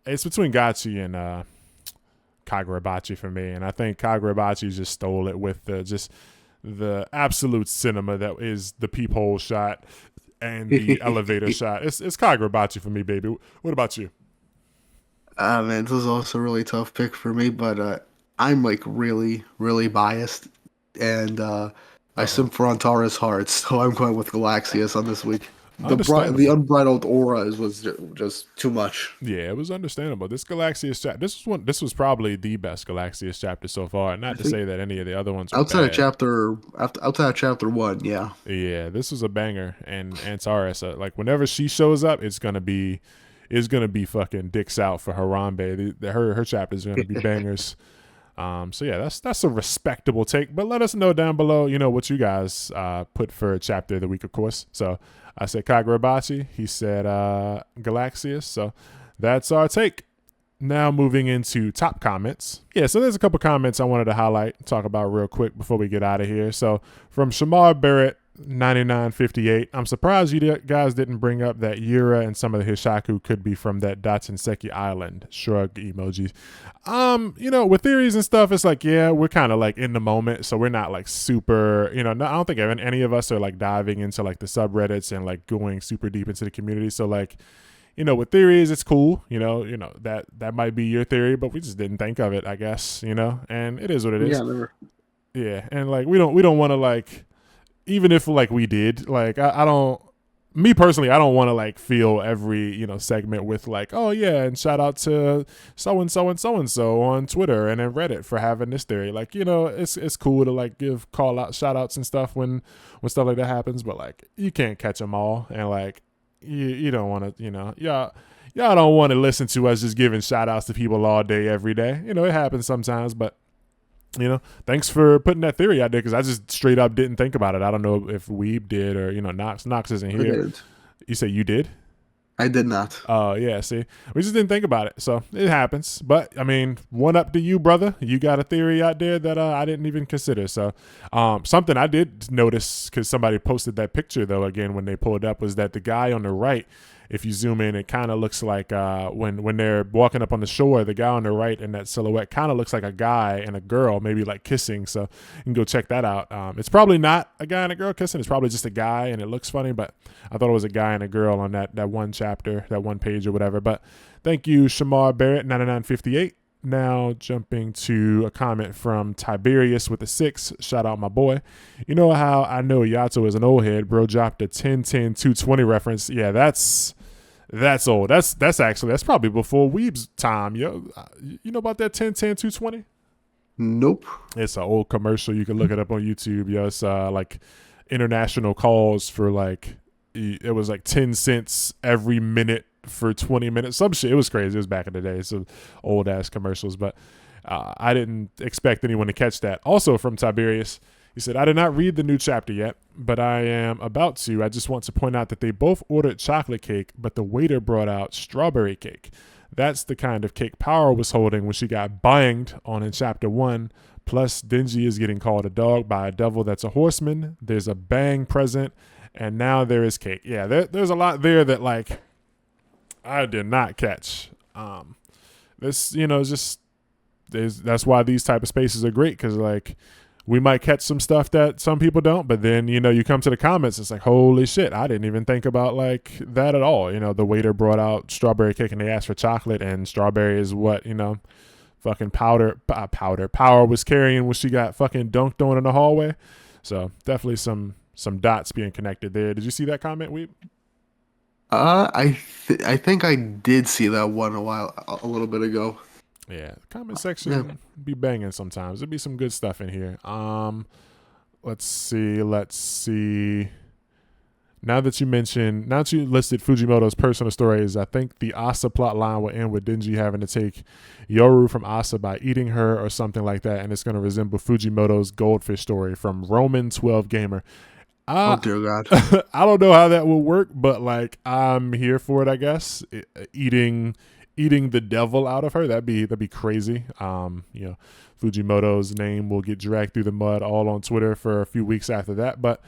it's between Gachi and Kagurabachi for me, and I think Kagurabachi just stole it with the absolute cinema that is the peephole shot and the elevator shot. It's Kagurabachi for me, baby. What about you? Man, this is also a really tough pick for me, but I'm like really, really biased, and I simp for Antara's heart, so I'm going with Galaxias on this week. The unbridled aura was just too much. Yeah, it was understandable. This Galaxias chapter, this was probably the best Galaxias chapter so far. Not to say that any of the other ones were outside bad. of chapter 1, yeah. Yeah, this was a banger, and Antara, like whenever she shows up, it's gonna be fucking dicks out for Harambe. Her chapters are gonna be bangers. So yeah, that's a respectable take. But let us know down below, what you guys put for chapter of the week, of course. So I said Kagurabachi. He said Galaxias. So that's our take. Now moving into top comments. Yeah, so there's a couple comments I wanted to highlight, talk about real quick before we get out of here. So from Shamar Barrett, 9958. I'm surprised you guys didn't bring up that Yura and some of the Hishaku could be from that Dachinseki Island. Shrug emojis. With theories and stuff, it's like, yeah, we're kind of like in the moment, so we're not like super, I don't think any of us are like diving into like the subreddits and like going super deep into the community. So like, with theories, it's cool, that might be your theory, but we just didn't think of it, I guess, and it is what it is. Yeah, never. Yeah, and like we don't want to like even if like we did, like I don't. Me personally, I don't want to like fill every segment with like, oh yeah, and shout out to so and so and so and so on Twitter and then Reddit for having this theory. Like it's cool to like give call out shout outs and stuff when stuff like that happens, but like you can't catch them all, and like you don't want to y'all don't want to listen to us just giving shout outs to people all day every day. It happens sometimes, but thanks for putting that theory out there, because I just straight up didn't think about it. I don't know if Weeb did or Knox isn't here. I did. You say you did? I did not. Oh yeah, see, we just didn't think about it, so it happens. But I mean, one up to you, brother. You got a theory out there that I didn't even consider. So something I did notice, because somebody posted that picture though again when they pulled up, was that the guy on the right, if you zoom in, it kind of looks like when they're walking up on the shore, the guy on the right in that silhouette kind of looks like a guy and a girl, maybe like kissing. So you can go check that out. It's probably not a guy and a girl kissing. It's probably just a guy, and it looks funny, but I thought it was a guy and a girl on that one chapter, that one page or whatever. But thank you, Shamar Barrett, 9958. Now jumping to a comment from Tiberius with a 6. Shout out my boy. You know how I know Yato is an old head? Bro dropped a 10-10-220 reference. Yeah, that's old. That's probably before Weeb's time. Yo, you know about that 10-10-220? Nope. It's an old commercial. You can look it up on YouTube. Yo, it's like international calls for like, it was like 10 cents every minute for 20 minutes. Some shit. It was crazy. It was back in the day. Some old ass commercials, but I didn't expect anyone to catch that. Also from Tiberius, he said, I did not read the new chapter yet, but I am about to. I just want to point out that they both ordered chocolate cake, but the waiter brought out strawberry cake. That's the kind of cake Power was holding when she got banged on in chapter 1. Plus, Denji is getting called a dog by a devil that's a horseman. There's a bang present, and now there is cake. Yeah, there's a lot there that like I did not catch. This, just that's why these type of spaces are great, because like we might catch some stuff that some people don't, but then you come to the comments, it's like, holy shit, I didn't even think about like that at all. The waiter brought out strawberry cake and they asked for chocolate, and strawberry is what fucking Power was carrying when she got fucking dunked on in the hallway. So definitely some dots being connected there. Did you see that comment, Weep? I think I did see that one a little bit ago. Yeah, the comment section be banging sometimes. There'd be some good stuff in here. Let's see. Now that you listed Fujimoto's personal stories, I think the Asa plot line will end with Denji having to take Yoru from Asa by eating her or something like that, and it's going to resemble Fujimoto's goldfish story from Roman 12 Gamer. Oh dear God! I don't know how that will work, but like I'm here for it. I guess eating the devil out of her, that'd be crazy. Fujimoto's name will get dragged through the mud all on Twitter for a few weeks after that. But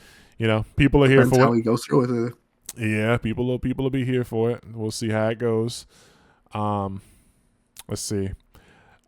people are here for it. How he goes through with it. Yeah, people will be here for it. We'll see how it goes. Let's see.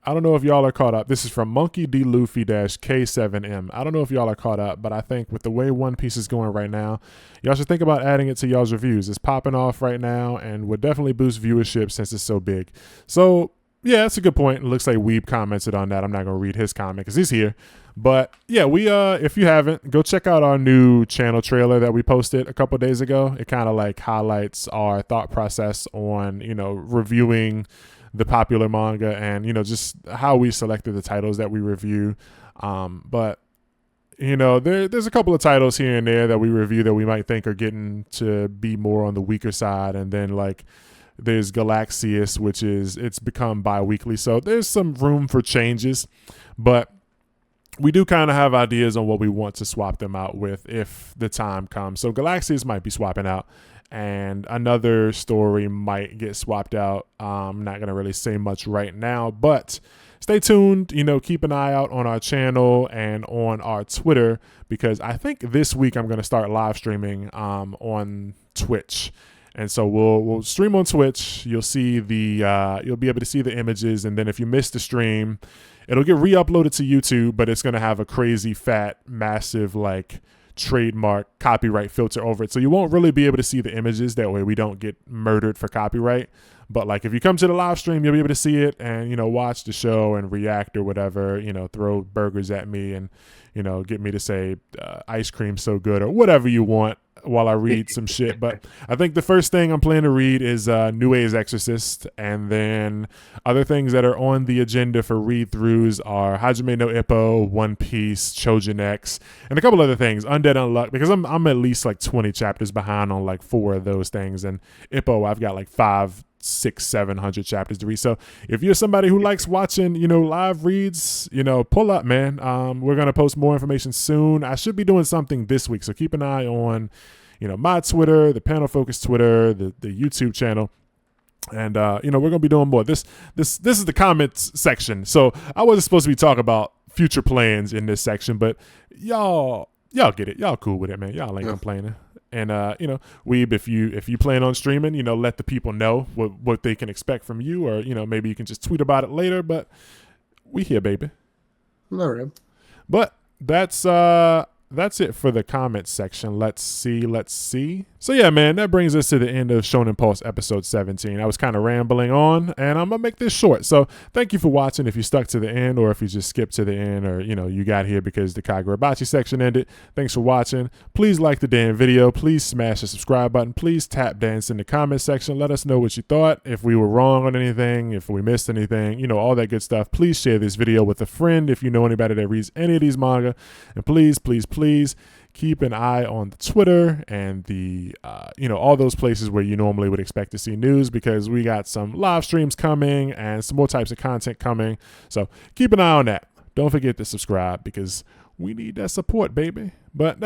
I don't know if y'all are caught up. This is from Monkey D Luffy K7M. I don't know if y'all are caught up, but I think with the way One Piece is going right now, y'all should think about adding it to y'all's reviews. It's popping off right now and would definitely boost viewership since it's so big. So yeah, that's a good point. It looks like Weeb commented on that. I'm not gonna read his comment because he's here. But yeah, we if you haven't, go check out our new channel trailer that we posted a couple days ago. It kind of like highlights our thought process on reviewing the popular manga and just how we selected the titles that we review. But there's a couple of titles here and there that we review that we might think are getting to be more on the weaker side, and then like there's Galaxias, which it's become bi-weekly, so there's some room for changes, but we do kind of have ideas on what we want to swap them out with if the time comes. So Galaxias might be swapping out, and another story might get swapped out. I'm not going to really say much right now, but stay tuned. Keep an eye out on our channel and on our Twitter, because I think this week I'm going to start live streaming on Twitch. And so we'll stream on Twitch. You'll see you'll be able to see the images, and then if you missed the stream, it'll get re-uploaded to YouTube, but it's going to have a crazy fat, massive like trademark copyright filter over it. So you won't really be able to see the images. That way we don't get murdered for copyright. But like if you come to the live stream, you'll be able to see it and, you know, watch the show and react or whatever, you know, throw burgers at me and, you know, get me to say ice cream so good or whatever you want while I read some shit. But I think the first thing I'm planning to read is New Age Exorcist. And then other things that are on the agenda for read-throughs are Hajime no Ippo, One Piece, Chojin X, and a couple other things. Undead Unluck, because I'm at least like 20 chapters behind on like 4 of those things. And Ippo, I've got like 500, 600, 700 chapters to read. So if you're somebody who likes watching, you know, live reads, you know, pull up, man. We're going to post more information soon. I should be doing something this week. So keep an eye on, you know, my Twitter, the Panel Focus Twitter, the YouTube channel. And, you know, we're going to be doing more. This is the comments section. So I wasn't supposed to be talking about future plans in this section, but y'all get it. Y'all cool with it, man. Y'all ain't complaining. And, you know, Weeb, if you plan on streaming, you know, let the people know what they can expect from you, or, you know, maybe you can just tweet about it later, but we here, baby. All right. But that's it for the comments section. Let's see. So yeah, man, that brings us to the end of Shonen Pulse episode 17. I was kind of rambling on, and I'm gonna make this short. So thank you for watching. If you stuck to the end, or if you just skipped to the end, or, you know, you got here because the Kagurabachi section ended, thanks for watching. Please like the damn video. Please smash the subscribe button. Please tap dance in the comment section. Let us know what you thought. If we were wrong on anything, if we missed anything, you know, all that good stuff. Please share this video with a friend if you know anybody that reads any of these manga. And please keep an eye on the Twitter and the, you know, all those places where you normally would expect to see news, because we got some live streams coming and some more types of content coming. So keep an eye on that. Don't forget to subscribe, because we need that support, baby. But